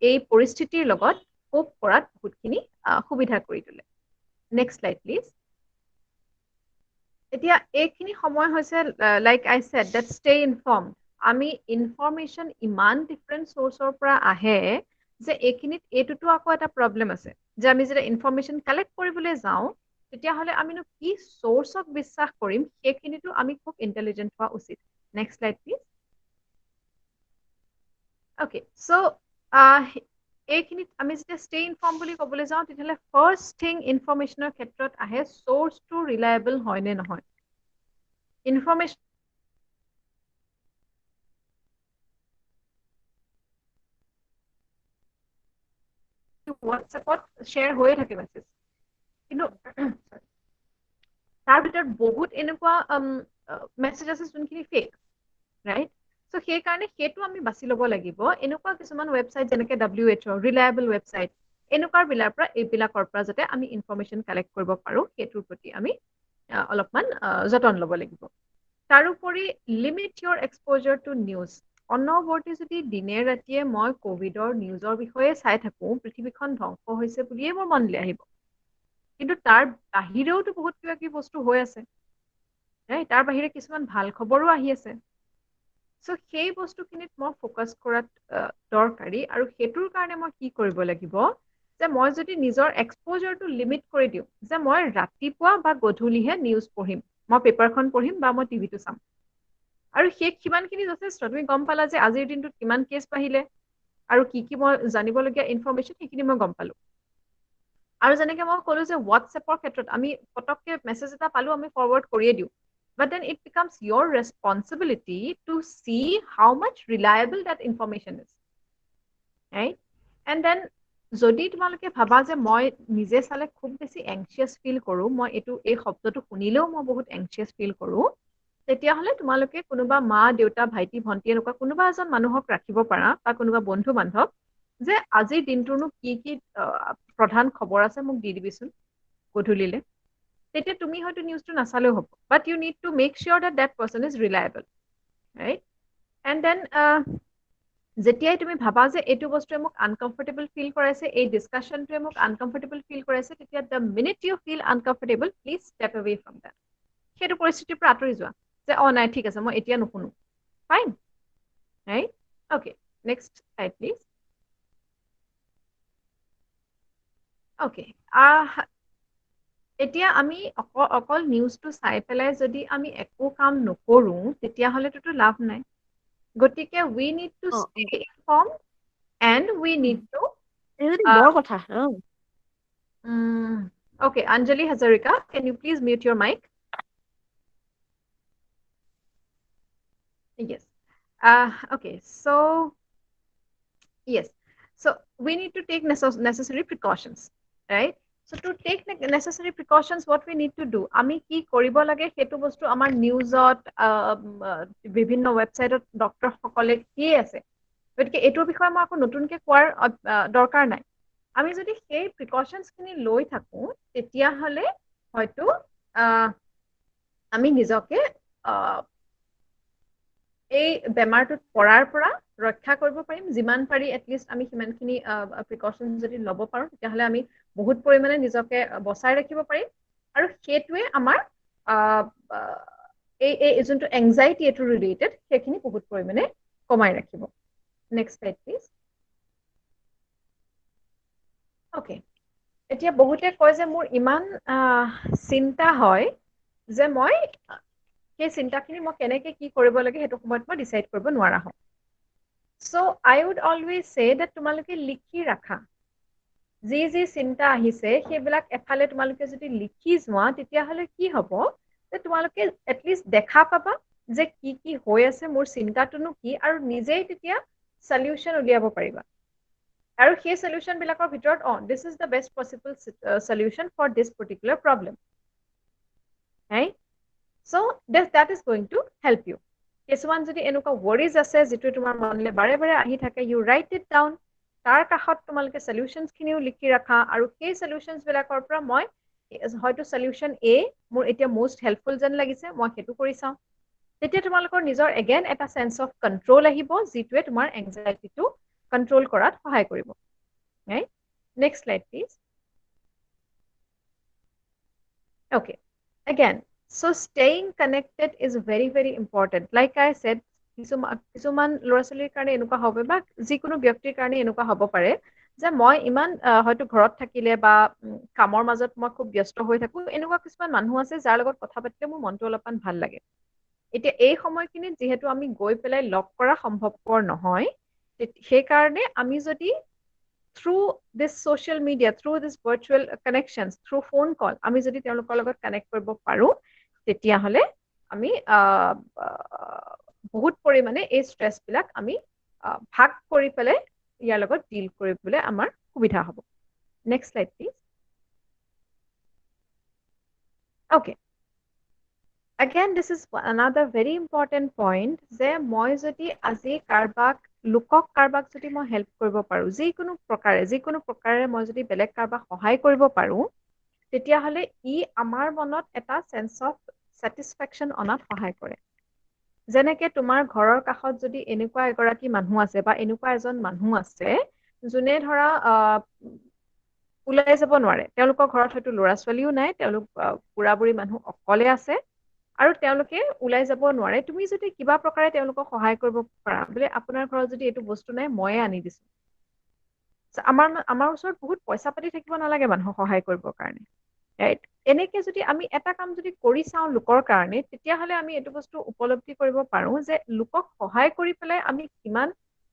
এই পৰিস্থিতিৰ লগত কোপ কৰাত বহুতখিনি সুবিধা কৰি তোলে নেক্সট স্লাইড প্লিজ এতিয়া এইখিনি সময় হৈছে like I said that stay ইনফৰ্মড আমি ইনফৰমেশ্যন ইমান ডিফাৰেণ্ট চ'ৰ্চৰ পৰা আহে যে এইখিনিত এইটোতো আকৌ এটা প্ৰব্লেম আছে যে আমি যেতিয়া ইনফৰমেশ্যন কালেক্ট কৰিবলৈ যাওঁ তেতিয়াহ'লে আমিনো কি চ'ৰ্চক বিশ্বাস কৰিম সেইখিনিতো আমি খুব ইণ্টেলিজেণ্ট হোৱা উচিত নেক্সট স্লাইড প্লিজ অ'কে চ' এইখিনিত আমি যেতিয়া ষ্টে ইনফৰ্ম বুলি ক'বলৈ যাওঁ তেতিয়াহ'লে ফাৰ্ষ্ট থিং ইনফৰমেশ্যনৰ ক্ষেত্ৰত আহে চ'ৰ্চটো ৰিলায়েবল হয় নে নহয় ইনফৰমেশ্যন হোৱাটছএপত শ্বেয়াৰ হৈয়ে থাকে মেছেজ কিন্তু তাৰ ভিতৰত বহুত এনেকুৱা মেছেজ আছে যোনখিনি ফেক ৰাইট সো সেইকাৰণে সেইটো আমি বাছি ল'ব লাগিব এনেকুৱা কিছুমান ৱেবছাইট যেনেকৈ WHO ৰিলায়েবল ৱেবছাইট এনেকুৱাৰ এইবিলাকৰ পৰা যাতে আমি ইনফৰমেশ্যন কালেক্ট কৰিব পাৰোঁ সেইটোৰ প্ৰতি আমি অলপমান যতন ল'ব লাগিব তাৰোপৰি লিমিট ইয়ৰ এক্সপ'জাৰ টু নিউজ অনবৰতে যদি দিনে ৰাতিয়ে মই কোভিডৰ নিউজৰ বিষয়ে চাই থাকোঁ পৃথিৱীখন ধ্বংস হৈছে বুলিয়ে মোৰ মনলৈ আহিব কিন্তু তাৰ বাহিৰেওতো বহুত কিবা কিবি বস্তু হৈ আছে তাৰ বাহিৰে কিছুমান ভাল খবৰো আহি আছে চ' সেই বস্তুখিনিত মই ফ'কাছ কৰাত দৰকাৰী আৰু সেইটোৰ কাৰণে মই কি কৰিব লাগিব যে মই যদি নিজৰ এক্সপ'জাৰটো লিমিট কৰি দিওঁ যে মই ৰাতিপুৱা বা গধূলিহে নিউজ পঢ়িম মই পেপাৰখন পঢ়িম বা মই টিভিটো চাম আৰু সেই সিমানখিনি যথেষ্ট তুমি গম পালা যে আজিৰ দিনটোত কিমান কেছ বাঢ়িলে আৰু কি কি মই জানিবলগীয়া ইনফৰমেশ্যন সেইখিনি মই গম পালোঁ আৰু যেনেকৈ মই ক'লোঁ যে হোৱাটছএপৰ ক্ষেত্ৰত আমি পটককৈ মেছেজ এটা পালোঁ আমি ফৰৱাৰ্ড কৰিয়ে দিওঁ but then it becomes your responsibility to see how much reliable that information is right and then যদি তোমালোকে ভাবা যে মই নিজে চালে খুব বেছি এংচিয়াছ ফিল কৰোঁ মই এই শব্দটো শুনিলেও মই বহুত এংচিয়াছ ফিল কৰোঁ তেতিয়াহ'লে তোমালোকে কোনোবা মা দেউতা ভাইটি ভণ্টি এনেকুৱা কোনোবা এজন মানুহক ৰাখিব পাৰা বা কোনোবা বন্ধু বান্ধৱ যে আজিৰ দিনটোৰনো কি কি প্ৰধান খবৰ আছে মোক দি দিবিচোন গধূলিলে তেতিয়া তুমি হয়তো নিউজটো নাচালেও হ'ব but you need to make sure that that person is reliable right and then যেতিয়াই তুমি ভাবা যে এইটো বস্তুৱে মোক আনকমফৰ্টেবল ফিল কৰাইছে এই ডিছকাশ্যনটোৱে মোক আনকমফৰ্টেবল ফিল কৰাইছে তেতিয়া the minute you feel uncomfortable please step away from that সেইটো পৰিস্থিতিৰ পৰা আঁতৰি যোৱা যে নাই ঠিক আছে মই এতিয়া নুশুনো fine right okay next slide please okay এতিয়া আমি অকল নিউজটো চাই পেলাই যদি আমি একো কাম নকৰোঁ তেতিয়াহ'লেতো লাভ নাই গতিকে we need to stay informed and we need to বৰ কথা okay Anjali Hazarika can you please mute your mic yes okay so yes so we need to take necessary precautions right so to take necessary precautions what we need to do আমি কি কৰিব লাগে সেইটো বস্তু আমাৰ নিউজত বিভিন্ন ৱেবছাইটত ডক্টৰ সকলে কি আছে গতিকে এইটোৰ বিষয়ে মই আকৌ নতুনকৈ কোৱাৰ দৰকাৰ নাই আমি যদি সেই প্ৰিকশ্যনছখিনি লৈ থাকোঁ তেতিয়াহ'লে হয়তো আমি নিজকে এই বেমাৰটোত পৰাৰ পৰা ৰক্ষা কৰিব পাৰিম যিমান পাৰি এটলিষ্ট আমি সিমানখিনি প্ৰিকশ্যন যদি ল'ব পাৰোঁ তেতিয়াহ'লে আমি বহুত পৰিমাণে নিজকে বচাই ৰাখিব পাৰিম আৰু সেইটোৱে আমাৰ এই যোনটো এংজাইটি এইটো ৰিলেটেড সেইখিনি বহুত পৰিমাণে কমাই ৰাখিব নেক্সট শ্লাইড প্লিজ অ'কে এতিয়া বহুতে কয় যে মোৰ ইমান চিন্তা হয় যে মই সেই চিন্তাখিনি মই কেনেকৈ কি কৰিব লাগে সেইটো সময়ত মই ডিচাইড কৰিব নোৱাৰা হওঁ চ' আই উড অলৱেজ চে ডেট তোমালোকে লিখি ৰাখা যি যি চিন্তা আহিছে সেইবিলাক এফালে তোমালোকে যদি লিখি যোৱা তেতিয়াহ'লে কি হ'ব যে তোমালোকে এটলিষ্ট দেখা পাবা যে কি কি হৈ আছে মোৰ চিন্তাটোনো কি আৰু নিজেই তেতিয়া সলিউশ্যন উলিয়াব পাৰিবা আৰু সেই সলিউশ্যনবিলাকৰ ভিতৰত this is the best possible solution for this particular problem right So that is going to help you. কিছুমান যদি এনেকুৱা worries আছে যিটো তোমাৰ মনলৈ বাৰে বাৰে আহি থাকে you write it down তাৰ কাষত তোমালোকে সলিউশ্যনছখিনিও লিখি ৰাখা আৰু সেই সলিউশ্যনছবিলাকৰ পৰা মই হয়তো সলিউশ্যন A মোৰ এতিয়া মোষ্ট হেল্পফুল যেন লাগিছে মই সেইটো কৰি চাওঁ তেতিয়া তোমালোকৰ নিজৰ এগেইন এটা চেন্স অফ কণ্ট্ৰল আহিব যিটোৱে তোমাৰ এংজাইটিটো কণ্ট্ৰল কৰাত সহায় কৰিব right next slide please okay again So staying connected is very, very important. Like I said, কিছুমান ল'ৰা ছোৱালীৰ কাৰণে এনেকুৱা হ'ব বা যিকোনো ব্যক্তিৰ কাৰণে এনেকুৱা হ'ব পাৰে যে মই ইমান হয়তো ঘৰত থাকিলে বা কামৰ মাজত মই খুব ব্যস্ত হৈ থাকোঁ এনেকুৱা কিছুমান মানুহ আছে যাৰ লগত কথা পাতিলে মোৰ মনটো অলপমান ভাল লাগে এতিয়া এই সময়খিনিত যিহেতু আমি গৈ পেলাই লগ কৰা সম্ভৱপৰ নহয় সেইকাৰণে আমি যদি through this social media, through this virtual connections, through phone call, আমি যদি তেওঁলোকৰ লগত কানেক্ট কৰিব পাৰোঁ তেতিয়াহ'লে আমি বহুত পৰিমাণে এই ষ্ট্ৰেছবিলাক আমি ভাগ কৰি পেলাই ইয়াৰ লগত ডিল কৰিবলৈ আমাৰ সুবিধা হ'ব next slide please okay again this is another very important point যে মই যদি আজি কাৰোবাক লোকক কাৰোবাক যদি মই হেল্প কৰিব পাৰোঁ, যিকোনো প্ৰকাৰে মই যদি বেলেগ কাৰোবাক সহায় কৰিব পাৰোঁ, তেতিয়াহ'লে ই আমাৰ মনত এটা চেন্স অফ ছেটিছফেকশ্যন অনাত সহায় কৰে। যেনেকে তোমাৰ ঘৰৰ কাষত যদি এনেকুৱা এগৰাকী মানুহ আছে বা এনেকুৱা এজন মানুহ আছে যোনে ধৰা ওলাই যাব নোৱাৰে, তেওঁলোকৰ ঘৰত হয়তো ল'ৰা ছোৱালীও নাই, তেওঁলোক বুঢ়া বুঢ়ী মানুহ অকলে আছে আৰু তেওঁলোকে ওলাই যাব নোৱাৰে, তুমি যদি কিবা প্ৰকাৰে তেওঁলোকক সহায় কৰিব পাৰা, বোলে আপোনাৰ ঘৰত যদি এইটো বস্তু নাই ময়ে আনি দিছো, আমাৰ ওচৰত বহুত পইচা পাতি থাকিব নালাগে মানুহক সহায় কৰিবৰ কাৰণে, ৰাইট? এনেকে যদি আমি এটা কাম যদি কৰি চাওঁ লোকৰ কাৰণে, তেতিয়াহ'লে আমি এইটো বস্তু উপলব্ধি কৰিব পাৰো যে লোকক সহায় কৰি পেলাই আমি কিমান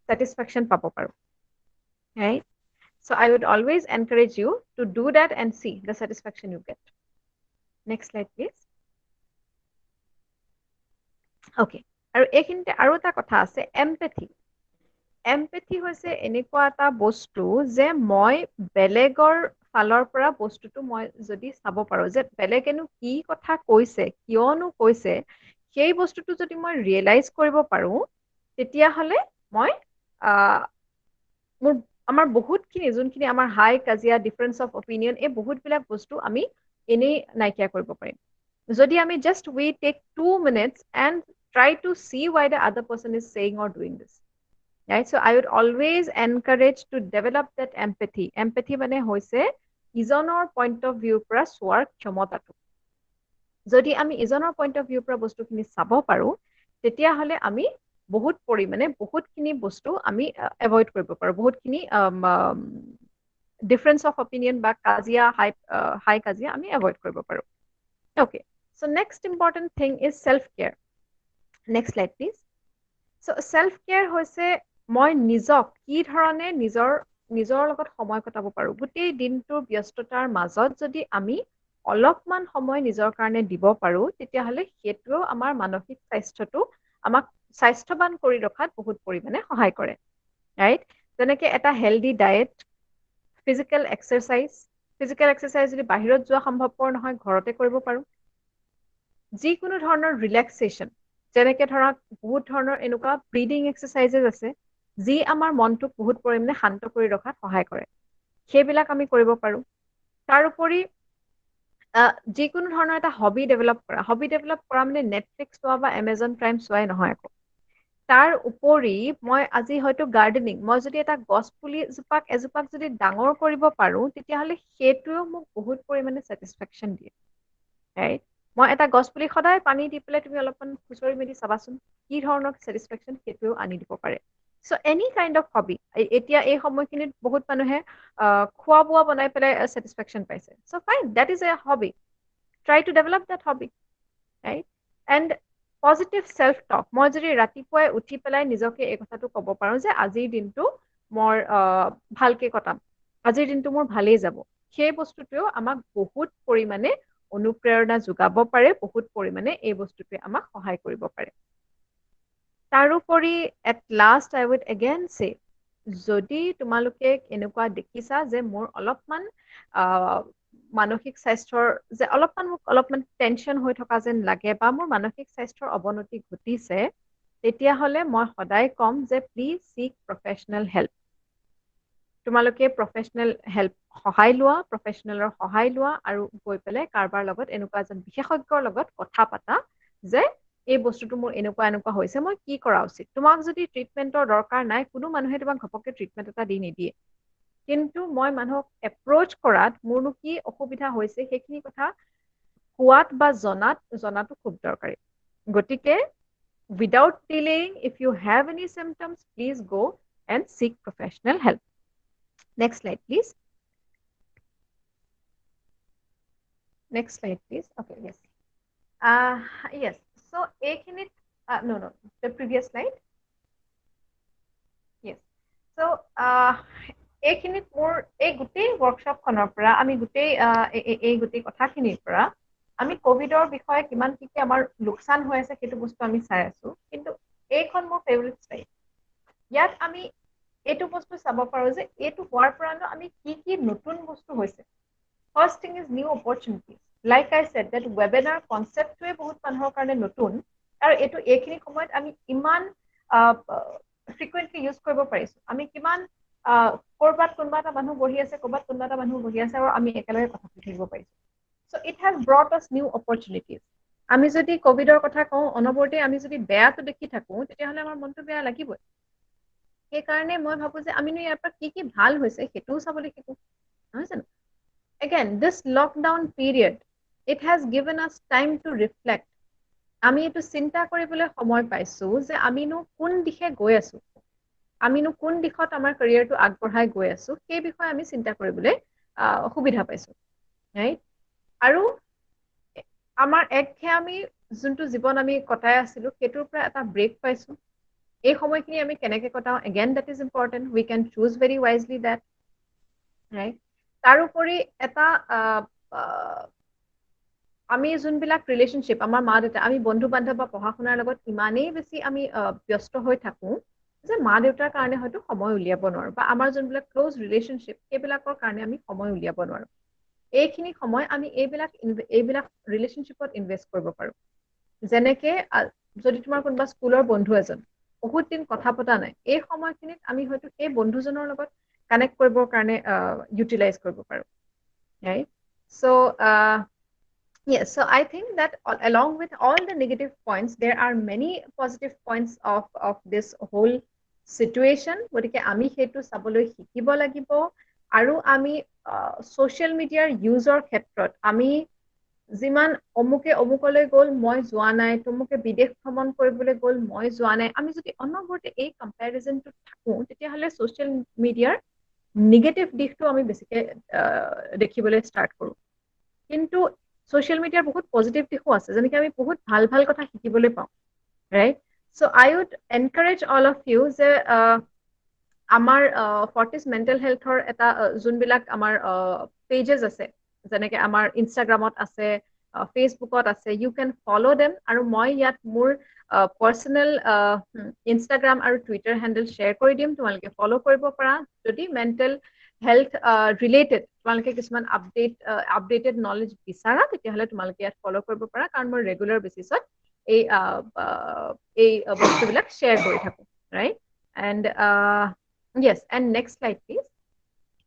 ছেটিছফেকশ্যন পাব পাৰো, right? So I would always encourage you to do that and see the satisfaction you get. Next slide, please. Okay. আৰু এইখিনিতে আৰু এটা কথা আছে, এম্পেথি। এম্পেথি হৈছে এনেকুৱা এটা বস্তু যে মই বেলেগৰ ফালৰ পৰা বস্তুটো মই যদি চাব পাৰো যে বেলেগেনো কি কথা কৈছে, কিয়নো কৈছে, সেই বস্তুটো যদি মই ৰিয়েলাইজ কৰিব পাৰো, তেতিয়াহ'লে মই আমাৰ বহুতখিনি যোনখিনি আমাৰ হাই কাজিয়া, ডিফাৰেন্স অফ অপিনিয়ন, এই বহুতবিলাক বস্তু আমি এনেই নাইকিয়া কৰিব পাৰিম যদি আমি just we take 2 minutes and try to see why the other person is saying or doing this, right? So I would always encourage to develop that empathy. Empathy মানে হৈছে ইজনৰ পইণ্ট অফ ভিউৰ পৰা চোৱাৰ ক্ষমতাটো। যদি আমি ইজনৰ পইণ্ট অফ ভিউৰ পৰা বস্তুখিনি চাব পাৰো, তেতিয়াহ'লে আমি বহুত পৰিমাণে বহুতখিনি বস্তু আমি এভইড কৰিব পাৰো, বহুতখিনি ডিফাৰেন্স অফ অপিনিয়ন বা কাজিয়া, হাই কাজিয়া আমি এভইড কৰিব পাৰো। Okay, so next important thing is self-care. Next slide, please. So self-care হৈছে মই নিজক কি ধৰণে নিজৰ লগত সময় কটাব পাৰো। গোটেই দিনটোৰ ব্যস্ততাৰ মাজত যদি আমি অলপমান সময় নিজৰ কাৰণে দিব পাৰো, তেতিয়াহ'লে সেইটোও আমাৰ মানসিক স্বাস্থ্যটো আমাক স্বাস্থ্যৱান কৰি ৰখাত বহুত পৰিমাণে সহায় কৰে, ৰাইট? যেনেকে এটা হেল্ডি ডায়েট, ফিজিকেল এক্সাৰচাইজ যদি বাহিৰত যোৱা সম্ভৱপৰ নহয়, ঘৰতে কৰিব পাৰো। যিকোনো ধৰণৰ ৰিলেক্সেশ্যন, যেনেকে ধৰক বহুত ধৰণৰ এনেকুৱা ব্ৰিডিং এক্সাৰচাইজেছ আছে যি আমাৰ মনটোক বহুত পৰিমাণে শান্ত কৰি ৰখাত সহায় কৰে, সেইবিলাক আমি কৰিব পাৰো। তাৰোপৰি যিকোনো ধৰণৰ এটা হবি ডেভেলপ কৰা মানে নেটফ্লিক্স চোৱা বা এমাজন প্ৰাইম চোৱাই নহয় আকৌ। তাৰ উপৰি মই আজি হয়তো গাৰ্ডেনিং, মই যদি এটা গছ পুলি এজোপাক যদি ডাঙৰ কৰিব পাৰো, তেতিয়াহ'লে সেইটোৱেও মোক বহুত পৰিমাণে ছেটিছফেকশ্যন দিয়ে, ৰাইট? মই এটা গছ পুলি সদায় পানী দি পেলাই তুমি অলপমান খুচৰি মেলি চাবাচোন কি ধৰণৰ ছেটিছফেকশ্যন সেইটোৱেও আনি দিব পাৰে। চ' এনি কাইণ্ড অফ হবি, এতিয়া এই সময়খিনিত বহুত মানুহে খোৱা বোৱা বনাই পেলাই ছেটিছফেকশ্যন পাইছে। So' fine, that is a hobby, try to develop that hobby, right? And positive self talk, মই যদি ৰাতিপুৱাই উঠি পেলাই নিজকে এই কথাটো ক'ব পাৰো যে আজিৰ দিনটো মই ভালকে কটাম, আজিৰ দিনটো মোৰ ভালেই যাব, সেই বস্তুটোৱেও আমাক বহুত পৰিমাণে অনুপ্ৰেৰণা যোগাব পাৰে, বহুত পৰিমাণে এই বস্তুটোৱে আমাক সহায় কৰিব পাৰে। তাৰোপৰি at last I weed again চে, যদি তোমালোকে এনেকুৱা দেখিছা যে মোৰ অলপমান মানসিক স্বাস্থ্যৰ যে অলপমান টেনশ্যন হৈ থকা যেন লাগে বা মোৰ মানসিক স্বাস্থ্যৰ অৱনতি ঘটিছে, তেতিয়াহ'লে মই সদায় ক'ম যে প্লিজ চিক প্ৰফেচনেল হেল্প। তোমালোকে প্ৰফেচনেল হেল্প প্ৰফেচনেলৰ সহায় লোৱা আৰু গৈ পেলাই কাৰোবাৰ লগত এনেকুৱা এজন বিশেষজ্ঞৰ লগত কথা পাতা যে এই বস্তুটো মোৰ এনেকুৱা হৈছে, মই কি কৰা উচিত। তোমাক যদি ট্ৰিটমেণ্টৰ দৰকাৰ নাই, কোনো মানুহে তোমাক ঘপককে ট্ৰিটমেণ্ট এটা দি নিদিয়ে, কিন্তু মই মানুহক এপ্ৰ'চ কৰাত মোৰনো কি অসুবিধা হৈছে সেইখিনি কথা কোৱাত বা জনাটো খুব দৰকাৰী। গতিকে without delaying, if you have any symptoms, please go and seek professional help. Next slide, please. Next slide, please. Okay, yes. Yes. So, no, the previous slide. Yes. So, এইখিনিত মোৰ এই গোটেই ৱৰ্কশ্বপখনৰ পৰা আমি গোটেই কথাখিনিৰ পৰা আমি কভিডৰ বিষয়ে কিমান কি আমাৰ লোকচান হৈ আছে সেইটো বস্তু আমি চাই আছো, কিন্তু এইখন মোৰ ফেভৰেট শ্লাইড। ইয়াত আমি এইটো বস্তু চাব পাৰো যে এইটো হোৱাৰ পৰানো আমি কি নতুন বস্তু হৈছে। First thing is new opportunities. Like I said that webinar কনচেপ্টটোৱে বহুত মানুহৰ কাৰণে নতুন, আৰু এইখিনি সময়ত আমি ইমান ফ্ৰিকুৱেণ্টলি ইউজ কৰিব পাৰিছো আমি কিমান কৰবাত কোনোবা এটা মানুহ বহি আছে কৰবাত কোনোবা এটা মানুহ বহি আছে আৰু আমি একেলগে কথা পাতি থাকিব পাৰিছো সো ইট হ্যাজ ব্ৰট আছ নিউ অপৰচুনিটিজ আমি যদি কোভিডৰ কথা কওঁ অনবৰতে আমি যদি বেয়াটো দেখি থাকো তেতিয়াহ'লে আমাৰ মনটো বেয়া লাগিবই সেইকাৰণে মই ভাবো যে আমিনো ইয়াৰ পৰা কি ভাল হৈছে সেইটোও চাবলৈ শিকো নহয় জানো again this lockdown period it has given us time to reflect আমি এটো চিন্তা কৰিবলৈ সময় পাইছো যে আমিনো কোন দিশে গৈ আছো আমিনো কোন দিশত আমাৰ ক্যাৰিয়াৰটো আগবঢ়াই গৈ আছো সেই বিষয়ে আমি চিন্তা কৰিবলৈ সুবিধা পাইছো ৰাইট আৰু আমাৰ একঘেয়ামি যোনটো জীৱন আমি কটাই আছিলো সেইটোৰ পৰা এটা ব্ৰেক পাইছো এই সময়খিনি আমি কেনেকৈ কটাও again that is important we can choose very wisely that right তাৰোপৰি এটা আমি যোনবিলাক ৰিলেশনশ্বিপ আমাৰ মা দেউতা আমি বন্ধু বান্ধৱ বা পঢ়া শুনাৰ লগত ইমানেই বেছি আমি ব্যস্ত হৈ থাকো যে মা দেউতাৰ কাৰণে হয়তো সময় উলিয়াব নোৱাৰো বা আমাৰ যোনবিলাক ক্লোজ ৰিলেশনশ্বিপ সেইবিলাকৰ কাৰণে আমি সময় উলিয়াব নোৱাৰো এইখিনি সময় আমি এইবিলাক ৰিলেশনশ্বিপত ইনভেষ্ট কৰিব পাৰো যেনেকে যদি তোমাৰ কোনোবা স্কুলৰ বন্ধু এজন বহুত দিন কথা পতা নাই এই সময়খিনিত আমি হয়তো সেই বন্ধুজনৰ লগত কানেক্ট কৰিবৰ কাৰণে ইউটিলাইজ কৰিব পাৰো right so yes so I think that along with all the negative points there are many positive points of this whole situation গতিকে আমি হেতু চাবলৈ শিকিব লাগিব আৰু আমি সোশ্যাল মিডিয়াৰ ইউজৰ ক্ষেত্ৰত আমি যিমান অমুকলৈ গ'ল মই যোৱা নাই তুমুকে বিদেশ ভ্ৰমণ কৰিবলৈ গ'ল মই যোৱা নাই আমি যদি অনবৰতে এই কম্পেৰিজনটো থাকো তেতিয়াহ'লে সোশ্যাল মিডিয়াৰ নিগেটিভ দিশটো আমি বেছিকৈ দেখিবলৈ ষ্টাৰ্ট কৰো কিন্তু সোশ্যাল মিডিয়াৰ বহুত পজিটিভ দিশো আছে যেনেকৈ আমি বহুত ভাল ভাল কথা শিকিবলৈ পাওঁ right so I would encourage all of you যে আমাৰ ফৰ্টিছ মেণ্টেল হেল্থৰ এটা যোনবিলাক আমাৰ পেজেছ আছে যেনেকৈ আমাৰ ইনষ্টাগ্ৰামত আছে ফেচবুকত আছে ইউ কেন ফলো দেম আৰু মই ইয়াত মোৰ পাৰ্চনেল ইনষ্টাগ্ৰাম আৰু টুইটাৰ হেণ্ডেল শ্বেয়াৰ কৰি দিম তোমালোকে ফলো কৰিব পাৰা যদি মেণ্টেল হেল্থ ৰিলেটেড তোমালোকে কিছুমান আপডেটেড নলেজ বিচাৰা তেতিয়াহ'লে তোমালোকে ইয়াত ফলো কৰিব পাৰা কাৰণ মই ৰেগুলাৰ বেচিছত এই বস্তুবিলাক শ্বেয়াৰ কৰি থাকোঁ right and yes and next slide please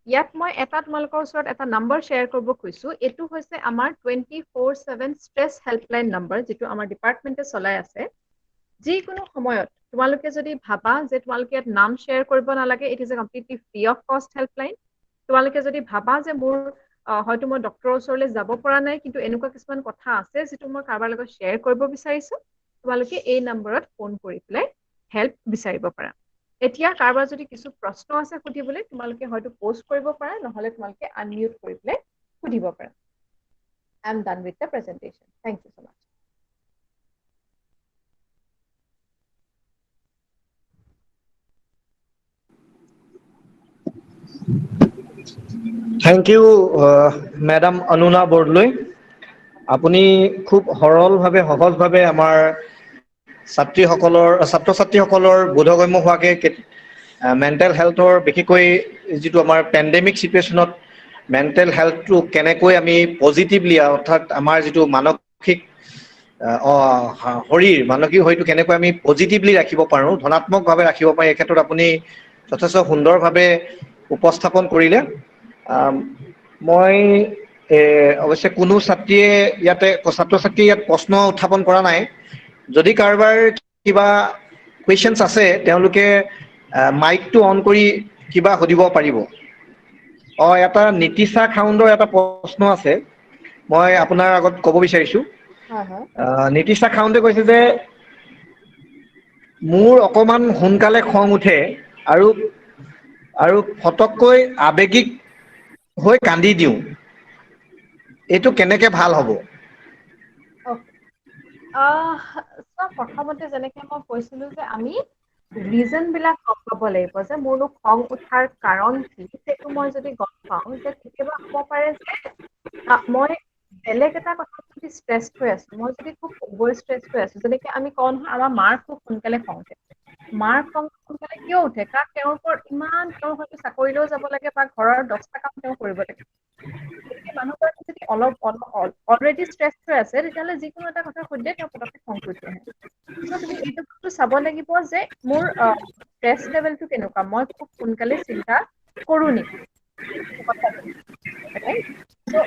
ইয়াত মই এটা তোমালোকৰ ওচৰত এটা নম্বৰ শ্বেয়াৰ কৰিব খুজিছো এটো হৈছে আমাৰ 24/7 ষ্ট্ৰেছ হেল্পলাইন নম্বৰ যেটো আমাৰ ডিপাৰ্টমেণ্টে চলাই আছে যিকোনো সময়ত তোমালোকে যদি ভাবা যে তোমালোকে ইয়াত নাম শ্বেয়াৰ কৰিব নালাগে it is a completely free of কষ্ট হেল্পলাইন তোমালোকে যদি ভাবা যে মোৰ হয়তো মই ডক্টৰৰ ওচৰলৈ যাব পৰা নাই কিন্তু এনেকুৱা কিছুমান কথা আছে যেটো মই কাৰোবাৰ লগত শ্বেয়াৰ কৰিব বিচাৰিছো তোমালোকে এই নম্বৰত ফোন কৰি পেলাই হেল্প বিচাৰিব পাৰা এতিয়া কাৰোবাৰ যদি কিছু প্ৰশ্ন আছে সুধিবলৈ তোমালোকে হয়তো পোষ্ট কৰিব পাৰা নহলে তোমালোকে আনমিউট কৰি পেলাই সুধিব পাৰা I am done with the presentation. Thank you so much. Thank you, Madam Anuna Bordloi. আপুনি খুব সৰলভাৱে সহজভাৱে আমাৰ ছাত্ৰ-ছাত্ৰীসকলৰ বোধগম্য হোৱাকৈ মেণ্টেল হেল্থৰ বিশেষকৈ যিটো আমাৰ পেণ্ডেমিক চিটুৱেশ্যনত মেণ্টেল হেল্থটো কেনেকৈ আমি পজিটিভলি অৰ্থাৎ আমাৰ যিটো মানসিক মানসিক হয়তো কেনেকৈ আমি পজিটিভলি ৰাখিব পাৰোঁ ধনাত্মকভাৱে ৰাখিব পাৰোঁ এই ক্ষেত্ৰত আপুনি যথেষ্ট সুন্দৰভাৱে উপস্থাপন কৰিলে মই অৱশ্যে কোনো ছাত্ৰ ছাত্ৰীয়ে ইয়াত প্ৰশ্ন উত্থাপন কৰা নাই যদি কাৰোবাৰ কিবা কুৱেশ্যনছ আছে তেওঁলোকে মাইকটো অন কৰি কিবা সুধিব পাৰিব এটা নীতিশা খাউণ্ডৰ এটা প্ৰশ্ন আছে মই আপোনাৰ আগত ক'ব বিচাৰিছোঁ নীতিশা খাউণ্ডে কৈছে যে মোৰ অকমান সোনকালে খং উঠে আৰু ফটককৈ আবেগিক হৈ কান্দি দিওঁ এইটো কেনেকে ভাল হ'ব প্ৰথমতে যেনেকে মই কৈছিলো যে আমি ৰিজন বিলাক গম পাব লাগিব যে মোৰনো খং উঠাৰ কাৰণ কি সেইটো মই যদি গম পাওঁ যে কেতিয়াবা হ'ব পাৰে যে মই বেলেগ এটা কথা যদি ষ্ট্ৰেছ হৈ আছো মই যদি খুব অভাৰ ষ্ট্ৰেছ হৈ আছো যেনেকে আমি কওঁ নহয় আমাৰ মাৰ খুব সোনকালে খং উঠে মাৰ খং সোনকালে কিয় উঠে কাৰণ তেওঁৰ হয়তো চাকৰিলৈও যাব লাগে বা ঘৰৰ 10টা কাম তেওঁ কৰিব লাগে মানুহগৰাকী যদি অলপ অলৰেডি ষ্ট্ৰেছ হৈ আছে তেতিয়াহ'লে যিকোনো এটা কথা সুধিলে তেওঁ পটককৈ খং কৰি আহে তুমি এইটো বস্তু চাব লাগিব যে মোৰ ষ্ট্ৰেছ লেভেলটো কেনেকুৱা, মই খুব সোনকালে চিন্তা কৰো নেকি, right? So,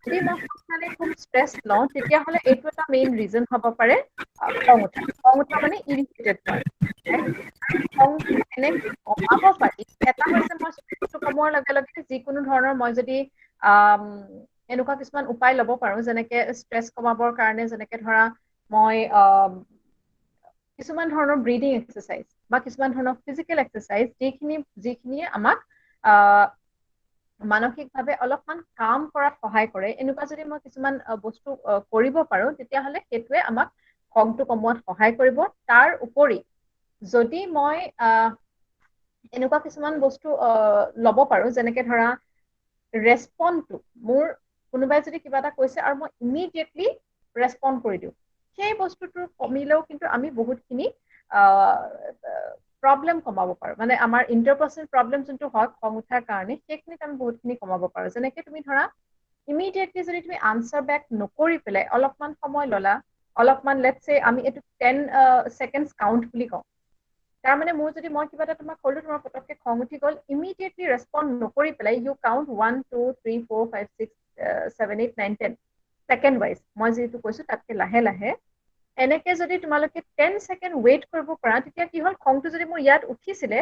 যদি মই সোনকালে খুব ষ্ট্ৰেছ লওঁ তেতিয়াহ'লে এইটো এটা মেইন ৰিজন হ'ব পাৰে খং উঠা মানে ইৰিটেটেড হোৱাৰ, right? খংটো কেনেকৈ কমাব পাৰি, এটা হৈছে মই ষ্ট্ৰেছটো কমোৱাৰ লগে লগে যিকোনো ধৰণৰ মই যদি এনেকুৱা কিছুমান উপায় ল'ব পাৰো, যেনেকে ষ্ট্ৰেছ কমাবৰ কাৰণে যেনেকে ধৰা মই কিছুমান ধৰণৰ ব্ৰিডিং এক্সাৰচাইজ বা কিছুমান ধৰণৰ ফিজিকেল এক্সাৰচাইজ যিখিনিয়ে আমাক মানসিকভাৱে অলপমান কাম কৰাত সহায় কৰে, এনেকুৱা যদি মই কিছুমান বস্তু কৰিব পাৰো তেতিয়াহ'লে সেইটোৱে আমাক খংটো কমোৱাত সহায় কৰিব। তাৰ উপৰি যদি মই এনেকুৱা কিছুমান বস্তু ল'ব পাৰো, যেনেকে ধৰা ৰেছপণ্ডটো, মোৰ কোনোবাই যদি কিবা এটা কৈছে আৰু মই ইমিডিয়েটলি ৰেছপণ্ড কৰি দিওঁ, সেই বস্তুটো কমিলেও কিন্তু আমি বহুতখিনি প্ৰব্লেম কমাব পাৰো, মানে আমাৰ ইণ্টাৰপাৰ্চনেল প্ৰব্লেম যোনটো হয় খং উঠাৰ কাৰণে সেইখিনিত আমি বহুতখিনি কমাব পাৰো। যেনেকে তুমি ধৰা ইমিডিয়েটলি যদি তুমি আনচাৰ বেক নকৰি পেলাই অলপমান সময় ল'লা, অলপমান লেটছ চে আমি এইটো 10 ছেকেণ্ডছ কাউণ্ট বুলি কওঁ, তাৰমানে মোৰ যদি মই কিবা এটা তোমাক ক'লো, তোমাৰ পটককে খং উঠি গ'ল, ইমিডিয়েটলি ৰেছপণ্ড নকৰি পেলাই ইউ কাউণ্ট 1 2 3 4 5 6 7 8 9 10 ছেকেণ্ড ৱাইজ, মই যিটো কৈছো তাতকে লাহে লাহে এনেকে যদি তোমালোকে 10 ছেকেণ্ড ৱেইট কৰিব পাৰা, তেতিয়া কি হ'ল, খংটো যদি মোৰ ইয়াত উঠিছিলে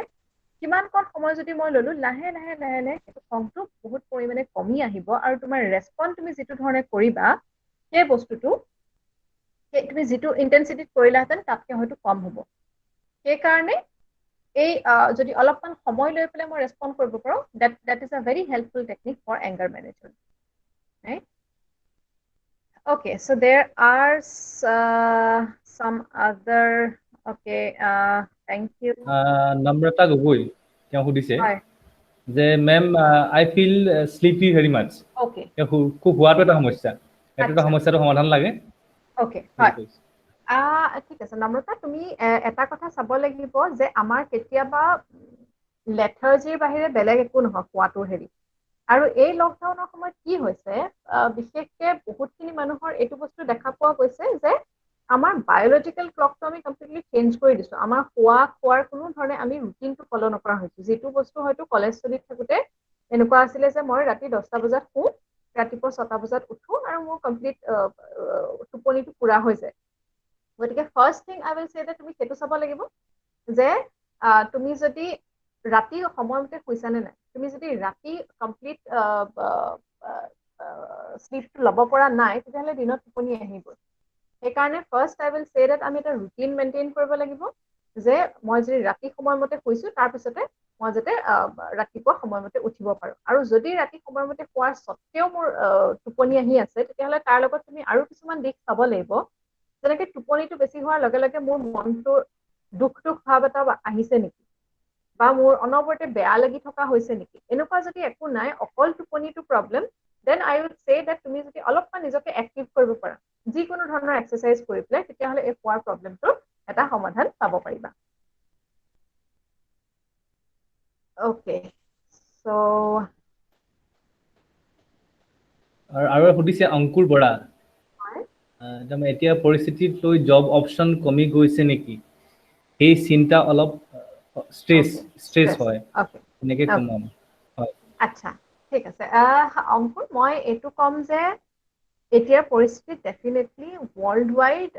কিমান কণ সময় যদি মই ল'লো, লাহে লাহে লাহে লাহে সেইটো খংটো বহুত পৰিমাণে কমি আহিব আৰু তোমাৰ ৰেছপণ্ড তুমি যিটো ধৰণে কৰিবা সেই বস্তুটো তুমি যিটো ইণ্টেনচিটিত কৰিলাহেঁতেন তাতকে হয়তো কম হ'ব। সেইকাৰণে এই যদি অলপমান সময় লৈ পেলাই মই ৰেছপণ্ড কৰিব পাৰো, that is a very helpful technique for anger management, right? Okay, so there are some other, okay, thank you. নম্ৰতা গগৈ তেওঁ সুধিছে হয়, যে মেম আই ফিল স্লিপি ভেৰি মাছ। okay, খুব হোৱাটো এটা সমস্যা, সেইটো এটা আচ্ছা, সমস্যাটো সমাধান লাগে। okay, হয়। ঠিক আছে নম্ৰতা, তুমি এটা কথা চাব লাগিব যে আমাৰ কেতিয়াবা লেথাৰ্জিৰ বাহিৰে বেলেগ একো নহয় খোৱাটোৰ হেৰি, আৰু এই লকডাউনৰ সময়ত কি হৈছে, বিশেষকে বহুতখিনি মানুহৰ এইটো বস্তু দেখা পোৱা গৈছে যে আমাৰ বায়'লজিকেল ক্লকটো আমি কমপ্লিটলি চেঞ্জ কৰি দিছো। আমাৰ খোৱাৰ কোনো ধৰণে আমি ৰুটিনটো ফ'ল' নকৰা হৈছো, যিটো বস্তু হয়তো কলেজ চলিত থাকোতে এনেকুৱা আছিলে যে মই ৰাতি 10টা বজাত শুওঁ, ৰাতিপুৱা 6টা বজাত উঠো আৰু মোৰ কমপ্লিট টোপনিটো পুৰা হৈ যায়। গতিকে ফাৰ্ষ্ট থিং আই উইল চে যে তুমি সেইটো চাব লাগিব যে তুমি যদি ৰাতি সময়মতে শুইছানে নাই, তুমি যদি ৰাতি কমপ্লিট শ্লিপটো ল'ব পৰা নাই তেতিয়াহ'লে দিনত টোপনি আহিবই। সেইকাৰণে first I will say date আমি এটা ৰুটিন মেইনটেইন কৰিব লাগিব যে মই যদি ৰাতি সময়মতে শুইছো তাৰপিছতে মই যাতে ৰাতিপুৱা সময়মতে উঠিব পাৰো। আৰু যদি ৰাতি সময়মতে শুৱাৰ স্বত্তেও মোৰ টোপনি আহি আছে তেতিয়াহ'লে তাৰ লগত তুমি আৰু কিছুমান দিশ চাব লাগিব, যেনেকে টোপনিটো বেছি হোৱাৰ লগে লগে মোৰ মনটো দুখ ভাৱ এটা আহিছে নেকি, বা মোৰ অনবৰতে বেয়া লাগি থকা হৈছে নেকি, এনেকুৱা যদি একো নাই, অকল টোপনিটো problem, then I will say that তুমি যদি অলপমান নিজকে এক্টিভ কৰিব পাৰা, যিকোনো ধৰণৰ এক্সাৰচাইজ কৰি পেলাই, তেতিয়াহ'লে এই খোৱাৰ প্ৰব্লেমটোৰ এটা সমাধান পাব পাৰিবা। অ'কে, চ' আৰু সুধিছে অংকুৰ বৰা, এতিয়া পৰিস্থিতিত লৈ জব অপশ্যন কমি গৈছে নেকি, সেই চিন্তা অলপ ষ্ট্ৰেছ হয়, এনেকে কমাম। হয়, আচ্ছা, ঠিক আছে। অংকুৰ, মই এইটো ক'ম যে এতিয়াৰ পৰিস্থিতিত ডেফিনেটলি ৱৰ্ল্ড ৱাইড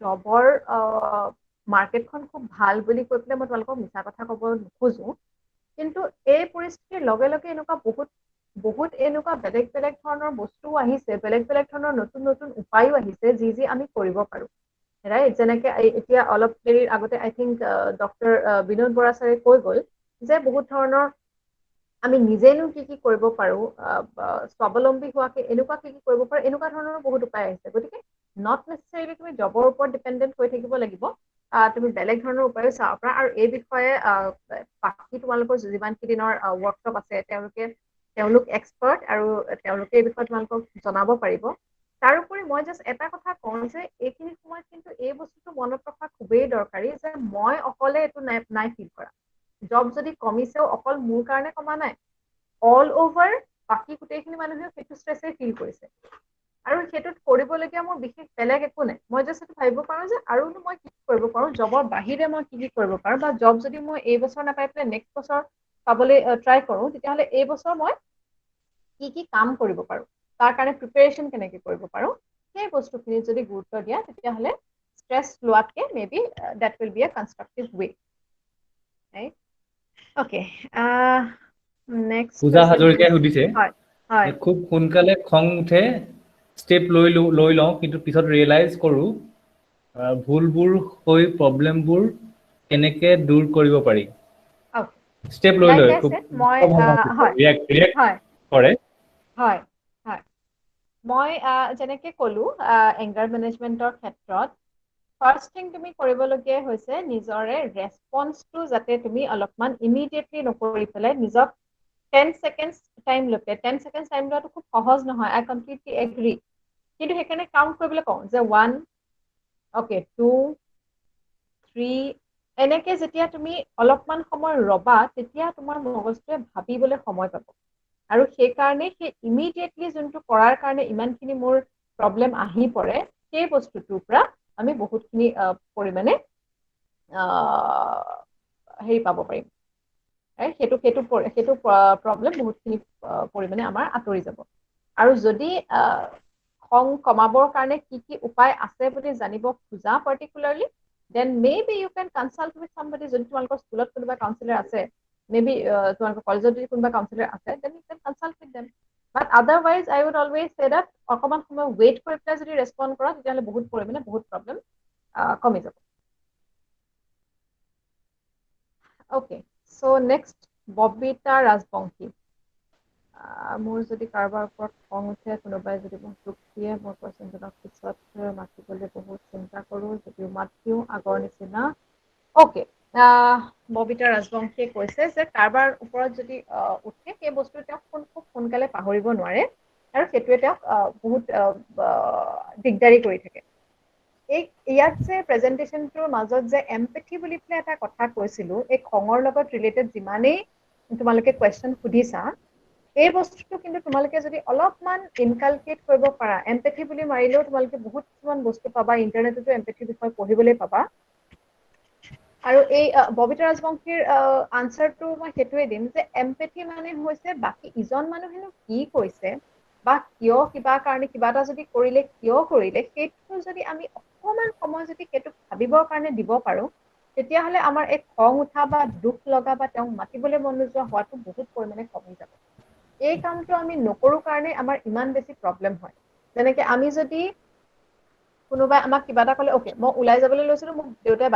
জবৰ মাৰ্কেটখন খুব ভাল বুলি কৈ পেলাই মই তোমালোকক মিছা কথা ক'ব নোখোজো, কিন্তু এই পৰিস্থিতিৰ লগে লগে এনেকুৱা বহুত এনেকুৱা বেলেগ বেলেগ ধৰণৰ বস্তুও আহিছে, বেলেগ বেলেগ ধৰণৰ নতুন নতুন উপায়ো আহিছে যি আমি কৰিব পাৰো, ৰাইট? যেনেকে এতিয়া অলপ দেৰি আগতে আই থিংক ডক্টৰ বিনোদ বৰা ছাৰে কৈ গ'ল যে বহুত ধৰণৰ আমি নিজেনো কি কি কৰিব পাৰো, স্বাৱলম্বী হোৱাকে এনেকুৱা কি কি কৰিব পাৰো, এনেকুৱা ধৰণৰ বহুত উপায় আহিছে। গতিকে নট নেচেচাৰিলি তুমি জবৰ ওপৰত ডিপেণ্ডেণ্ট হৈ থাকিব লাগিব, তুমি বেলেগ ধৰণৰ উপায়ো চাব পাৰা। আৰু এই বিষয়ে বাকী তোমালোকৰ যিমানকেইদিনৰ ৱৰ্কশ্বপ আছে তেওঁলোক এক্সপাৰ্ট আৰু তেওঁলোকে এই বিষয়ে তোমালোকক জনাব পাৰিব। তাৰোপৰি মই জাষ্ট এটা কথা কওঁ যে এইখিনি সময়ত কিন্তু এই বস্তুটো মনত ৰখা খুবেই দৰকাৰী যে মই অকলে এইটো নাই ফিল কৰা। জব যদি কমিছেও অকল মোৰ কাৰণে কমা নাই, অল অভাৰ বাকী গোটেইখিনি মানুহে সেইটো ষ্ট্ৰেছে ফিল কৰিছে। আৰু সেইটোত কৰিবলগীয়া মোৰ বিশেষ বেলেগ একো নাই মই জাষ্ট এইটো ভাবিব পাৰোঁ যে আৰুনো মই কি কৰিব পাৰোঁ জবৰ বাহিৰে মই কি কৰিব পাৰোঁ বা জব যদি মই এই বছৰ নাপাই পেলাই নেক্সট বছৰ পাবলৈ ট্ৰাই কৰোঁ তেতিয়াহ'লে এই বছৰ মই কি কাম কৰিব পাৰোঁ তাৰ কাৰণে প্ৰিপেৰেশ্যন কেনেকৈ কৰিব পাৰোঁ সেই বস্তুখিনিত যদি গুৰুত্ব দিয়া তেতিয়াহ'লে ষ্ট্ৰেছ লোৱাতকৈ maybe that will be a constructive way okay next Puja হাজৰিকাই সুধিছে হয় হয় খুব সোনকালে খং উঠে ষ্টেপ লৈ লওঁ কিন্তু পিছত ৰিয়েলাইজ কৰোঁ ভুলবোৰ হৈ প্ৰব্লেমবোৰ কেনেকৈ দূৰ কৰিব পাৰি অ'কে ষ্টেপ লৈ লাইক লৈ আই খুব ছেড মই হয় ৰিয়েক্ট হয় কৰে হয় হয় মই যেনেকৈ ক'লোঁ এংগাৰ মেনেজমেণ্টৰ ক্ষেত্ৰত ফাৰ্ষ্ট থিং তুমি কৰিবলগীয়া হৈছে নিজৰে ৰেছপন্সটো যাতে তুমি অলপমান ইমিডিয়েটলি নকৰি পেলাই নিজক 10 ছেকেণ্ডছ টাইম লৈ পেলাই 10 ছেকেণ্ডছ টাইম লোৱাটো খুব সহজ নহয় আই কমপ্লিটলি এগ্ৰী কিন্তু সেইকাৰণে কাউণ্ট কৰিবলৈ কওঁ যে 1 অ'কে 2 3 এনেকৈ যেতিয়া তুমি অলপমান সময় ৰবা তেতিয়া তোমাৰ মগজটোৱে ভাবিবলৈ সময় পাব আৰু সেইকাৰণে সেই ইমিডিয়েটলি যোনটো কৰাৰ কাৰণে ইমানখিনি মোৰ প্ৰব্লেম আহি পৰে সেই বস্তুটোৰ পৰা আমি বহুতখিনি পৰিমাণে হেৰি পাব পাৰিম সেইটো প্ৰব্লেম বহুতখিনি পৰিমাণে আমাৰ আঁতৰি যাব আৰু যদি খং কমাবৰ কাৰণে কি উপায় আছে বুলি জানিব খোজা particularly then maybe you can consult with somebody যদি তোমালোকৰ স্কুলত কোনোবা কাউন্সিলাৰ আছে মেবি তোমালোকৰ কলেজত যদি কোনোবা কাউন্সিলাৰ আছে then you can consult with them but otherwise I would always say that অকণমান সময় ৱেইট কৰি পেলাই যদি ৰেছপণ্ড কৰা তেতিয়াহ'লে বহুত পৰিমাণে বহুত প্ৰব্লেম কমি যাব okay so' next Babita Rajbongshi মোৰ যদি কাৰোবাৰ ওপৰত খং উঠে কোনোবাই যদি মোক দুখ দিয়ে মই পাৰ্চনজনক পিছত মাতিবলৈ বহুত চিন্তা কৰোঁ যদিও মাত দিওঁ আগৰ নিচিনা অ'কে ববিতা ৰাজবংশীয়ে কৈছে যে কাৰোবাৰ ওপৰত যদি উঠে সেই বস্তু তেওঁক খুব সোনকালে পাহৰিব নোৱাৰে আৰু সেইটোৱে তেওঁক বহুত দিগদাৰী কৰি থাকে ইয়াত যে প্ৰেজেণ্টেশ্যনটোৰ মাজত যে এম্পেথি বুলি পেলাই এটা কথা কৈছিলোঁ এই খঙৰ লগত ৰিলেটেড যিমানেই তোমালোকে কুৱেশ্যন সুধিছা এই বস্তুটো কিন্তু তোমালোকে যদি অলপমান ইনকালকেট কৰিব পাৰা এম্পেথি বুলি মাৰিলেও তোমালোকে বহুত কিছুমান বস্তু পাবা ইণ্টাৰনেটতো এম্পেথিৰ বিষয়ে পঢ়িবলৈ পাবা আৰু এই ববিতা ৰাজবংশীৰ আনচাৰটো মই সেইটোৱে দিম যে এম্পেথি মানে হৈছে বাকী ইজন মানুহেনো কি কৈছে বা কিয় কিবা কাৰণে কিবা এটা যদি কৰিলে কিয় কৰিলে সেইটো যদি আমি অকণমান সময় যদি সেইটো ভাবিবৰ কাৰণে দিব পাৰোঁ তেতিয়াহ'লে আমাৰ এই খং উঠা বা দুখ লগা বা তেওঁক মাতিবলৈ মন নোযোৱা হোৱাটো বহুত পৰিমাণে কমি যাব এই কামটো আমি নকৰোঁ কাৰণে আমাৰ ইমান বেছি প্ৰব্লেম হয় যেনেকৈ আমি যদি কোনোবাই আমাক কিবা এটা ক'লে অ'কে মই ওলাই যাবলৈ লৈছিলোঁ মোক দেউতাই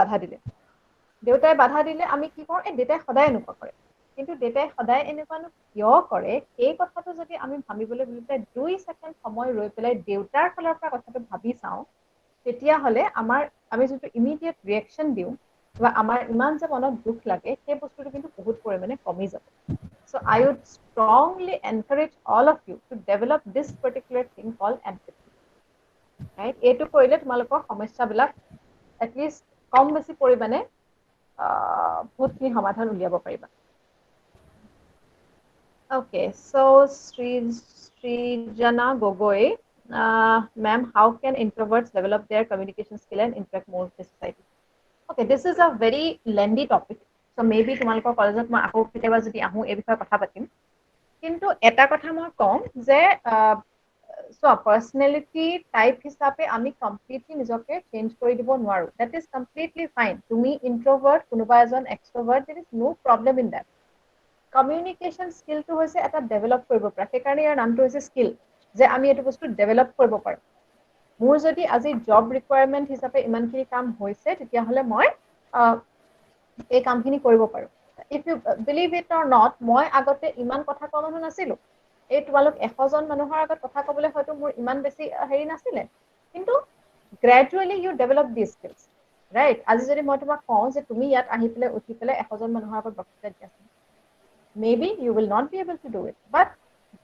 বাধা দিলে আমি কি কৰোঁ এই দেউতাই সদায় এনেকুৱা কৰে কিন্তু দেউতাই সদায় এনেকুৱানো কিয় কৰে সেই কথাটো যদি আমি ভাবিবলৈ বুলি পেলাই 2 ছেকেণ্ড সময় ৰৈ পেলাই দেউতাৰ ফালৰ পৰা কথাটো ভাবি চাওঁ তেতিয়াহ'লে আমি যোনটো ইমিডিয়েট ৰিয়েকশ্যন দিওঁ বা আমাৰ ইমান যে মনত দুখ লাগে সেই বস্তুটো কিন্তু বহুত পৰিমাণে কমি যাব So I would strongly encourage all of you to develop this particular thing called empathy. Right? এইটো কৰিলে তোমালোকৰ সমস্যাবিলাক at least কম বেছি পৰিমাণে বহুতখিনি সমাধান উলিয়াব পাৰিবা Okay, so Srijana Gogoi, ma'am, how can introverts develop their communication skill and interact more with society? Okay, this is a very lengthy topic. So maybe তোমালোকৰ কলেজত মই আকৌ কেতিয়াবা যদি আহোঁ এই বিষয়ে কথা পাতিম কিন্তু এটা কথা মই কম যে পাৰ্চনেলিটি টাইপ হিচাপে আমি কমপ্লিটলি নিজকে চেঞ্জ কৰি দিব নোৱাৰোঁ দেট ইজ কমপ্লিটলি ফাইন তুমি ইণ্ট্ৰভাৰ্ট কোনোবা এজন extrovert that is no problem in that communication স্কিলটো হৈছে এটা ডেভেলপ কৰিব পৰা সেইকাৰণে ইয়াৰ নামটো হৈছে স্কিল যে আমি এইটো বস্তু ডেভেলপ কৰিব পাৰোঁ মোৰ যদি আজি জব ৰিকুৱাৰমেণ্ট হিচাপে ইমানখিনি কাম হৈছে তেতিয়াহ'লে মই এই কামখিনি কৰিব পাৰোঁ if you believe it or not মই আগতে ইমান কথা কোৱা মানুহ নাছিলোঁ এই তোমালোক 100জন মানুহৰ আগত কথা ক'বলৈ হয়তো মোৰ ইমান বেছি হেৰি নাছিলে কিন্তু gradually you develop the skills right আজি যদি মই তোমাক কওঁ যে তুমি ইয়াত আহি পেলাই উঠি পেলাই 100জন মানুহৰ আগত বক্তৃতা দিয়াচোন maybe you will not be able to do it but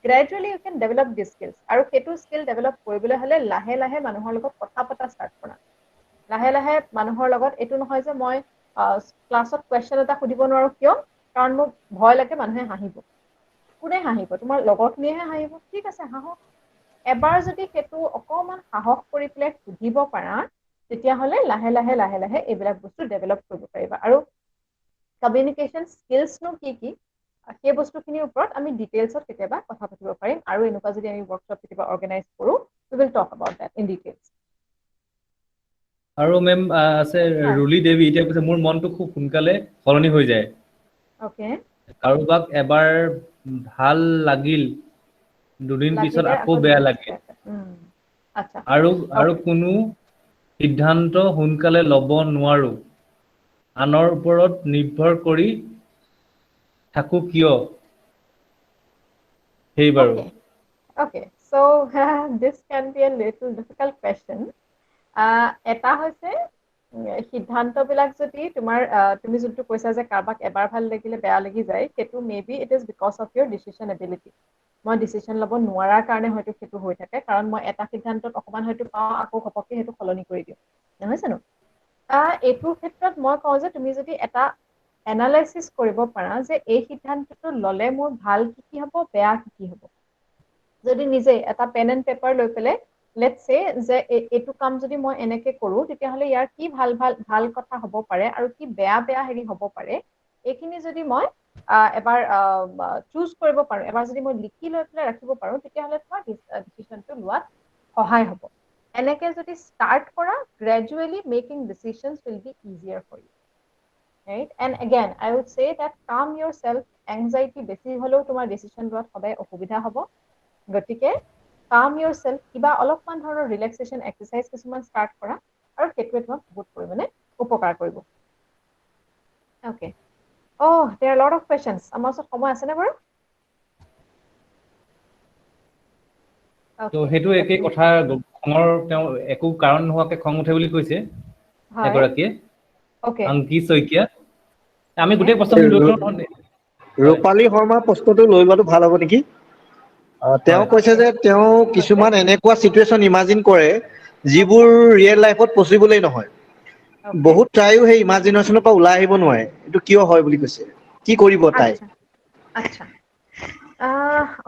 gradually you can develop these skills আৰু সেইটো স্কিল ডেভেলপ কৰিবলৈ হ'লে লাহে লাহে মানুহৰ লগত কথা পতা ষ্টাৰ্ট কৰা লাহে লাহে মানুহৰ লগত এইটো নহয় যে মই ক্লাছত কুৱেশ্যন এটা সুধিব নোৱাৰোঁ কিয় কাৰণ মোক ভয় লাগে মানুহে হাঁহিব কোনে হাঁহিব তোমাৰ লগৰখিনিয়েহে হাঁহিব ঠিক আছে হাঁহক এবাৰ যদি সেইটো অকমান সাহস কৰি পেলাই সুধিব পাৰা তেতিয়াহ'লে লাহে লাহে লাহে লাহে এইবিলাক বস্তু ডেভেলপ কৰিব পাৰিবা আৰু কমিউনিকেশ্যন স্কিলছনো কি সেই বস্তুখিনিৰ ওপৰত আমি ডিটেইলছত কেতিয়াবা কথা পাতিব পাৰিম আৰু এনেকুৱা যদি আমি ৱৰ্কশ্বপ কেতিয়াবা অৰ্গেনাইজ কৰোঁ we will talk about that in details আৰু মেম আছে ৰুলি দেৱী এতিয়া কৈছে মোৰ মনটো খুব সোনকালে সলনি হৈ যায় ওকে কাৰোবাক এবাৰ ভাল লাগিল দুদিন পিছত আকৌ বেয়া লাগে আচ্ছা আৰু কোনো সিদ্ধান্ত সোনকালে ল'ব নোৱাৰো আনৰ ওপৰত নিৰ্ভৰ কৰি থাকো কিয় সেইবাৰো Okay, so this can be a little difficult question. এটা হৈছে সিদ্ধান্তবিলাক যদি তোমাৰ তুমি যোনটো কৈছা যে কাৰোবাক এবাৰ ভাল লাগিলে বেয়া লাগি যায় সেইটো maybe it is because of your decision ability মই ডিচিশ্যন ল'ব নোৱাৰাৰ কাৰণে হয়তো সেইটো হৈ থাকে কাৰণ মই এটা সিদ্ধান্তত অকণমান হয়তো পাওঁ আকৌ ঘপককৈ সেইটো সলনি কৰি দিওঁ নহয় জানো এইটোৰ ক্ষেত্ৰত মই কওঁ যে তুমি যদি এটা এনালাইচিছ কৰিব পাৰা যে এই সিদ্ধান্তটো ল'লে মোৰ ভাল কি হ'ব বেয়া কি হ'ব যদি নিজে এটা পেন এণ্ড পেপাৰ লৈ পেলাই লেটছ সে যে এইটো কাম যদি মই এনেকে কৰোঁ তেতিয়াহ'লে ইয়াৰ কি ভাল কথা হ'ব পাৰে আৰু কি বেয়া হেৰি হ'ব পাৰে এইখিনি যদি মই এবাৰ চুজ কৰিব পাৰোঁ এবাৰ যদি মই লিখি লৈ পেলাই ৰাখিব পাৰোঁ তেতিয়াহ'লে তোমাৰ ডিচিশ্যনটো লোৱাত সহায় হ'ব এনেকে যদি ষ্টাৰ্ট কৰা gradually making decisions will be easier for you right and again I would say that calm yourself anxiety বেছি হলেও তোমাৰ ডিসিশন লোৱাত সদায় অসুবিধা হ'ব গতিকে calm yourself কিবা অলপমান ধৰণৰ ৰিলেক্সেশন এক্সাৰসাইজ কিছুমান ষ্টাৰ্ট কৰা আৰু সেইটোৱে তোমাক বহুত পৰিমাণে উপকাৰ কৰিব okay oh there are a lot of questions আমাৰ ওচৰত সময় আছে নে বাৰু তো হেতু একেই কথা খঙৰ তেওঁ একো কাৰণ নোহোৱাকে খং উঠে বুলি কৈছে এগৰাকীয়ে okay অংকি শইকীয়া আমি গোটেই প্ৰশ্নখিনি লৈ লওঁ ৰূপালী শৰ্মাৰ প্ৰশ্নটো লৈ লোৱাটো ভাল হ'ব নেকি তেওঁ কৈছে যে তেওঁ কিছুমান এনেকুৱা সিচুৱেচন ইমাজিন কৰে যিবোৰ ৰিয়েল লাইফত পসিবলই নহয় বহুত ট্ৰাইও সেই ইমাজিনেশনৰ পৰা ওলাই আহিব নোৱাৰে এটো কিয় হয় বুলি কৈছে কি কৰিব তাই আচ্ছা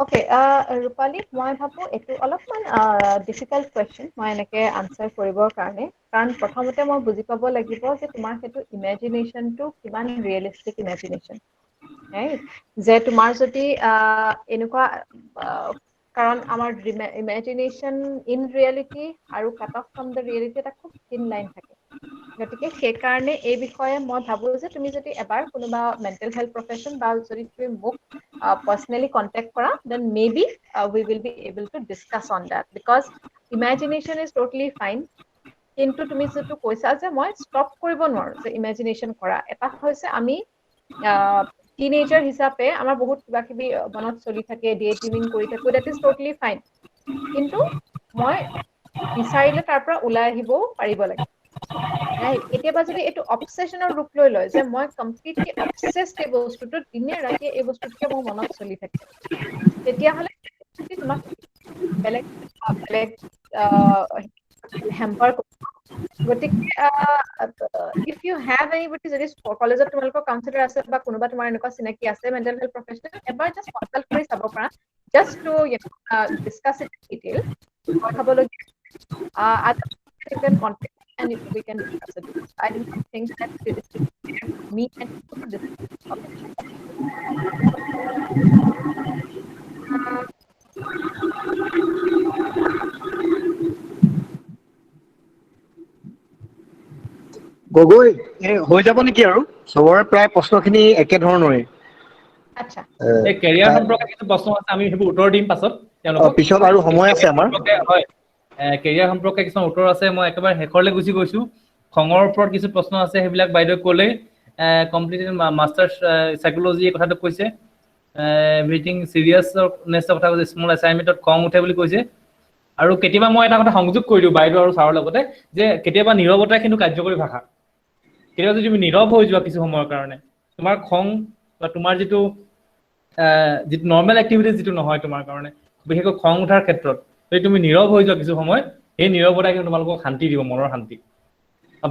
okay ৰূপালী মই ভাবো এটো অলপমান ডিফিকাল্ট কোৱেশ্চন মই এনেকে আনসাৰ কৰিবৰ কাৰণে কাৰণ প্ৰথমতে মই বুজি পাব লাগিব যে তোমাৰ হেতু ইমাজিনেশনটো কিমান ৰিয়েলিস্টিক ইমাজিনেশন right যে তোমাৰ যদি এনেকুৱা কাৰণ আমাৰ ইমাজিনেশন ইন ৰিয়েলিটি আৰু cut off from the reality এটা খুব থিন লাইন থাকে গতিকে সেই কাৰণে এই বিষয়ে মই ভাবো যে তুমি যদি এবাৰ কোনোবা মেন্টাল হেলথ প্ৰফেশন বা যদি তুমি মোক personally contact kora then maybe we will be able to discuss on that because imagination is totally fine কিন্তু তুমি যেটো কৈছা যে মই ষ্টপ কৰিব নোৱাৰো যে ইমাজিনেশন কৰা এটা হৈছে আমি টিনেজাৰ হিচাপে আমাৰ বহুত কিবা কিবি মনত চলি থাকে ডে ড্ৰিমিং কৰি থাকো that is totally fine কিন্তু মই বিচাৰিলে তাৰ পৰা ওলাই আহিব পাৰিব লাগে right কেতিয়াবা যদি এটো অবসেশনৰ ৰূপ লৈ লয় যে মই কমপ্লিটলি অবসেসড এই বস্তুটো দিনে ৰাতি এই বস্তুটোকে মোৰ মনত চলি থাকে তেতিয়া হলে তোমাক বেলেগ হেম্পাৰ গতিকে if you have anybody যদি কলেজত তোমালোকৰ কাউন্সিলৰ আছে বা কোনোবা তোমাৰ এনেকুৱা চিনাকি আছে মেন্টাল হেলথ প্ৰফেশনেল এবাৰ জাস্ট কনসাল্ট কৰি চাব পাৰা just to discuss it in detail কথাবলগীয়া you can contact and we can discuss it. I do not think that it is me and you to discuss. Okay. Gogoi হৈ যাব নেকি আৰু সবৰে প্ৰায় প্ৰশ্নখিনি একে ধৰণৰে আচ্ছা এই কেৰিয়াৰ সম্পৰ্কে কিছু প্ৰশ্ন আছে আমি হেবু উত্তৰ দিম পাছত তেওঁলোকক পিছত আৰু সময় আছে আমাৰ হয় কেৰিয়াৰ সম্পৰ্কে কিছু উত্তৰ আছে মই একেবাৰে হেকৰলে গুছি গৈছো খঙৰ ওপৰত কিছু প্ৰশ্ন আছে হেবিলাক বাইদেউ ক'লে কমপ্লিটেড মাষ্টাৰ্স সাইকোলজি কথাটো কৈছে এভৰিথিং সিৰিয়াসনেছৰ কথা কৈছে স্মল অ্যাসাইনমেন্টত খং উঠে বুলি কৈছে আৰু কেতিয়াবা মই এটা কথা সংযোগ কৰি দিও বাইদেউ আৰু ছাৰৰ লগতে যে কেতিয়াবা নীৰৱতা কিন্তু কাৰ্যকৰী ভাষা কেতিয়াবা যদি তুমি নীৰৱ হৈ যোৱা কিছু সময়ৰ কাৰণে তোমাৰ খং বা তোমাৰ যিটো যিটো নৰ্মেল এক্টিভিটিজ যিটো নহয় তোমাৰ কাৰণে বিশেষকৈ খং উঠাৰ ক্ষেত্ৰত যদি তুমি নীৰৱ হৈ যোৱা কিছু সময় এই নীৰৱতাই কিন্তু তোমালোকক শান্তি দিব মনৰ শান্তি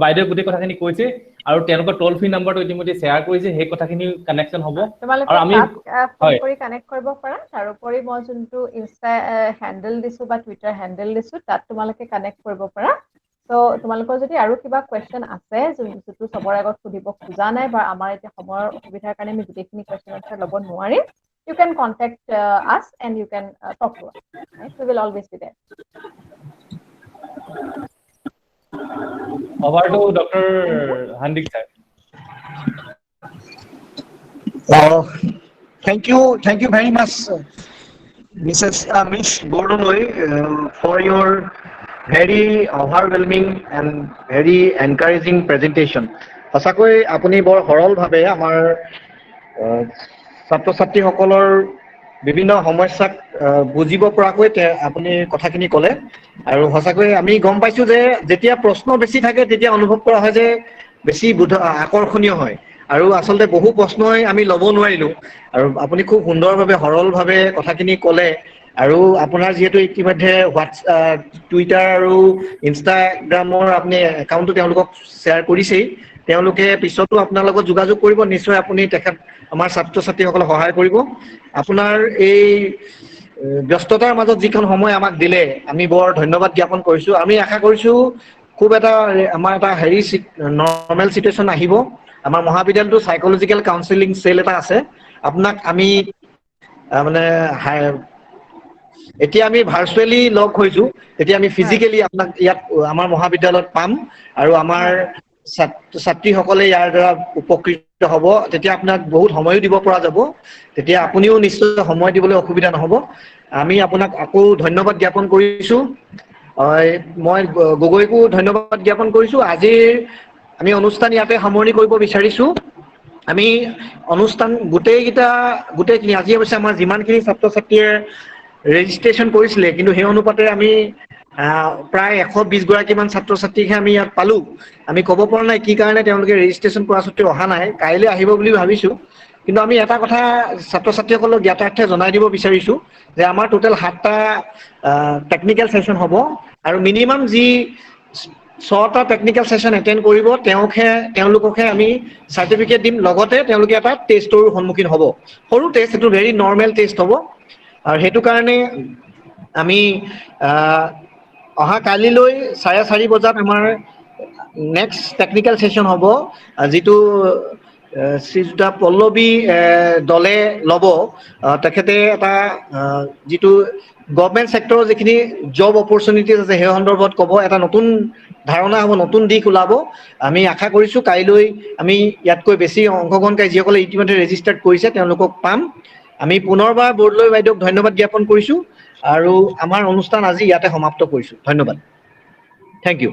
বাইদেউ গোটেই কথাখিনি কৈছে আৰু তেওঁলোকৰ টোল ফ্ৰী নম্বৰটো ইতিমধ্যে শ্বেয়াৰ কৰিছে সেই কথাখিনি কানেকশ্যন হ'ব তোমালোকে আৰু আমি ফোন কৰি কানেক্ট কৰিব পাৰা তাৰোপৰি মই যোনটো ইনষ্টা হেণ্ডেল দিছো বা টুইটাৰ হেণ্ডেল দিছো তাত তোমালোকে কানেক্ট কৰিব পাৰা তো তোমালোকৰ যদি আৰু কিবা কোৱেশ্চন আছে যোনটো চবৰ আগত সুধিব খোজা নাই বা আমাৰ এতিয়া সময়ৰ অসুবিধাৰ কাৰণে আমি গোটেইখিনি কোৱেশ্চন আনচাৰ ল'ব নোৱাৰিম you can contact us and you can talk to us right we will always be there over to Dr. Handik sir. Thank you very much, Miss Bordonoy, for your very overwhelming and very encouraging presentation. সঁচাকৈ আপুনি বৰ সৰলভাৱে আমাৰ ছাত্ৰ ছাত্ৰীসকলৰ বিভিন্ন সমস্যাক বুজিব পৰাকৈ আপুনি কথাখিনি ক'লে আৰু সঁচাকৈ আমি গম পাইছো যে যেতিয়া প্ৰশ্ন বেছি থাকে তেতিয়া অনুভৱ কৰা হয় যে বেছি আকৰ্ষণীয় হয় আৰু আচলতে বহু প্ৰশ্নই আমি ল'ব নোৱাৰিলো আৰু আপুনি খুব সুন্দৰভাৱে সৰলভাৱে কথাখিনি ক'লে আৰু আপোনাৰ যিহেতু ইতিমধ্যে টুইটাৰ আৰু ইনষ্টাগ্ৰামৰ আপুনি একাউণ্টটো তেওঁলোকক শ্বেয়াৰ কৰিছেই তেওঁলোকে পিছতো আপোনাৰ লগত যোগাযোগ কৰিব নিশ্চয় আপুনি তেখেত আমাৰ ছাত্ৰ ছাত্ৰীসকলক সহায় কৰিব আপোনাৰ এই ব্যস্ততাৰ মাজত যিখন সময় আমাক দিলে আমি বৰ ধন্যবাদ জ্ঞাপন কৰিছো আমি আশা কৰিছো খুব এটা আমাৰ এটা নৰ্মেল চিটুৱেশ্যন আহিব আমাৰ মহাবিদ্যালয়টো সাইকোলজিক্যাল কাউন্সেলিং সেল এটা আছে আপোনাক আমি মানে এতিয়া আমি ভাৰ্চুৱেলি লগ হৈছো এতিয়া আমি ফিজিক্যালি আপোনাক ইয়াত আমাৰ মহাবিদ্যালয়ত পাম আৰু আমাৰ ছাত্ৰীসকলে ইয়াৰ দ্বাৰা উপকৃত হ'ব তেতিয়া আপোনাক বহুত সময়ো দিব পৰা যাব তেতিয়া আপুনিও নিশ্চয় সময় দিবলৈ অসুবিধা নহ'ব আমি আপোনাক আকৌ ধন্যবাদ জ্ঞাপন কৰিছো মই গগৈকো ধন্যবাদ জ্ঞাপন কৰিছো আজিৰ আমি অনুষ্ঠান ইয়াতে সামৰণি কৰিব বিচাৰিছো আমি অনুষ্ঠান গোটেইখিনি আজি অৱশ্যে আমাৰ যিমানখিনি ছাত্ৰ ছাত্ৰীয়ে ৰেজিষ্ট্ৰেশ্যন কৰিছিলে কিন্তু সেই অনুপাতে আমি প্ৰায় 120 গৰাকীমান ছাত্ৰ ছাত্ৰীকহে আমি ইয়াত পালো আমি ক'ব পৰা নাই কি কাৰণে তেওঁলোকে ৰেজিষ্ট্ৰেশ্যন কৰা সত্ত্বেও অহা নাই কাইলৈ আহিব বুলি ভাবিছো কিন্তু আমি এটা কথা ছাত্ৰ ছাত্ৰীসকলক জ্ঞাতাৰ্থে জনাই দিব বিচাৰিছো যে আমাৰ টোটেল 7টা টেকনিকেল সেশন হ'ব আৰু মিনিমাম যি 6টা টেকনিকেল সেশন এটেন্ড কৰিব তেওঁলোককহে আমি সাৰ্টিফিকেট দিম লগতে তেওঁলোকে এটা টেষ্টৰ সন্মুখীন হ'ব সৰু টেষ্ট এটো ভেৰি নৰ্মেল টেষ্ট হ'ব আৰু হেতু কাৰণে আমি অহা কালিলৈ 4:30 বজাত আমাৰ নেক্সট টেকনিকেল সেশন হ'ব যেটো শ্ৰীযুতা পল্লৱী দলে ল'ব তেখেতে এটা যেটো গভৰ্ণমেণ্ট সেক্টৰৰ যিখিনি জব অপৰচুনিটিজ আছে সেই সন্দৰ্ভত ক'ব এটা নতুন ধাৰণা হ'ব নতুন দিশ ওলাব আমি আশা কৰিছো কাইলৈ আমি ইয়াতকৈ বেছি অংশগ্ৰহণকাৰী যিসকলে ইতিমধ্যে ৰেজিষ্টাৰ্ড কৰিছে তেওঁলোকক পাম আমি পুনৰবাৰ বৰদলৈ বাইদেউক ধন্যবাদ জ্ঞাপন কৰিছো আৰু আমাৰ অনুষ্ঠান আজি ইয়াতে সমাপ্ত কৰিছো ধন্যবাদ থ্যাংক ইউ